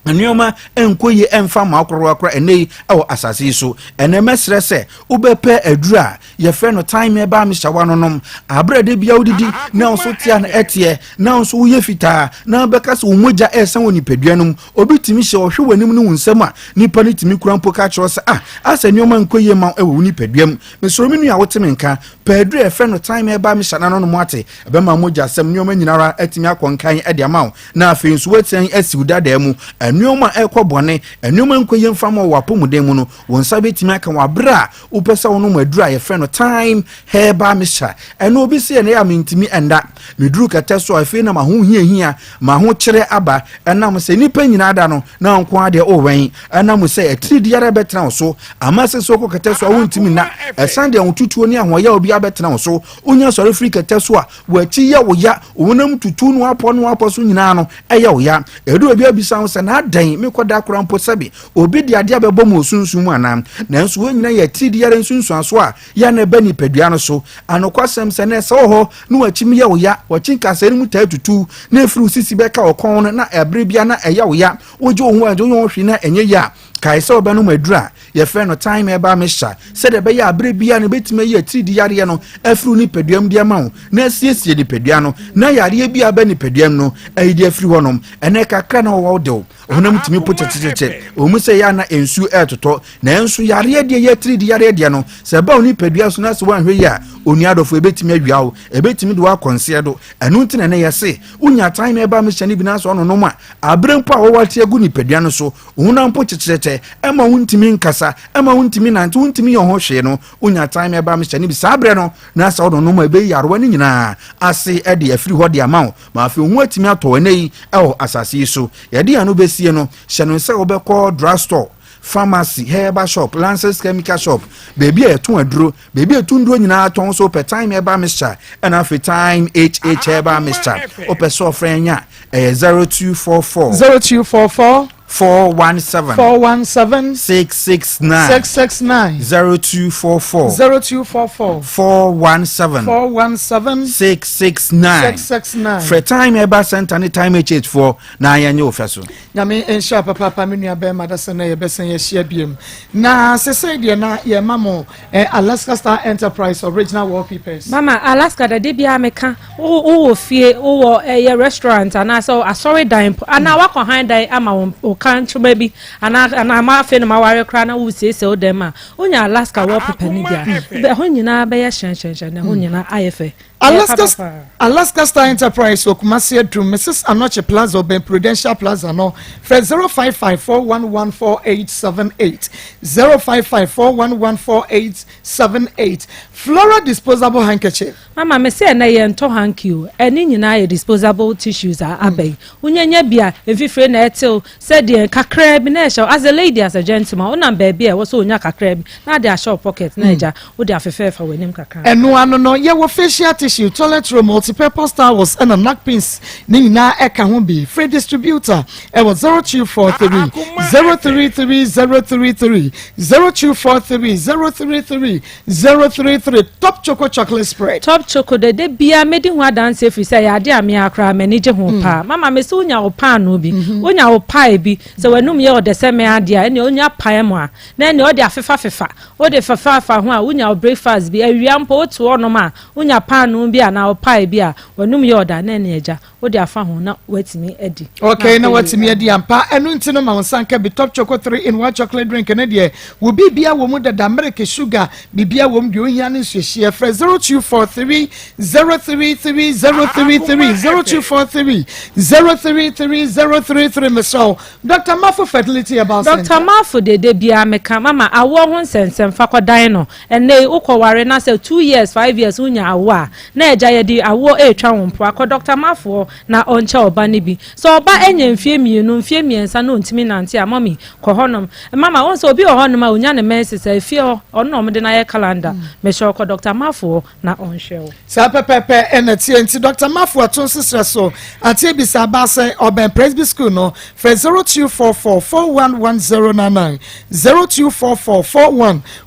Anyoma enkoye emfa makoro akora enei ewo asase so enemesre se ubepe adura ye fe no time eba me hyawa nonom abrade bia udidi na onso tia na etie na onso uye fita na beka se umoja esan woni peduanum obitimi hye ohwe wanim no wunsam a nipa ni timi kura mpo ka kiro se asa nyoma enkoye ma ewo woni peduam mesoro minu a woteme nka pedua e fe no time eba me hyana no mo ate ebe ma moja asem nyoma nyinara etimi akonkan ede amaw na afi nso wetian asiuda da mu Nyoma ekobone enoma nkoye mfama wo apomuden mu no wonsa betimi aka wa bra upesa wono madura ye frɛ no time heba misha eno obi se ne ya mentimi enda meduru kata so afi na ma ho hia ma ho kyere aba enam se nipa nyina da no na nko ade owen enam se etiri diare betena so amase so ko kata so wontimi na esande wotutuo ne ahoya obi abetena so onya sore free kata so a wachi ya wo ya wonam tutu no apo so nyina no eya wo ya edu obi abisa se na dan me koda kura mpo sabi obi de ade abebo mo sunsun mu anam na nso wo nyina ya ti de yare sunsun so a ya na ba ni pedua no so anokwasem se na se ho no wachimi ya wo ya wachinka se mu ta tutu na efru sisi beka okon na ebre bia na eya wo ya ojo ho ajo yo hwi na enye ya kaisa obanu madura ye fe no time eba mesha se de be ya abre bia no betime ye tri di yare no afru ni peduam dia ma ho na asiesie di pedua no na yare bia ba ni peduam no ayidi afri honom ene kakra na wo de honam timi pochecheche omu se ya na ensu etoto na ensu yare de ye tri di yare de no se ba oni pedua so na se wan hwe ya oniadofo ebetime awiawo ebetime do akonse do enu ntina na ye se unya time eba mesha ni bina so no no ma abrempo a wo wate agu ni pedua no so honam pochecheche ema wuntimi nkasa ema wuntimi nante wuntimi yo ho hwe no unya time eba me hyane bi sabre no na sa odo no ma be yarwa ni nyina ase e de afiri ho de amawo ma afi hu atimi ato enei ewo asase so ye de anu besie no hye no se obekọ drugstore pharmacy herbal shop Lances chemical shop baby etun aduro baby etun duro nyina ton so per time eba mixture and afi time HH herbal mixture opeso frenya 0244 417 669 0244 417 669 for time eba center any time HH for na yanye ofeso na me ensha papa me nua be madasa na ye besen ye hia biem na sese de na ye mamo Alaska Star Enterprise original wallpapers mama Alaska de bia meka wo fie wo ye restaurant ana so asori dine ana wakọ hand dine ama kan chuma bi ana ma fe no ma ware kra na wo sese o dem a onya Alaska wallpaper ni bia be ho nyina be ye hyen na ho nyina ayefe Alaska Star Enterprise Okumasi Edrum Mrs. Anoche Plaza Ben Prudential Plaza no for 05541114878 05541114878 Flora disposable handkerchief. Mama me say na ye nto hanky o eni nyina ye disposable tissues abey unyanya bia efifre na etel said the kakra bi na ehwe as a lady as a gentleman una baby e wo so onya kakra bi na dey shop pocket na eja wo dey afefefa wenim kakra eno ano no ye wo facial tissue toilet roll multi-purpose towels and a napkins ni nyina eka ho bi free distributor e wo 0243 033033 0243 033 top choco chocolate spread top choco de bia medi ho adanse efri say ya de ame akra mani je ho pa mama me se onya wo pa no bi onya wo pa bi se wanum ye ode se me ade a ene onya pa mo a na ene ode afefa ode fafa ho a onya breakfast bi awiampo otu onom a onya pa no bi a na wo pa bi a wanum ye ode na ene eja ode afa ho na watimi edi okay na watimi edi ampa enu ntino ma wonsanka bi top choco 3 in 1 chocolate drink na de wo bibia wo mu da America sugar bibia wo mu de ohia ne hwehie fra 0243 033 0243 033 Michelle Dr. Mafu fertility about Dr. Mafu de bia meka mama awo ho nsensem fakodan no ene ukoware na say 2 years 5 years unya awo a na eja ye di awo etwa wompo akọ Dr. Mafu na onche oba ne bi so oba enye mfie mienu mfie miensa na ontimi nante a mami ko honom mama won so obi honom a onya ne menses afie onom de na ye calendar Michelle ko Dr. Mafu na onhwe sa pepepe enati enti Dr. Mafu aton sisre so ati bi sa ba say Oben Presby School no for 0244411099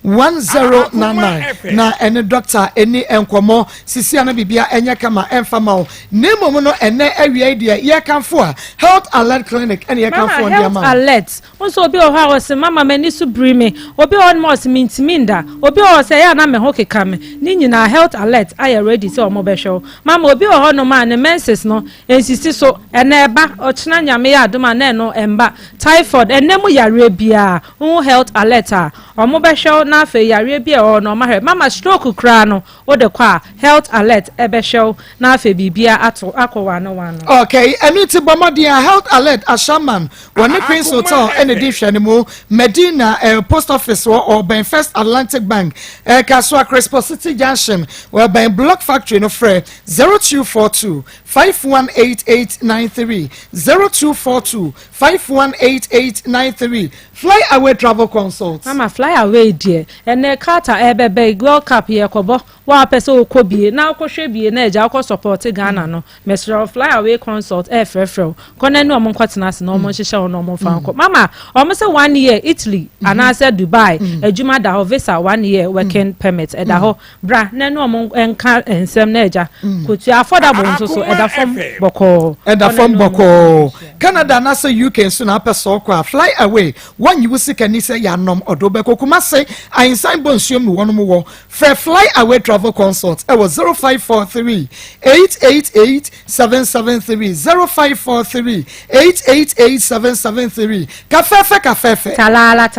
0244411099 na ene doctor eni enkomo sisi ana bibia enya kama enfama nemo no ene awia dia ye kanfo a health alert clinic ene ye kanfo dia ma alert onso obi o ha o se mama mani su brime obi on mo se mintiminda obi o se ya na me ho keka me ni nyina health alert are ready se o mo be show mama obi o ho no ma ne menses no ensisi so ene eba ochina nyame ya adoma na no emba typhoid enemu yare bia health alert a o mo be show na afa yare bia o no ma mama stroke kra no o de kwa health alert ebe show na afa bibia akọwa no wano okay enu ti bomodia health alert ashaman woni Queen's Hotel ene dihwe mu Medina post office or Ben First Atlantic Bank Kaswa Crespo City Junction where Ben Block Factory no free 0242 518893 0242 518893 Fly Away Travel Consult mama fly away dear ene kata ebebe World Cup ye kobo wa pese okobie na akohwe bie na eja akọ support Ghana no mesro Fly Away Consult frefro kone no mo kwatena se no mo hihye no mo fanko mama o mo se 1 year Italy anase Dubai ejuma da ho visa 1 year working permit eda ho bra na no mo enka ensem na eja kotu affordable nso so eda fom boko Canada na se UK so na pese okwa Fly Away one you see can say ya nom odobe kokuma say I insign bonsuom no wono wo Fly Away Travel Consult it was 0543 888 773 0543 888 773 kafefe talala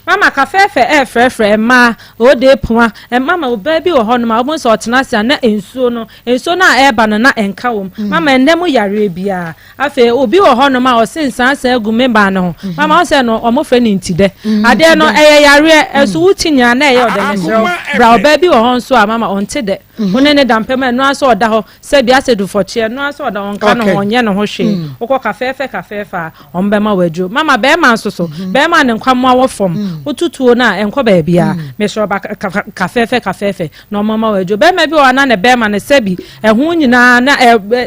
mama kafefe frefre ma o de poa mama o baby o hono ma o so otenase na ensuo na eba na enka wom mama endem yare bia afa obi o hono ma o sensansa agu memba no mama o se no o mo fe ni ntide ade no yare esu wutinya na ye odemesro bra o baby o honso a mama onte de wonene dampema no aso oda ho se bia se du foche no aso oda onka no onye no ho hwe okọ kafefe ombema wadru mama be ma nsoso be ma ne nkwamo awofom otutuo na enko ba bia mesro ba kafefe no mama wadru be ma bi o na ne be ma ne sebi ehu nyina na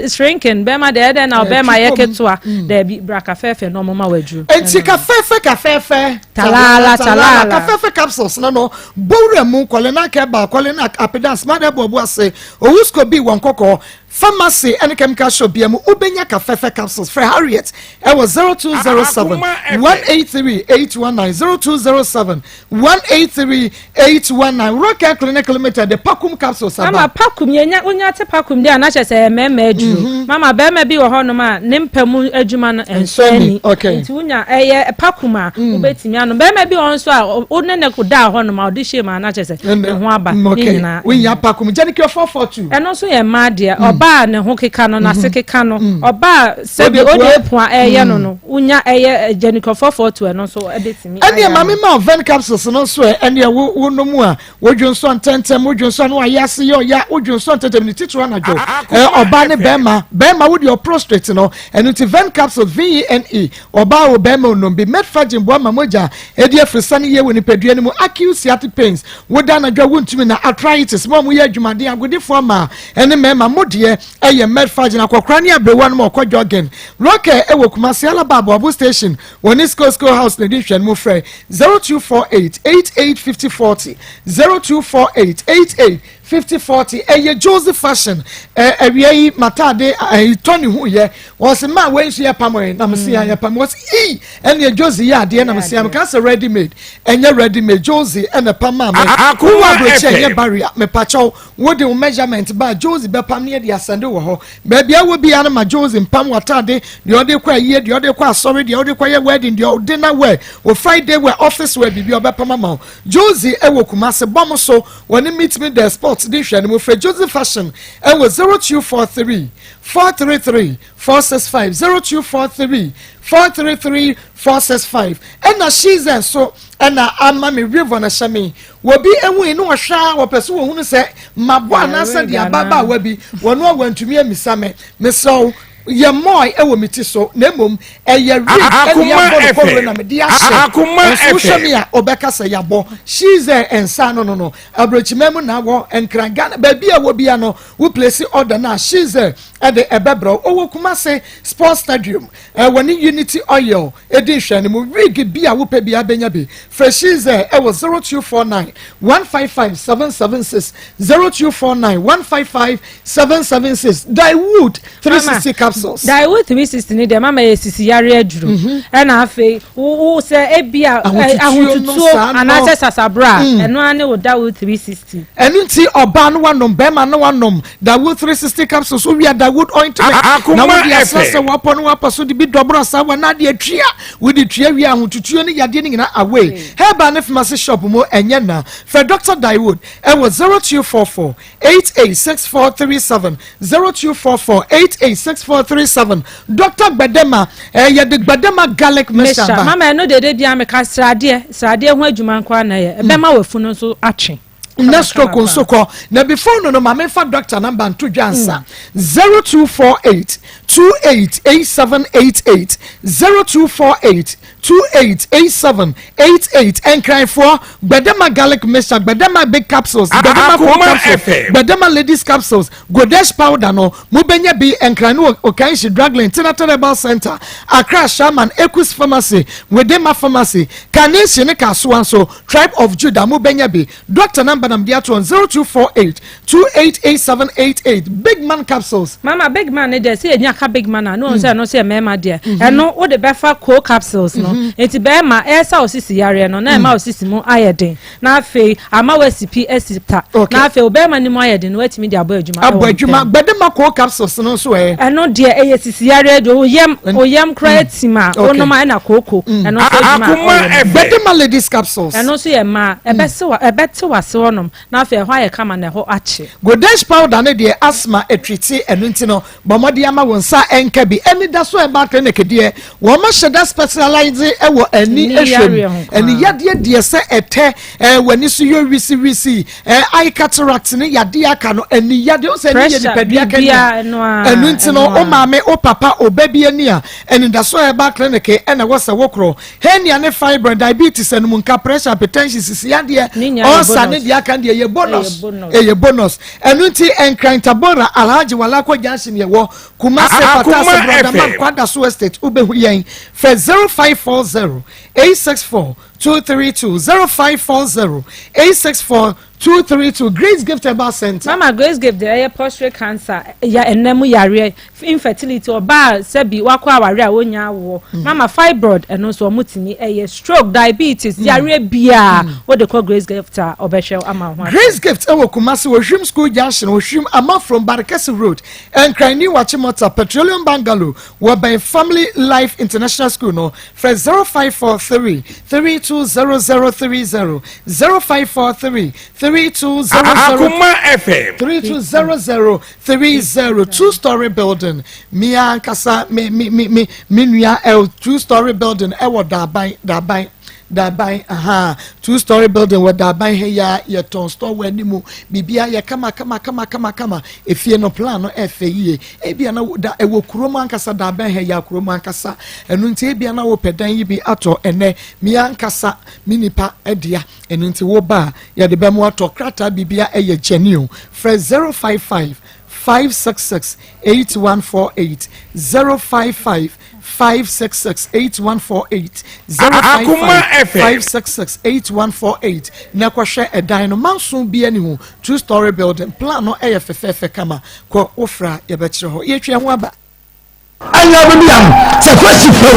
shrinking be ma de na be ma yeketua de bi bra kafefe no mama wadru enti kafefe talala kafefe capsules no bowre mu kwale na ke ba kwale na apedance ma de bobo ase owusko bi won kokko pharmacy and chemical shop biamu ubenya kafefe capsules for Harriet it was 0207 183 819 0207 183 819 Rocket Clinic Limited the Pakum capsules ama Pakum yenya onya te Pakum dia na chese mema aduru mama be ma bi wo ho no ma ne mpamu adwuma no ensani nti unya pakuma ubetimi ano be ma bi wo nso a onene ko da ho no ma odi shema na chese ne ho aba nyina unya pakuma jenike 442 eno so ye ma de oba ne ho keka no na sekeka no oba se bi odi epua no unya jenike 442 eno so edetimi ene mama ma ven capsules no so ene wo no mu a wodwonso ntentem wodwonso no ayase yo ya wodwonso ntentem ni titro na jo oba ne bema with your prostrate no ene ti ven capsules VENE oba wo bema no bi metfagin bo ma moja edi afrisane ye woni padua ni mu acute sciatic pains woda na dwa wontumi na arthritis mo mu ye adwumade agodefo ma ene mema modie eye metfagin akokra ne abrewa no mo kodjo again roke ewo Kumasi Alababa Abu station woni School house na di hwan mu frɛ 0248885040 0248885040 eye Joseph fashion awie matade Tony hu ye was ma we so ye pamoy na mse ya pam was ene Josie ya de na mse am ka say ready made enye ready made Josie ene pam ma Akoma broche ye barrier me pacho wo de measurement ba Josie be pam ne de asende wo ho ba bia wo bia na ma Josie pam watade de ode kwa ye de ode kwa sorry de ode kwa ye wedding de ode na we o Friday we office we bibia be pam ma Josie ewo Kumasi bom so woni meet me the sport this year mo frɛ Joseph fashion and was 0243 433 465 0243 433 465 and na she's so and na ama me river na shame wo bi enwu inu ohwa wo pese wo hunu se mabo na se dia baba wa bi wono awantumi amisame me so ye moy ewo miti so na mom eye ri ko na me dia she so me a obeka se yabo she's ensa no abrochimem na wo enkranga ba bia wo bia no wo place order na she's e de ebebro owo Kumasi sports stadium woni unity oil edition mu rig bia wo pe bia benya bi freshes e was 0249 155 776 0249 155 776 Dawood 360 capsules Dawood 360 ni de mama yesisi yare aduru e na afi wo se ebia ahututuo anase sasabra eno ane wo Dawood 360 enu ti oba no wanom be ma no wanom Dawood 360 capsules wo wia Dawood ointment na wo dia sase wapo no wapaso de bi dobro sa wa na de atria wo de tria wi ahututuo ni yade ni na away heba ne pharmacy shop mo enye na for Dr. Dawood e was 0244 886437 0244 886437 Dr. Gbadema ye de Gbadema garlic mixture mama no de bia me ka srade ho adwuma nkwa na ye be ma wafu no so atwe Nestro Konsoko na before no mama fa doctor number to Jansa 0248 288788 0248 288788 and cry for Gbadema garlic mixture Gbadema big capsules Gbadema capsules Gbadema ladies capsules Godesh powder no mubenya bi and cry no Okanshi Dragline Herbal Center Accra Shaman Equus Pharmacy Wedema Pharmacy Kanesi ne Kasuan so Tribe of Judah mubenya bi doctor number nam dia to 0248 288788 big man capsules mama big man dey say enya ka big man no say no say mema dey eno wo de befa co capsules no enti be ma esa osisi yare no na ma osisi mu ayeden na afi ama wasipi esita na afi o be ma ni mu ayeden no watimi dey abadwuma Gbadema co capsules no so eno dey eyesisi yare do oyem creatima ono ma na koko eno so Gbadema ladies capsules eno so ye ma ebete wase ono na afi ho aye kama na ho ache Godesh powder ne de asthma etriti enu ntino bomodi ama wonsa enka bi eni da so e ba clinic de wo ma sheda specialize ewo ani ehwem eni yade de se ete wani so yo wisi eye cataract ne yade aka no eni yade o se ni ye padua kan enu ntino o maame o papa o baby ani a eni da so e ba clinic ena wo se wokro henia ne fiber diabetes enu nka pressure hypertension sisi yade o sa ne de aka de ye bonus enu nti enkrantabora alhaji walako jansin ye wo Kumasi patasa brother man kwada so estate ubehu yen for 0540 864 232 0540 864 232 Grace Gift about center. Mama Grace Gift the prostate cancer ya enemu yare infertility oba sebi wakwa aware a wonya wo. Mama fibroid eno so omutini stroke diabetes yare bia what they call Grace Gift obehwe ama ho. Grace Gift ewo Kumasi Wohwim School Junction Wohwim ama from Barakasi Road and Krani Wachimota Petroleum Bungalow by Family Life International School no for 0543 320030 0543 Akoma FM 320030 2-story building Maa Akos Minua 2-story building ewo dabai 2-story building with dabai heya ye ton store we nimu bibia ye kama efie no plan no efeye ebia na da ewo kuromo ankasa dabai heya kuromo ankasa enu nti ebia na wo pedan yi bi ato ene Maa Akos minipa edia enu nti wo ba ye de bemu ato krata bibia eye genio fresh 055 566 8148 055 566 8148 566 8148 na kwahwe edan no manso bia ni hu 2-story building plan no efefefe kama ko ofra ye be kire ho ye twa ho aba anya be biam se kwesi fo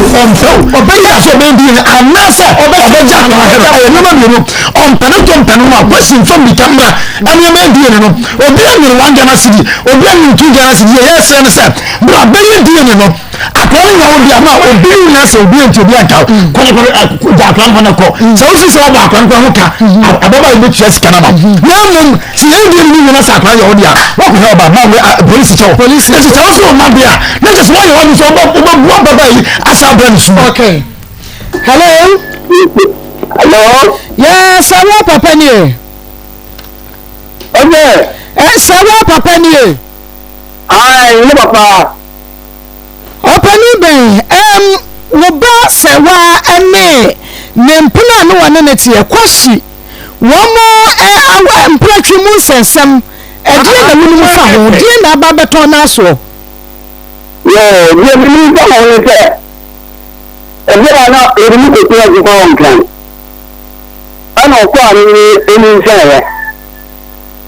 obeya so be bi anase obeja no aye no ma bi no ompano ma kwesi fo bi kamra anya me bi no obi ani 1 Ghana cedi obi ani 2 Ghana cedi ye se ne se bra be ni no akọrin na obi ama obi na se obi enti obi aka ko ja akran fana ko so so so ba akran ko ka ababa ibe chess kanama na mum si endi ni na sa akran ya odi a wo ko he ba ma police chow police na so so ma bia na just why you want so ba baba yi asa brand su. Okay, hello yes sawa papa ni sawa papa ni ai ni papa opani ben wo ba sewa ene ne mpuna no wane ne tie kwashi wo mo awa mpratwi mu sensem edie na wunu mu fa ho die na ba beto na so yo die mi ba ho ne se edie na edie ko ti aji ko on kan ana ko ani eni nse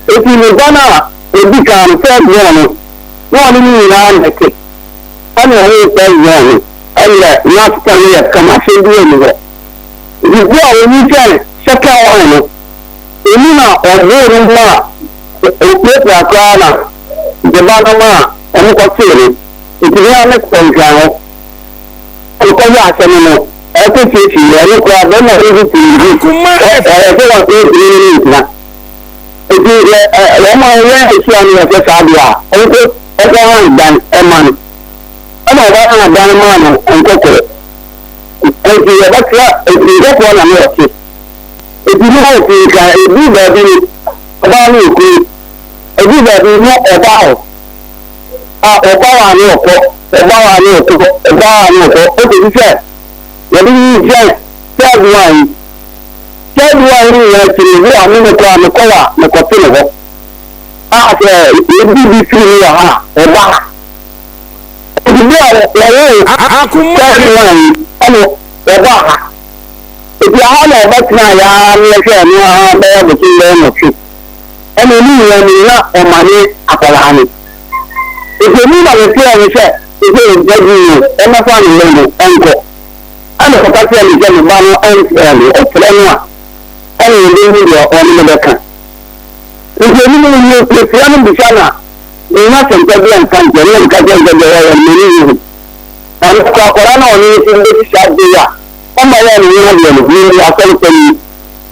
eti ni bana ebi kan fe bro no won ni na ndeke ana ho pe yan alla ya kama shendi ni go ni go ni tell saka ono ni na owo ma o pe pa kana de ba na ma en ko tire ti ya na ko kan o ko ya se ni no e ko ti ti ya ni ko ba na ri ti ni Akoma ko wa ko ni na e ti e ma ya e si ani ya se sa bia o ko e ko han dan e man ana ba na dan ma no en ko ko e ti ya ba kla e ti ko na ni o ti e ti no ti ka e bi ba bi ba ni ku e bi ba bi no e ba o o ba wa ni o ko e ba wa ni o ko e ba wa ni o ko o ti se ya bi ni se third one ni ya ti ni wa ni ko na ko wa na ko ti no a se e bi fi ni ha e ba Akoma ano eba ha ebi aha na obatina ya nlese ni ha be buti le no fi eno ni ya ni na o mani akola ni ebi ni na le fi ani se ebi ebi ni e ma fa ni le no enko ana ko ta ti ni je ni ba no enko ni o fere no a ani ni ni yo o ni le kan ebi ni ni fi ani bi sana ni na se nte bi an kan je ni ka je ya ni ni and ko na oni ti le ti sade ya o ma ya ni wo le ni akon pe ni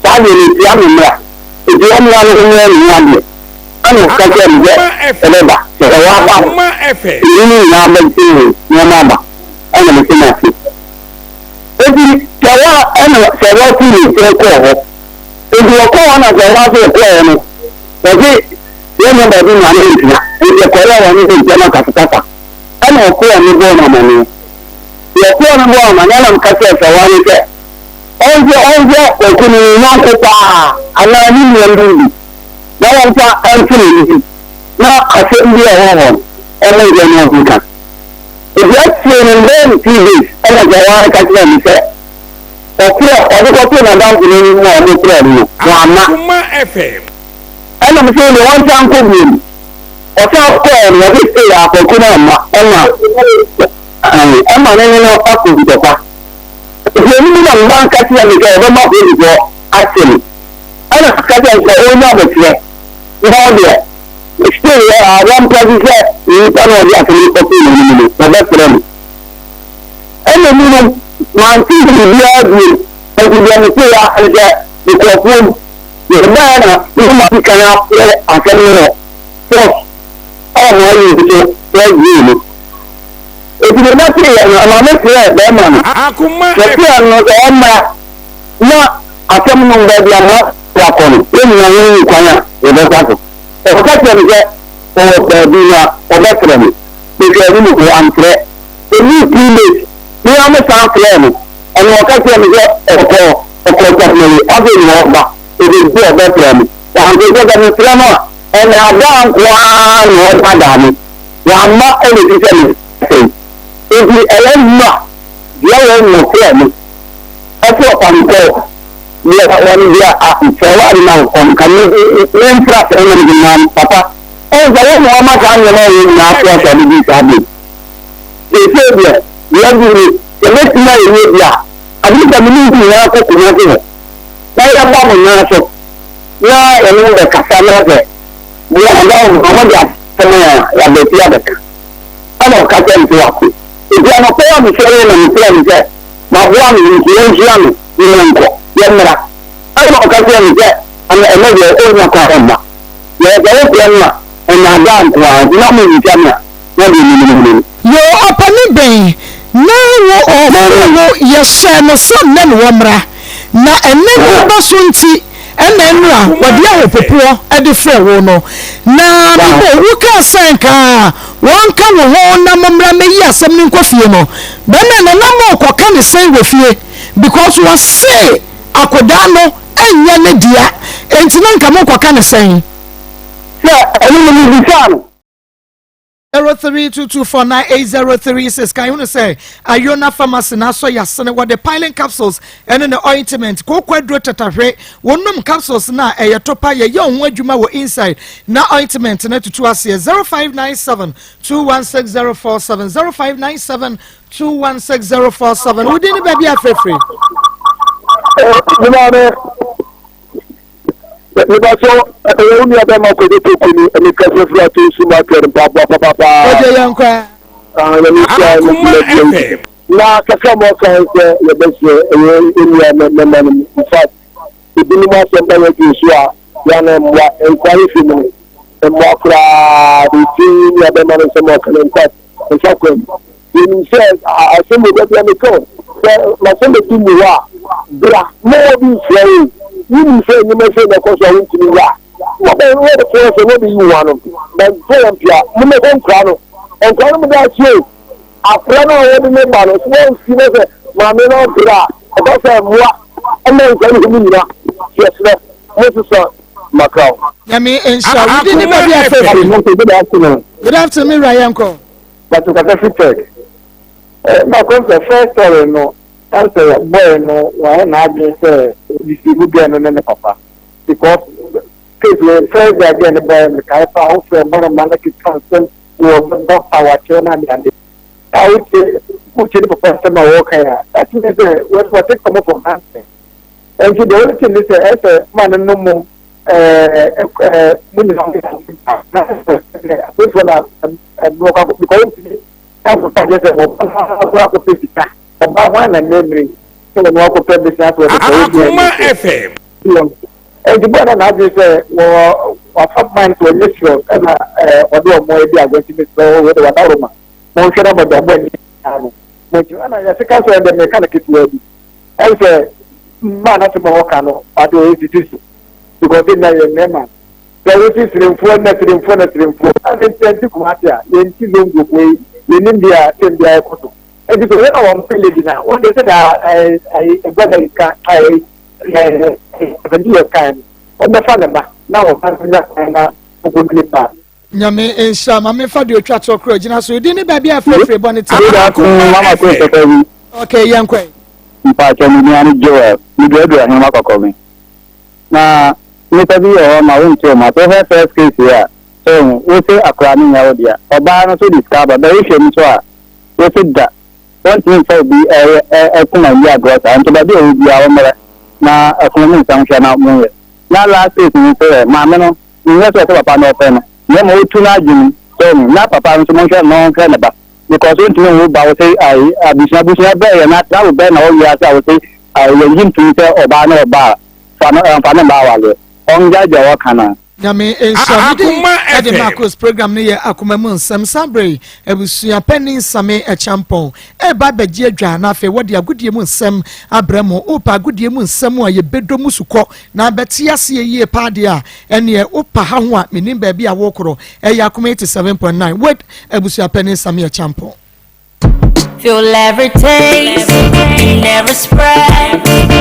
ta ni ti ami mra ti o mi wa ni ni ade ani ka je ni je ele ba se wa ba Akoma FM ni na ba ti ni ma ba ana mi ti na ti e ti se wa ana se wa ti ni se ko ho e di ko na se wa se ko no e ti ye na ba di na ni ti na e ko la wa ni ti na ka ta ana ko ni bo na ma ni ya ko na bo ma na lam ka se sa wa ni ke onje ko kuni na ko ta ala ni ni ndu na wa ta an ti ni na a se ndi ya ho ho e le je na ku ka e ya se ni le ti ana ja wa ka ti ni se ọdún na dáhùn ní mú ọdún kúrò nínú wọn àmà. Akoma FM. ẹnna mi sọ ni wọn já ń kó mi ọtí ọkọ ẹ ní ọdún ìpè àkọkọ náà mà ẹmà nínú ọkọ ìjọba. ìṣe ní nígbà mi bá ń kásí ẹnì kẹ ẹgbẹ máa fi ìjọ àtẹlẹ ẹnna kásí ẹnì kẹ ó ní àbẹ̀tìrẹ ní ọdẹ ìṣe rẹ àwọn pẹ́ẹ́sì sẹ ìyí sánú ọdún àtẹlẹ ọkọ ìlú nínú ọbẹ̀ tẹ̀lé mi. ẹnna nínú màá tí ìdí ẹ̀dùn ẹ̀dùn pé ẹ̀jẹ̀ ìkọ̀ọ̀fún yorùbá yẹn na ní ma fi kan ya pẹ́ àkẹ́ni rẹ̀ fọ́ ọ̀nà ẹ̀yìn ìdíje rẹ̀ yìí ni. ètùtù náà ti yẹ ọ̀nà mẹ́tìrì ẹ̀ bẹ́ẹ̀ mọ̀ ní. kẹ̀kẹ́ ẹ̀nù ẹ̀ mọ̀ ná àkẹ́mu nù bẹ́ẹ̀ bí àmọ́ ìyàkọ̀nù lẹ́nu àwọn ẹ̀yìn ìkwáyà ìbẹ́ sáfù. ẹ̀kọ́ kẹ́kẹ́ mi jẹ́ ọ̀wọ̀ pẹ̀lú na ọ̀bẹ́ tẹ̀lẹ̀ mi kẹ̀kẹ́ ẹ̀mí nìkú àǹtẹ̀rẹ̀ èmi ìpínlẹ̀ ní ọmọ sáà tẹ̀lẹ̀ mi ẹ̀nù ọ̀kẹ́kẹ́ mi jẹ́ ọ̀kọ̀ ìjàpẹ̀lẹ̀ ọ̀bẹ̀ ìwọ̀n ọ̀gbà èdè ìgbé ọ̀bẹ tẹ̀lẹ̀ mi yàtọ̀ ìjọba ní tẹ̀lẹ̀ náà ẹni àdá nǹkan ní wọ́n padà mi wà á má ẹni ṣiṣẹ́ mi ṣe ibi ẹlẹ́yìn náà yẹ́wọ́ ní tẹ̀lẹ̀ mi ẹtí ọ̀pàǹkọ̀ ní wọn ní ìfẹ́wà ní náà nǹkan ní nfra ẹ̀yẹ ní náà pàpà ẹ̀yìn sọ̀rọ̀ ní wọ́n má sáà ń yẹ náà yẹn ní àpò ọ̀sẹ̀ níbi ìsàbẹ̀ èsì èbìẹ̀ yẹ́bi ni ẹ̀mẹ́tì náà yẹ ní ìbíà àbíkà mi ní ìpìlẹ̀ akókò náà fún ẹ̀ lẹ́yìn bá mi náà sọ náà ẹ̀mí rẹ̀ kàtà náà fẹ̀ bí ọ̀gá ọmọdé àtẹnudẹ yàgbẹ́ tí yàgbẹ́ kan ọ̀nà ọ̀kàtà ní tiwa kù ìdí ọ̀nà pé wọ́n mi fẹ́rẹ́ nà mí fẹ́rẹ́ mi fẹ́ màá bọ́ àmì ní ìyẹn ń ṣí àmì nínú nǹkọ̀ yẹn mìíràn ọ̀nà ọ̀kàtà mi fẹ́ ọ̀nà ẹ̀mẹ́jẹ ó ní ọkọ̀ ọ̀rọ̀ mà yẹ̀ẹ́dẹ̀ ó fẹ́ mà ẹ̀nà àdá nǹkan àwọn náà mi nìkẹ́ mi à wọ́n di mímímímí. yóò ọ̀pọ̀ níbẹ̀ náà wọ ọ̀hún yẹ̀hyẹ́ no sọ nnẹ́ wọ́n mra na ẹ̀nẹ́ wọ́n bá so nti ẹ̀nà ẹ̀nu a wọ́de ahọ́ pọ̀pọ̀ ẹ̀de fẹ́ wọ́n no na bíbọ̀ owó ká sẹ́n ká wọ́n ká wọ́n hó na mọ́mra mẹ́yí asẹ́m ní nkọ́ fie no bẹ́ẹ̀ na nam ọkọ̀ ká ne sẹ́n wọ fie because wọ́n sẹ́ akọ̀dá no ẹ̀nyẹ́ ne dia ẹ̀nti náà nka mọ́ ọkọ̀ ká ne sẹ́n. ṣé ẹni mi ní ìfẹ́ àná. 0322498036 can you say Ayona pharmacy na so yasene what the piling capsules and the ointment ko kwadro tatahwe wonum capsules na eyetopa ye ho adwuma wo inside na ointment na tutu ase 0597216047 0597216047 wodini baby afrefre Nígbàtí ẹ̀yẹ́ ní ọbẹ̀ máa kọjú tó kù ní ẹni kẹsẹ̀ fúra tó súnmọ́ kẹrin pàápàá. Ọjọ́ yẹn kọ́ ẹ. Akoma FM. Na kẹsẹ̀ mọ́ kan ṣe yẹ̀bẹ̀ ṣe ẹ̀yẹ́ ènìyàn mẹ́mẹ́ ní ìfà. Ìbí ni wọ́n ṣe ń bẹ̀rẹ̀ kí èso à yánà ẹ̀mùwà ẹ̀ǹkwárí fi mu. Ẹ̀mùwà kura àdìsí ní ọbẹ̀ máa ń ṣe mọ́ kan ẹ̀ǹkwá ẹ̀ṣọ́kùn. Ìṣe àṣẹ́mi ìgbẹ́bí ẹni kan ṣe màṣẹ́mi tí mi wà bíra mọ́wọ́ bí ìṣẹ́ yìí. Yìí ṣe ní mẹ́sẹ̀ ní ẹ̀kọ́ sọ ohun tí mi wà. Wọ́n bẹ̀rẹ̀ wọ́n ti fọwọ́ sọ wọ́n bí yìí wà nù. Bẹ̀rẹ̀ tó yẹn pìà mo mẹ́fẹ́ nkura nù. Nkura nù mi dá sí o. Àfúrá náà wọ́n ní mẹ́gbà nù. Wọ́n ń fi mẹ́sẹ̀ màmí náà bìrà. Ọ̀dọ́ sẹ̀ mua. Ẹ̀mẹ́ nkura ní ìlú yìí ṣe ṣẹlẹ̀. Mo ti sọ Macau. Yami Nsha, we didn't even be afraid. Good afternoon. Good afternoon, Ryan Ko. But you can check. My first story no. Answer boy no why na be say this good guy no papa because case when first guy again boy me kai fa ho for man ki consent wo do power chona and I would say put the papa ma wo kai that is what take come from answer and the only thing is as man no mo mun no na so for because I'm ọba wọn na memory ṣe wọn kọ pẹ bẹsẹ àti ọdún tó yẹ Akoma FM. ẹdínwó náà náà di sẹ wọ́n fọ́ mind to make sure ẹ̀na ọdún ọmọ ẹbí àgbẹ̀tì mi sọ wọ́n wọ́n dárò mà wọ́n ṣẹ́ náà bọ̀dọ̀ ọmọ ẹni àrùn mọ̀tí wọn náà yẹ sí káṣọ ẹ̀dẹ̀ mẹ́ká nà kìtìwọ́ ẹbí ẹ̀ sẹ́ mmaa náà ti mọ̀ wọ́n kà nọ àti òye ti tìsù because ẹ̀ náà yẹ mẹ́mà bẹ̀rẹ̀ sí tìrìmfọ́ ẹ̀ tìrìmfọ́ ẹ̀ ti kùmátì à yẹn ti ló ń gbogbo yẹn ní bí a tẹ̀ ń bí a ẹ̀kọ́ tó ẹ̀dí tó yẹ kọ́ wọ́n pèlè dì náà wọ́n lè ṣe dà ẹgbẹ́dẹ̀ ìka ẹ̀ẹ́dì yẹ ká ẹ̀ wọ́n bẹ́ fà lẹ́mà náà wọ́n fà lẹ́mà náà ogun ní pa. Nyame Nsha, maame fa de otwa to kro gyina so di ni baabi afrefre bɔ ne ti. Okay, yankwe. mpacha ni ani joel ni do ya hema kokomi na ni tabi o ma won to ma to first case ya so we say akra ni ya odia oba no so discover but we shame so a we say da one thing for be kuma ya gross and to ba be o bia o mara na akuma ni sanction na mo na last case ni say ma me no ni so papa no fe no ye mo tu na jini so na papa no so mo no kan na ba because we do ba we say I abisha be na that will be na o ya say we say I will him to say oba na oba fa na ba wale on jaja wa kana nyame enshamidi ede Maa Akos program ne ye akoma mu nsem sabre ebusua penin same echampon e ba beje adwa na afi wode agodie mu nsem abramo opa agodie mu nsem a ye bedo musuko na beti ase ye paade a ene opa ha ho a menim ba bia wokoro e ya akoma 87.9 wait ebusua penin same echampon feel every taste never spread